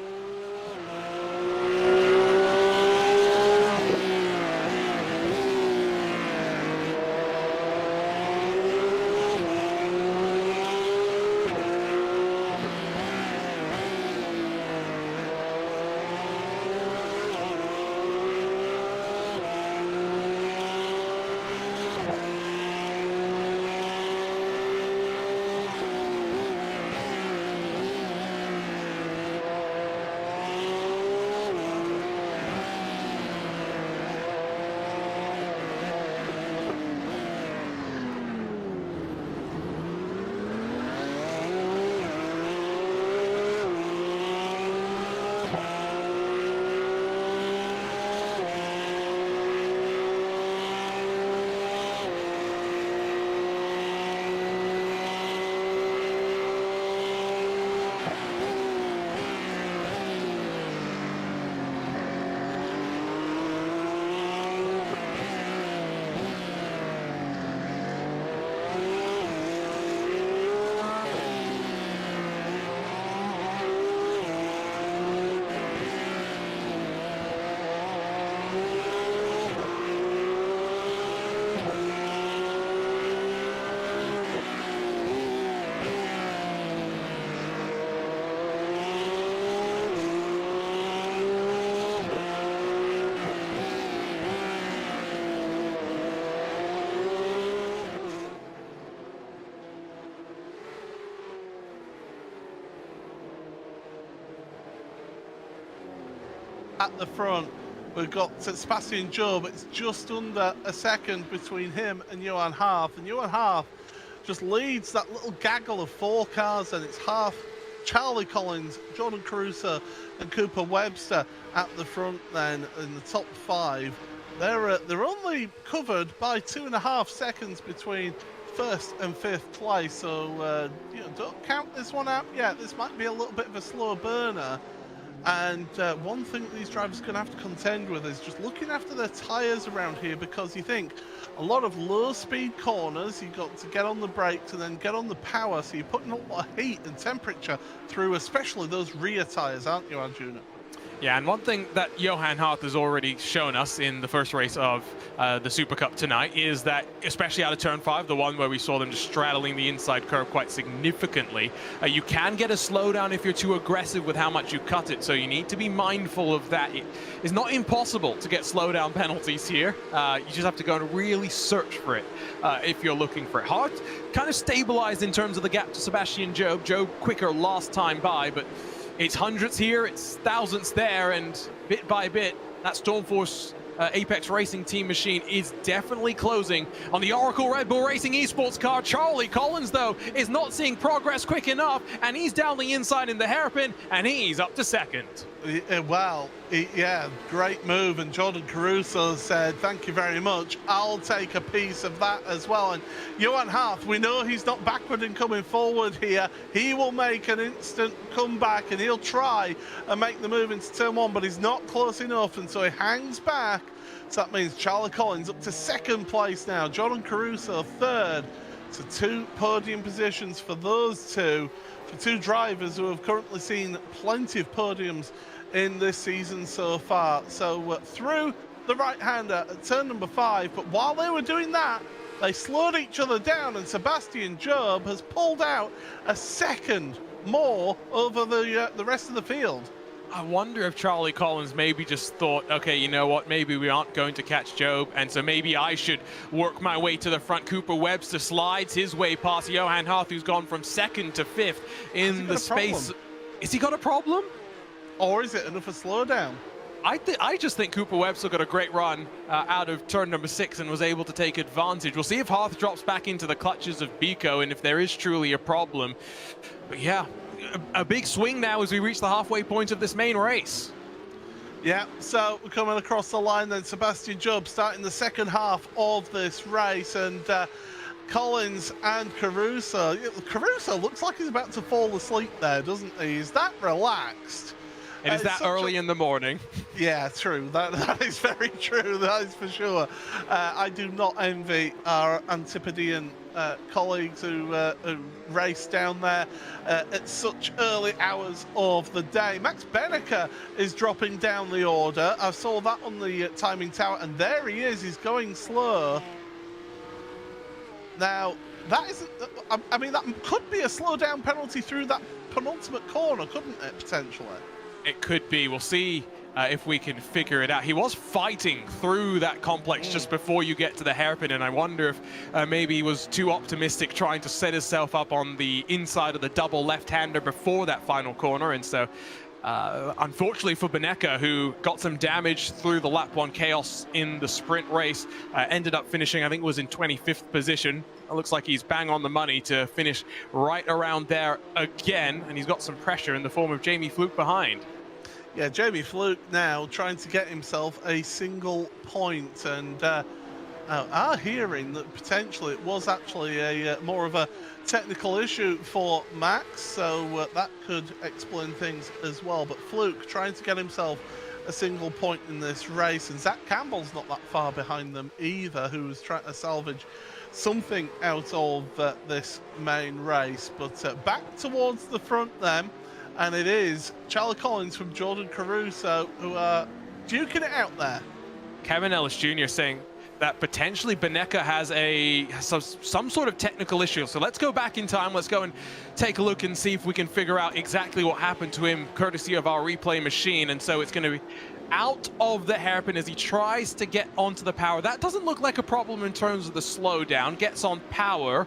C: At the front, we've got Sebastian Job. It's just under a second between him and Johan Harth. And Johan Harth just leads that little gaggle of 4 cars, and it's Harth, Charlie Collins, Jordan Caruso, and Cooper Webster at the front then in the top 5. They're only covered by 2.5 seconds between first and 5th place. So, don't count this one out yet. This might be a little bit of a slow burner. And one thing that these drivers are going to have to contend with is just looking after their tyres around here, because you think a lot of low-speed corners, you've got to get on the brakes and then get on the power, so you're putting a lot of heat and temperature through, especially those rear tyres, aren't you, Arjuna?
D: Yeah, and one thing that Johan Harth has already shown us in the first race of the Super Cup tonight is that, especially out of turn 5, the one where we saw them just straddling the inside curve quite significantly, you can get a slowdown if you're too aggressive with how much you cut it, so you need to be mindful of that. It is not impossible to get slowdown penalties here. You just have to go and really search for it if you're looking for it. Harth kind of stabilized in terms of the gap to Sebastian Job. Job quicker last time by, but it's hundredths here, it's thousandths there, and bit by bit, that Stormforce Apex Racing team machine is definitely closing on the Oracle Red Bull Racing eSports car. Charlie Collins, though, is not seeing progress quick enough, and he's down the inside in the hairpin, and he's up to second.
C: Well, yeah, great move. And Jordan Caruso said, thank you very much. I'll take a piece of that as well. And Johan Harth, we know he's not backward and coming forward here. He will make an instant comeback, and he'll try and make the move into turn 1, but he's not close enough, and so he hangs back. So that means Charlie Collins up to second place now. Jordan Caruso third. So 2 podium positions for those two, for 2 drivers who have currently seen plenty of podiums in this season so far. So through the right-hander at turn number 5, but while they were doing that, they slowed each other down, and Sebastian Job has pulled out a second more over the rest of the field.
D: I wonder if Charlie Collins maybe just thought, okay, you know what, maybe we aren't going to catch Job, and so maybe I should work my way to the front. Cooper Webster slides his way past Johan Harth, who's gone from 2nd to 5th in the space. Has he got a problem?
C: Or is it another slowdown?
D: I just think Cooper Webster got a great run out of turn number 6 and was able to take advantage. We'll see if Harth drops back into the clutches of Biko and if there is truly a problem. But yeah, a big swing now as we reach the halfway point of this main race.
C: Yeah, so we're coming across the line then. Sebastian Job starting the second half of this race, and Collins and Caruso. Caruso looks like he's about to fall asleep there, doesn't he? He's that relaxed.
D: It is that early in the morning.
C: Yeah, true. That is very true. That is for sure. I do not envy our Antipodean colleagues who race down there at such early hours of the day. Max Benneker is dropping down the order. I saw that on the timing tower, and there he is. He's going slow. Now, that isn't... I mean, that could be a slowdown penalty through that penultimate corner, couldn't it, potentially?
D: It could be. We'll see if we can figure it out. He was fighting through that complex just before you get to the hairpin, and I wonder if maybe he was too optimistic trying to set himself up on the inside of the double left-hander before that final corner. And so unfortunately for Benneker, who got some damage through the lap 1 chaos in the sprint race, ended up finishing, I think it was in 25th position. It looks like he's bang on the money to finish right around there again, and he's got some pressure in the form of Jamie Fluke behind.
C: Yeah, Jamie Fluke now trying to get himself a single point, and are hearing that potentially it was actually a more of a technical issue for Max, so that could explain things as well. But Fluke trying to get himself a single point in this race, and Zach Campbell's not that far behind them either, who was trying to salvage something out of this main race. But back towards the front then, and it is Charlie Collins from Jordan Caruso who are duking it out there.
D: Kevin Ellis Jr. saying that potentially Benneker has some sort of technical issue. So let's go back in time. Let's go and take a look and see if we can figure out exactly what happened to him, courtesy of our replay machine. And so it's going to be out of the hairpin as he tries to get onto the power. That doesn't look like a problem in terms of the slowdown. Gets on power.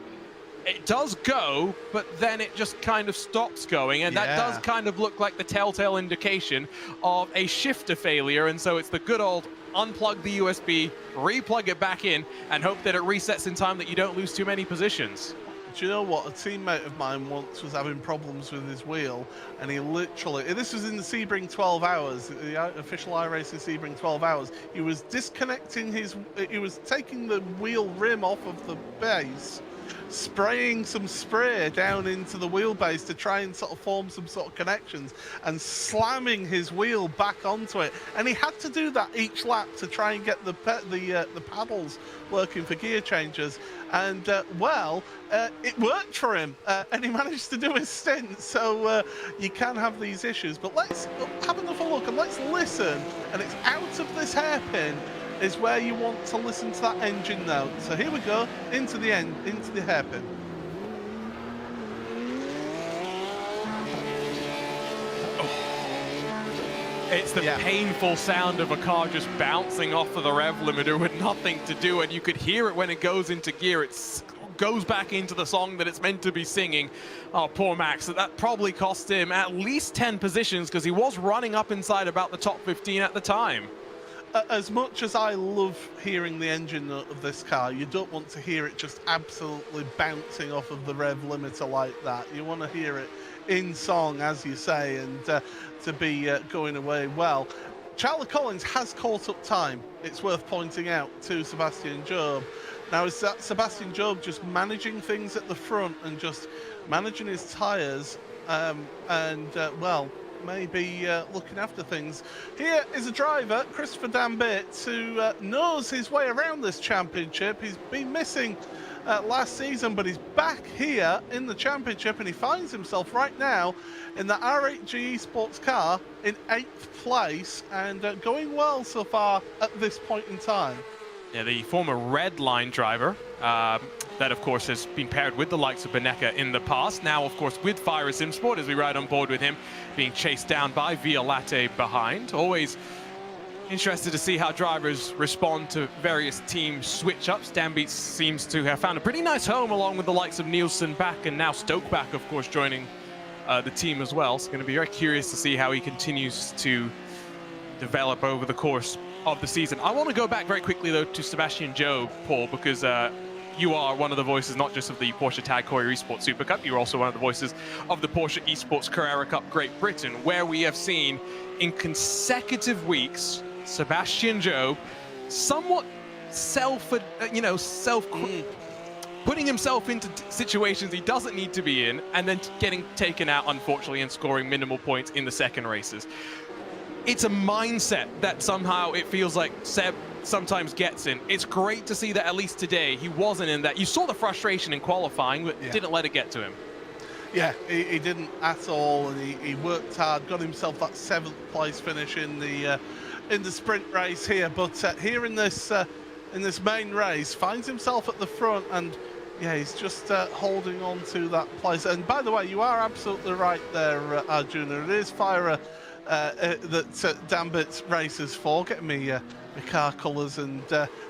D: It does go, but then it just kind of stops going, and that does kind of look like the telltale indication of a shifter failure. And so it's the good old unplug the USB, replug it back in, and hope that it resets in time that you don't lose too many positions.
C: Do you know what? A teammate of mine once was having problems with his wheel, and he literally, this was in the Sebring 12 hours, the official iRacing Sebring 12 hours, he was disconnecting he was taking the wheel rim off of the base, spraying some spray down into the wheelbase to try and sort of form some sort of connections, and slamming his wheel back onto it. And he had to do that each lap to try and get the paddles working for gear changes. And it worked for him, and he managed to do his stint. So you can have these issues, but let's have another look and let's listen. And it's out of this hairpin is where you want to listen to that engine note. So here we go, into the hairpin.
D: It's the painful sound of a car just bouncing off of the rev limiter with nothing to do, and you could hear it when it goes into gear. It goes back into the song that it's meant to be singing. Oh, poor Max. That probably cost him at least 10 positions, because he was running up inside about the top 15 at the time.
C: As much as I love hearing the engine note of this car, you don't want to hear it just absolutely bouncing off of the rev limiter like that. You want to hear it in song, as you say, and to be going away well. Charlie Collins has caught up time, it's worth pointing out, to Sebastian Job. Now, is that Sebastian Job just managing things at the front and just managing his tyres well, maybe looking after things. Here is a driver, Christopher Dambit, who knows his way around this championship. He's been missing last season, but he's back here in the championship, and he finds himself right now in the R8G eSports car in 8th place, and going well so far at this point in time.
D: Yeah, the former Red Line driver, that of course has been paired with the likes of Benneker in the past. Now, of course, with Fire Simsport as we ride on board with him, being chased down by Via Latte behind. Always interested to see how drivers respond to various team switch-ups. Danbeat seems to have found a pretty nice home along with the likes of Nielsen back, and now Stoke back, of course, joining the team as well. So going to be very curious to see how he continues to develop over the course of the season. I want to go back very quickly, though, to Sebastian Job, Paul, because you are one of the voices not just of the Porsche Tag Heuer eSports Supercup, you're also one of the voices of the Porsche eSports Carrera Cup Great Britain, where we have seen in consecutive weeks Sebastian Job somewhat putting himself into situations he doesn't need to be in, and then getting taken out, unfortunately, and scoring minimal points in the second races. it's a mindset that somehow it feels like Seb sometimes gets in. It's great to see that at least today he wasn't in that. You saw the frustration in qualifying, but didn't let it get to him.
C: Yeah, he didn't at all, and he worked hard, got himself that 7th place finish in the sprint race here. But here in this main race, finds himself at the front, and yeah, he's just holding on to that place. And by the way, you are absolutely right there, Arjuna. It is Fire that Dambit races for, getting me car colours and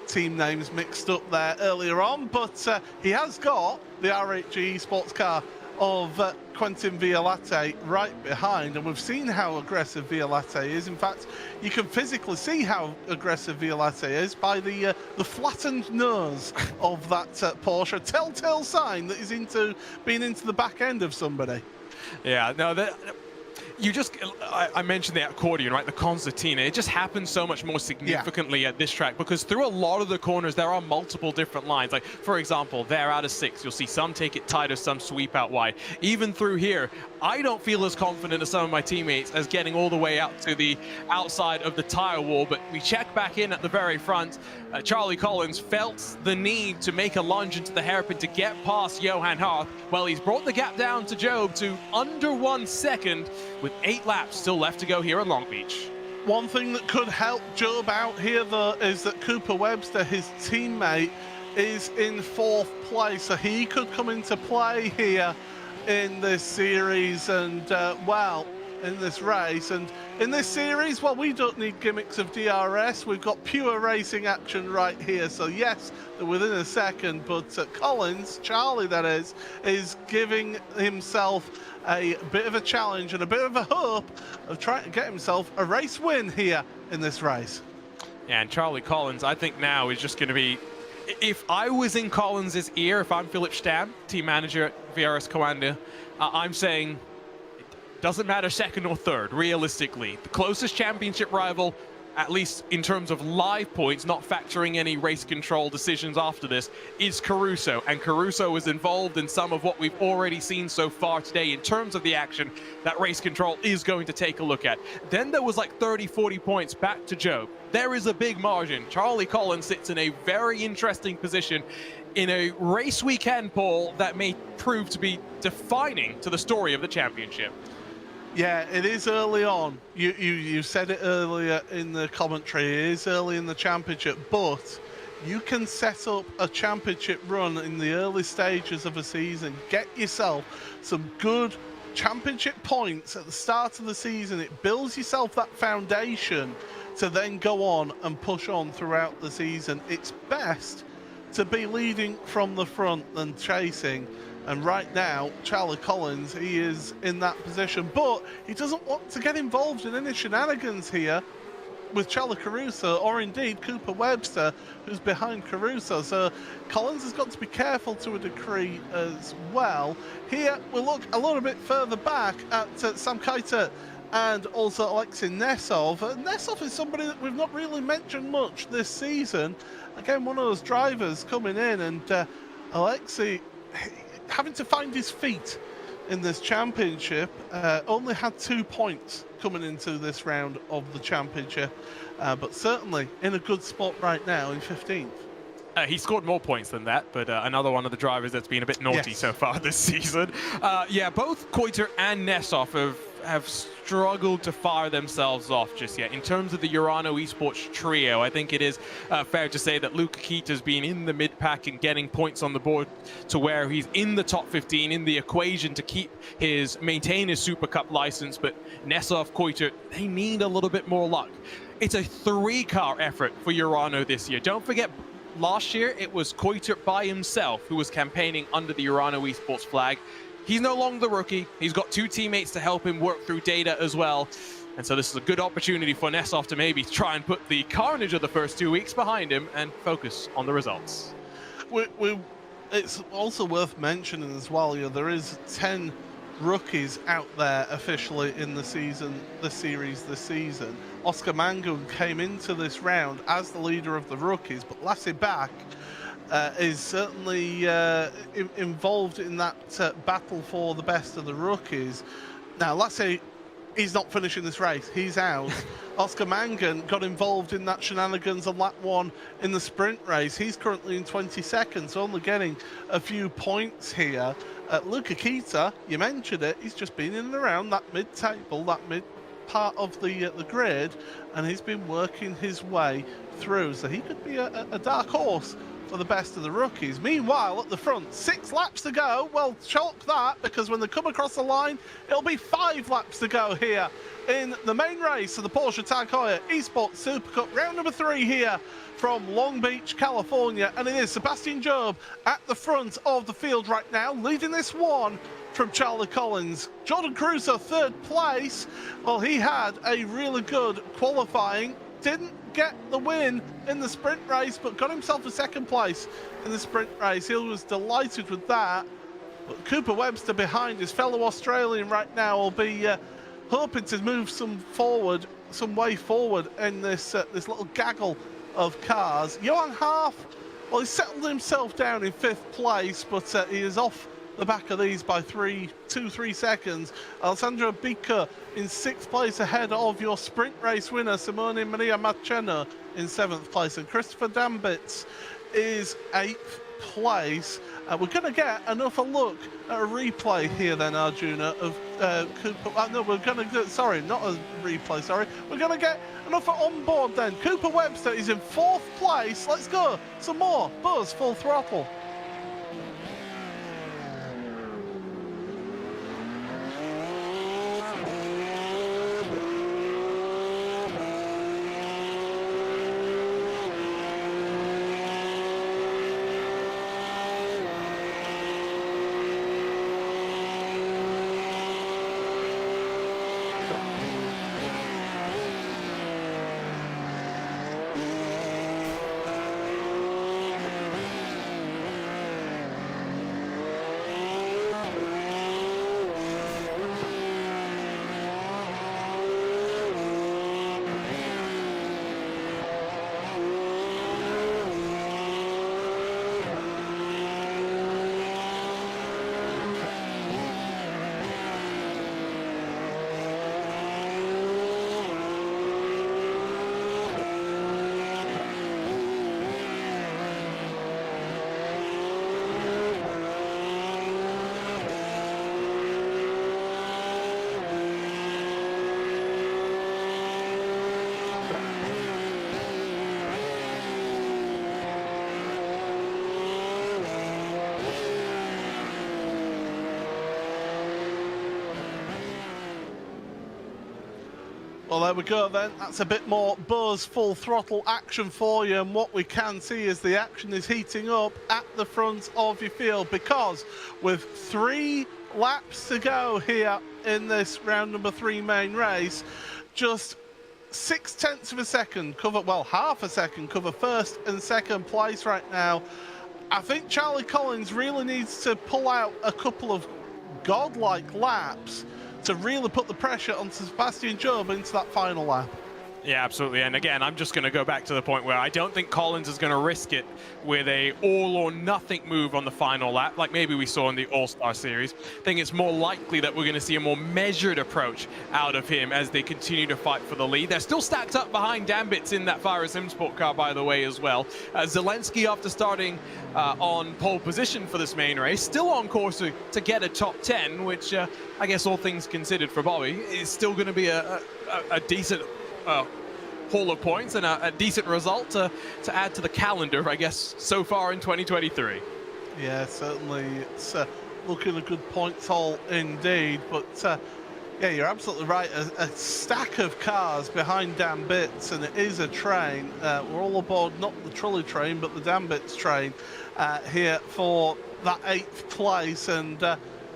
C: team names mixed up there earlier on. But he has got the RHG eSports car of Quentin Violate right behind, and we've seen how aggressive Violate is. In fact, you can physically see how aggressive Violate is by the flattened nose of that Porsche, a telltale sign that he's being into the back end of somebody.
D: Yeah, no, I mentioned the accordion, right? The concertina. It just happens so much more significantly at this track because through a lot of the corners, there are multiple different lines. Like, for example, there out of 6, you'll see some take it tighter, some sweep out wide. Even through here, I don't feel as confident as some of my teammates as getting all the way out to the outside of the tire wall, but we check back in at the very front. Charlie Collins felt the need to make a lunge into the hairpin to get past Johan Harth. Well, he's brought the gap down to Job to under 1 second with 8 laps still left to go here at Long Beach.
C: One thing that could help Job out here, though, is that Cooper Webster, his teammate, is in 4th place, so he could come into play here in this series and, well, in this race. And in this series, well, we don't need gimmicks of DRS. We've got pure racing action right here. So, yes, they're within a second, but Collins, Charlie that is giving himself a bit of a challenge and a bit of a hope of trying to get himself a race win here in this race.
D: Yeah, and Charlie Collins, I think now is just going to be, if I was in Collins' ear, if I'm Philip Stam, team manager at VRS Coanda, I'm saying it doesn't matter second or third, realistically. The closest championship rival, at least in terms of live points, not factoring any race control decisions after this, is Caruso. And Caruso is involved in some of what we've already seen so far today in terms of the action that race control is going to take a look at. Then there was like 30, 40 points back to Job. There is a big margin. Charlie Collins sits in a very interesting position in a race weekend, Paul, that may prove to be defining to the story of the championship.
C: Yeah, it is early on. You said it earlier in the commentary. It is early in the championship, but you can set up a championship run in the early stages of a season. Get yourself some good championship points at the start of the season. It builds yourself that foundation to then go on and push on throughout the season. It's best to be leading from the front than chasing. And right now, Charlie Collins, he is in that position, but he doesn't want to get involved in any shenanigans here with Charlie Caruso, or indeed Cooper Webster, who's behind Caruso. So Collins has got to be careful to a degree as well. Here, we'll look a little bit further back at Sam Keiter and also Alexei Nesov. Nesov is somebody that we've not really mentioned much this season. Again, one of those drivers coming in, and Alexei having to find his feet in this championship. Only had 2 points coming into this round of the championship, but certainly in a good spot right now in 15th.
D: He scored more points than that, but another one of the drivers that's been a bit naughty so far this season. Yeah, both Keiter and Nesov have struggled to fire themselves off just yet. In terms of the Urano eSports trio, I think it is fair to say that Luca Keiter's been in the mid-pack and getting points on the board to where he's in the top 15 in the equation to maintain his Supercup license, but Nesov, Keiter, they need a little bit more luck. It's a 3-car effort for Urano this year. Don't forget, last year it was Keiter by himself who was campaigning under the Urano eSports flag. He's no longer the rookie. He's got 2 teammates to help him work through data as well. And so this is a good opportunity for Nesov to maybe try and put the carnage of the first 2 weeks behind him and focus on the results.
C: It's also worth mentioning as well, there is 10 rookies out there officially in the series this season. Oscar Mangun came into this round as the leader of the rookies, but Lassie Bach is certainly involved in that battle for the best of the rookies. Now, Lassie he's not finishing this race. He's out. Oscar Mangan got involved in that shenanigans on lap 1 in the sprint race. He's currently in 22nd, only getting a few points here. Luca Kita, you mentioned it, he's just been in and around that mid-table, that mid part of the grid, and he's been working his way through, so he could be a dark horse for the best of the rookies. Meanwhile, at the front, 6 laps to go. Well, chalk that, because when they come across the line, it'll be 5 laps to go here in the main race of the Porsche Tag Heuer eSports Supercup, round number 3 here from Long Beach, California, and it is Sebastian Job at the front of the field right now, leading this one from Charlie Collins. Jordan Caruso, 3rd place. Well, he had a really good qualifying, didn't get the win in the sprint race, but got himself a 2nd place in the sprint race. He was delighted with that. But Cooper Webster behind, his fellow Australian right now, will be hoping to move some way forward in this this little gaggle of cars. Johan Half, well, he settled himself down in 5th place, but he is off the back of these by 3 seconds. Alessandro Bica in 6th place ahead of your sprint race winner Simone Maria Marchena in 7th place, and Christopher Dambitz is 8th place. We're going to get another look at a replay here then, Arjuna, of Cooper. No, we're going to get, sorry, not a replay, sorry. We're going to get another on board then. Cooper Webster is in 4th place. Let's go. Some more Buzz Full Throttle. Well, there we go then. That's a bit more Buzz Full Throttle action for you, and what we can see is the action is heating up at the front of your field, because with 3 laps to go here in this round number 3 main race, just 0.6 of a second cover, well, half a second cover 1st and 2nd place right now. I think Charlie Collins really needs to pull out a couple of godlike laps to really put the pressure on Sebastian Job into that final lap.
D: Yeah, absolutely. And again, I'm just going to go back to the point where I don't think Collins is going to risk it with a all or nothing move on the final lap, like maybe we saw in the All-Star Series. I think it's more likely that we're going to see a more measured approach out of him as they continue to fight for the lead. They're still stacked up behind Dambitz in that Fire Sim Sport car, by the way, as well. Zelensky, after starting on pole position for this main race, still on course to get a top 10, which I guess all things considered for Bobby is still going to be a decent haul of points and a decent result to add to the calendar, I guess, so far in 2023.
C: Yeah, certainly it's looking a good points haul indeed, but yeah, you're absolutely right. A stack of cars behind Dambitz, and it is a train. We're all aboard, not the trolley train, but the Dambitz train here for that 8th place, and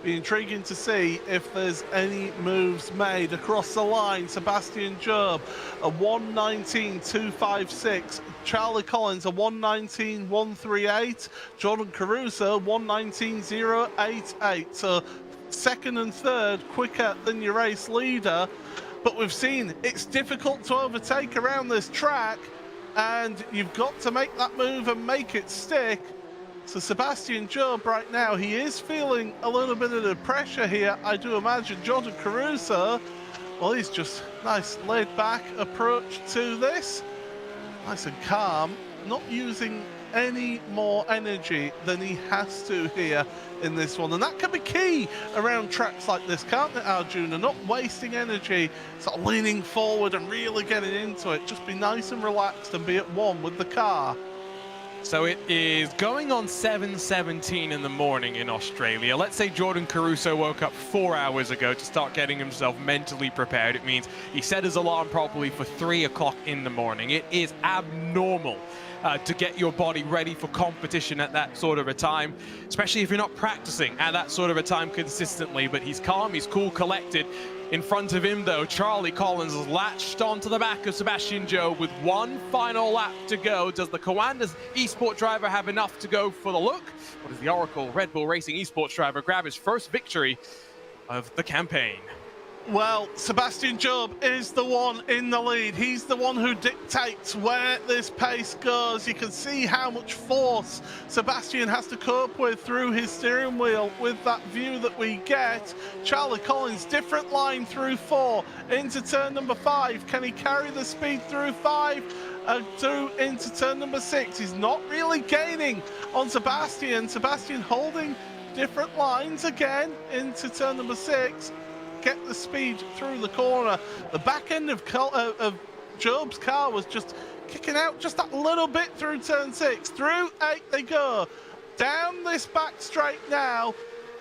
C: be intriguing to see if there's any moves made across the line. Sebastian Job, a 1:19.256. Charlie Collins, a 1:19.138. Jordan Caruso, 1:19.088. So 2nd and 3rd quicker than your race leader. But we've seen it's difficult to overtake around this track, and you've got to make that move and make it stick. So Sebastian Job right now, he is feeling a little bit of the pressure here, I do imagine. Jordan Caruso, Well, he's just nice laid-back approach to this. Nice and calm, not using any more energy than he has to here in this one. And that can be key around tracks like this, can't it, Arjuna? Not wasting energy, sort of leaning forward and really getting into it. Just be nice and relaxed and be at one with the car.
D: So it is going on 7:17 in the morning in Australia. Let's say Jordan Caruso woke up 4 hours ago to start getting himself mentally prepared. It means he set his alarm probably for 3 o'clock in the morning. It is abnormal to get your body ready for competition at that sort of a time, especially if you're not practicing at that sort of a time consistently. But he's calm, he's cool, collected. In front of him, though, Charlie Collins has latched onto the back of Sebastian Job with one final lap to go. Does the Coanders eSport driver have enough to go for the look? Or does the Oracle Red Bull Racing eSports driver grab his first victory of the campaign?
C: Well, Sebastian Job is the one in the lead. He's the one who dictates where this pace goes. You can see how much force Sebastian has to cope with through his steering wheel with that view that we get. Charlie Collins, different line through 4 into turn number 5. Can he carry the speed through 5? Through into turn number 6. He's not really gaining on Sebastian. Sebastian holding different lines again into turn number 6. Get the speed through the corner. The back end of Job's car was just kicking out just that little bit through turn 6. Through 8 they go. Down this back straight now.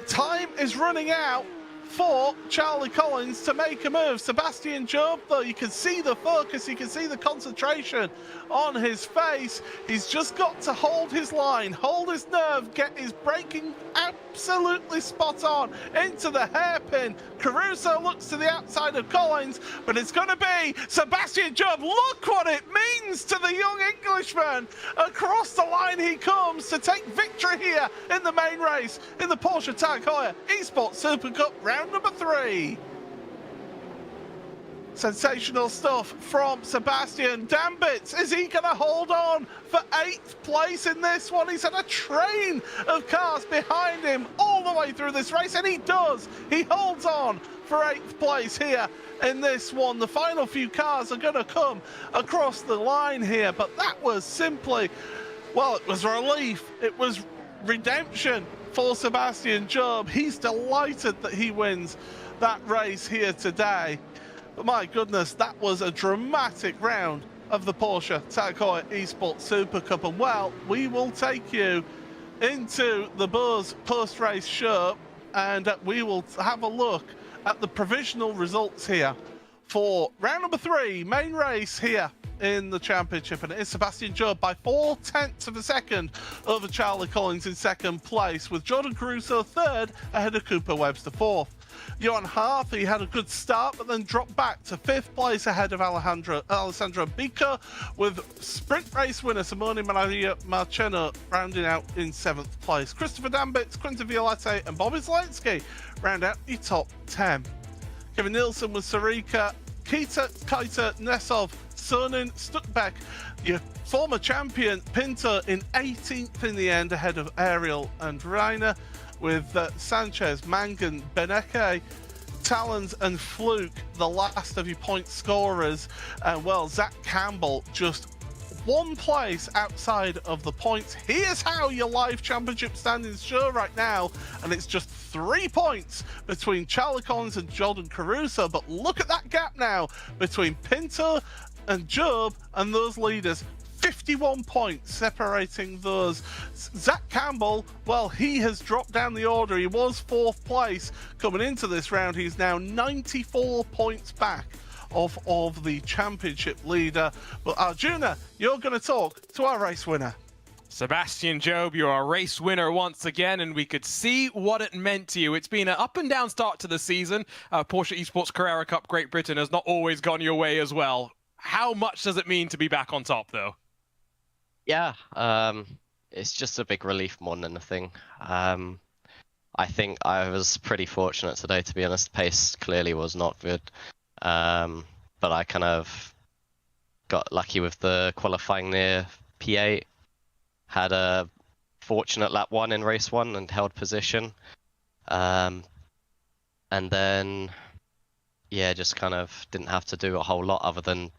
C: Time is running out for Charlie Collins to make a move. Sebastian Job, though, you can see the focus, you can see the concentration on his face. He's just got to hold his line, hold his nerve, get his braking absolutely spot on into the hairpin. Caruso looks to the outside of Collins, but it's going to be Sebastian Job. Look what it means to the young Englishman. Across the line he comes to take victory here in the main race in the Porsche Tag Heuer eSports Supercup round number 3. Sensational stuff from Sebastian. Dambits, is he going to hold on for 8th place in this one? He's had a train of cars behind him all the way through this race, and he does. He holds on for 8th place here in this one. The final few cars are going to come across the line here, but that was simply, well, it was relief. It was redemption for Sebastian Job. He's delighted that he wins that race here today. But my goodness, that was a dramatic round of the Porsche Tag Heuer eSports Super Cup. And well, we will take you into the Buzz post-race show, and we will have a look at the provisional results here for round number 3, main race here in the championship. And it is Sebastian Job by 0.4 of a second over Charlie Collins in 2nd place, with Jordan Caruso 3rd ahead of Cooper Webster 4th. Johan Harvey had a good start, but then dropped back to 5th place ahead of Alessandro Bico, with sprint race winner Simone Maria Marcheno rounding out in 7th place. Christopher Dambits, Quinta Violette and Bobby Zelensky round out the top 10. Kevin Nielsen with Sarika, Keita, Kaita, Nesov, Sonin, Stuckbeck, your former champion Pinto in 18th in the end ahead of Ariel and Reiner, with Sanchez, Mangan, Beneke, Talons and Fluke, the last of your point scorers. And well, Zach Campbell just 1 place outside of the points. Here's how your live championship standings show right now, and it's just 3 points between Charlie Collins and Jordan Caruso. But look at that gap now between Pinto and Job and those leaders. 51 points separating those. Zach Campbell, well, he has dropped down the order. He was 4th place coming into this round. He's now 94 points back of the championship leader. But Arjuna, you're going to talk to our race winner.
D: Sebastian Job, you're a race winner once again, and we could see what it meant to you. It's been an up and down start to the season. Porsche eSports Carrera Cup Great Britain has not always gone your way as well. How much does it mean to be back on top, though?
S: Yeah, it's just a big relief more than anything. I think I was pretty fortunate today, to be honest. Pace clearly was not good, but I kind of got lucky with the qualifying near P8. Had a fortunate lap 1 in race 1 and held position. And then yeah, just kind of didn't have to do a whole lot other than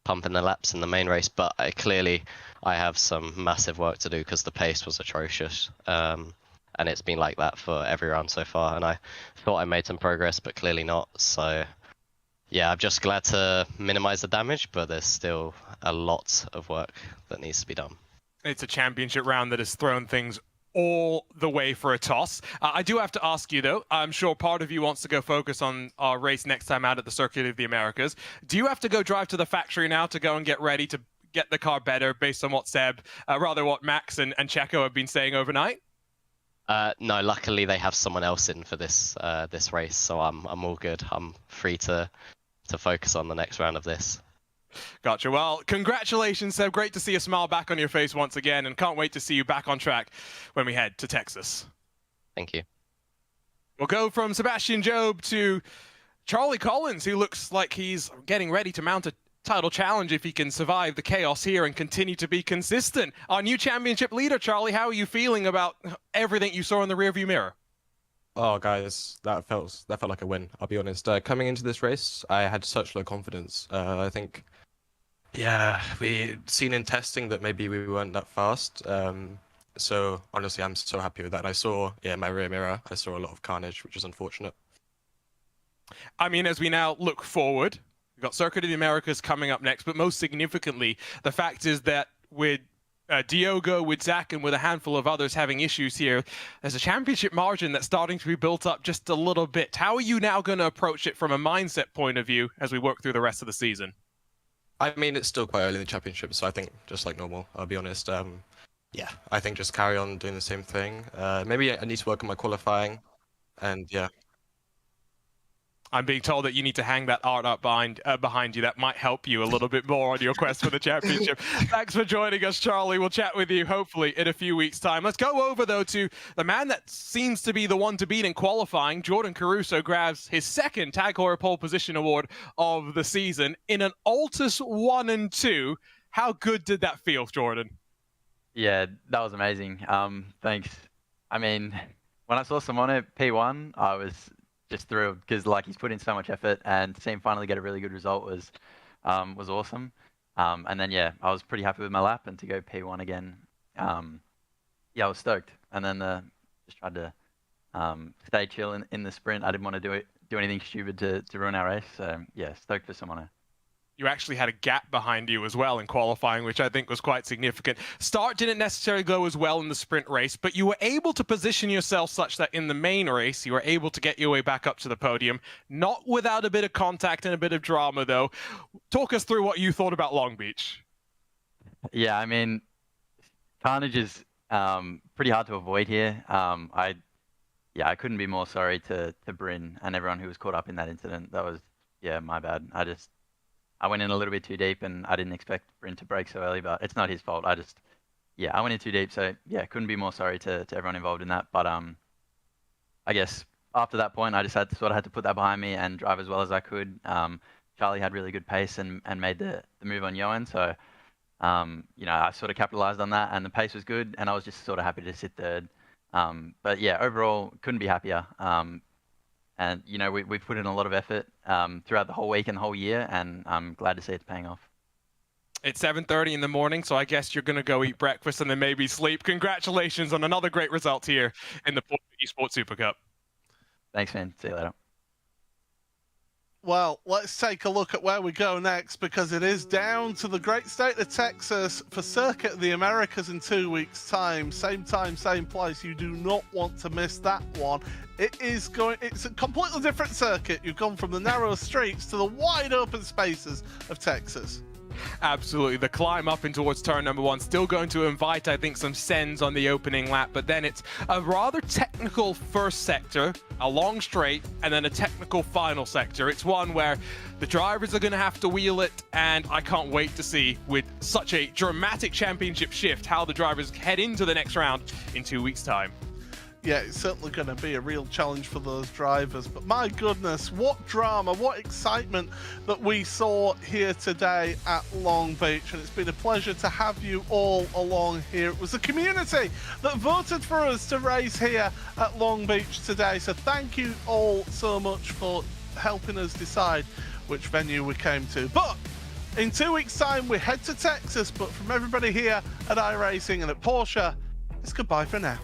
S: pumping the laps in the main race. But clearly I have some massive work to do because the pace was atrocious. And it's been like that for every round so far. And I thought I made some progress, but clearly not. So yeah, I'm just glad to minimize the damage, but there's still a lot of work that needs to be done.
D: It's a championship round that has thrown things all the way for a toss. I do have to ask you, though, I'm sure part of you wants to go focus on our race next time out at the Circuit of the Americas. Do you have to go drive to the factory now to go and get ready to get the car better based on what what Max and Checo have been saying overnight?
S: No, luckily they have someone else in for this this race, so I'm all good. I'm free to focus on the next round of this.
D: Gotcha. Well, congratulations, Seb. Great to see a smile back on your face once again, and can't wait to see you back on track when we head to Texas.
S: Thank you.
D: We'll go from Sebastian Job to Charlie Collins, who looks like he's getting ready to mount a title challenge if he can survive the chaos here and continue to be consistent. Our new championship leader, Charlie, how are you feeling about everything you saw in the rearview mirror?
T: Oh, guys, that felt like a win. I'll be honest. Coming into this race, I had such low confidence. I think, yeah, we'd seen in testing that maybe we weren't that fast. So honestly, I'm so happy with that. And I saw, my rear mirror, I saw a lot of carnage, which is unfortunate.
D: I mean, as we now look forward, we've got Circuit of the Americas coming up next, but most significantly, the fact is that with Diogo, with Zach, and with a handful of others having issues here, there's a championship margin that's starting to be built up just a little bit. How are you now going to approach it from a mindset point of view as we work through the rest of the season?
T: I mean, it's still quite early in the championship, so I think just like normal, I'll be honest. Yeah, I think just carry on doing the same thing. Maybe I need to work on my qualifying, and yeah.
D: I'm being told that you need to hang that art up behind you. That might help you a little bit more on your quest for the championship. Thanks for joining us, Charlie. We'll chat with you hopefully in a few weeks' time. Let's go over, though, to the man that seems to be the one to beat in qualifying. Jordan Caruso grabs his second Tag Heuer pole position award of the season in an Altus 1 and 2. How good did that feel, Jordan?
U: Yeah, that was amazing. Thanks. I mean, when I saw Simone P1, I was just thrilled because he's put in so much effort, and to see him finally get a really good result was awesome. And then I was pretty happy with my lap, and to go P1 again, I was stoked. And then just tried to stay chill in the sprint. I didn't want to do anything stupid to ruin our race. So stoked for Simone.
D: You actually had a gap behind you as well in qualifying, which I think was quite significant. Start didn't necessarily go as well in the sprint race, but you were able to position yourself such that in the main race, you were able to get your way back up to the podium, not without a bit of contact and a bit of drama, though. Talk us through what you thought about Long Beach.
U: Yeah, I mean, carnage is pretty hard to avoid here. I couldn't be more sorry to Bryn and everyone who was caught up in that incident. That was, my bad. I went in a little bit too deep, and I didn't expect Bryn to break so early, but it's not his fault. I went in too deep, so couldn't be more sorry to everyone involved in that. But I guess after that point, I just had to put that behind me and drive as well as I could. Charlie had really good pace and made the move on Johan, so I sort of capitalized on that, and the pace was good, and I was just sort of happy to sit third. But overall, couldn't be happier. And, we've put in a lot of effort throughout the whole week and the whole year, and I'm glad to see it's paying off.
D: It's 7:30 in the morning, so I guess you're going to go eat breakfast and then maybe sleep. Congratulations on another great result here in the Porsche eSports Supercup.
U: Thanks, man. See you later.
C: Well, let's take a look at where we go next, because it is down to the great state of Texas for Circuit of the Americas in 2 weeks' time. Same time, same place. You do not want to miss that one. It's a completely different circuit. You've gone from the narrow streets to the wide open spaces of Texas.
D: Absolutely. The climb up in towards turn number 1 still going to invite, I think, some sends on the opening lap, but then it's a rather technical first sector, a long straight, and then a technical final sector. It's one where the drivers are going to have to wheel it, and I can't wait to see, with such a dramatic championship shift, how the drivers head into the next round in 2 weeks' time.
C: Yeah, it's certainly going to be a real challenge for those drivers. But my goodness, what drama, what excitement that we saw here today at Long Beach. And it's been a pleasure to have you all along here. It was the community that voted for us to race here at Long Beach today. So thank you all so much for helping us decide which venue we came to. But in 2 weeks' time, we head to Texas. But from everybody here at iRacing and at Porsche, it's goodbye for now.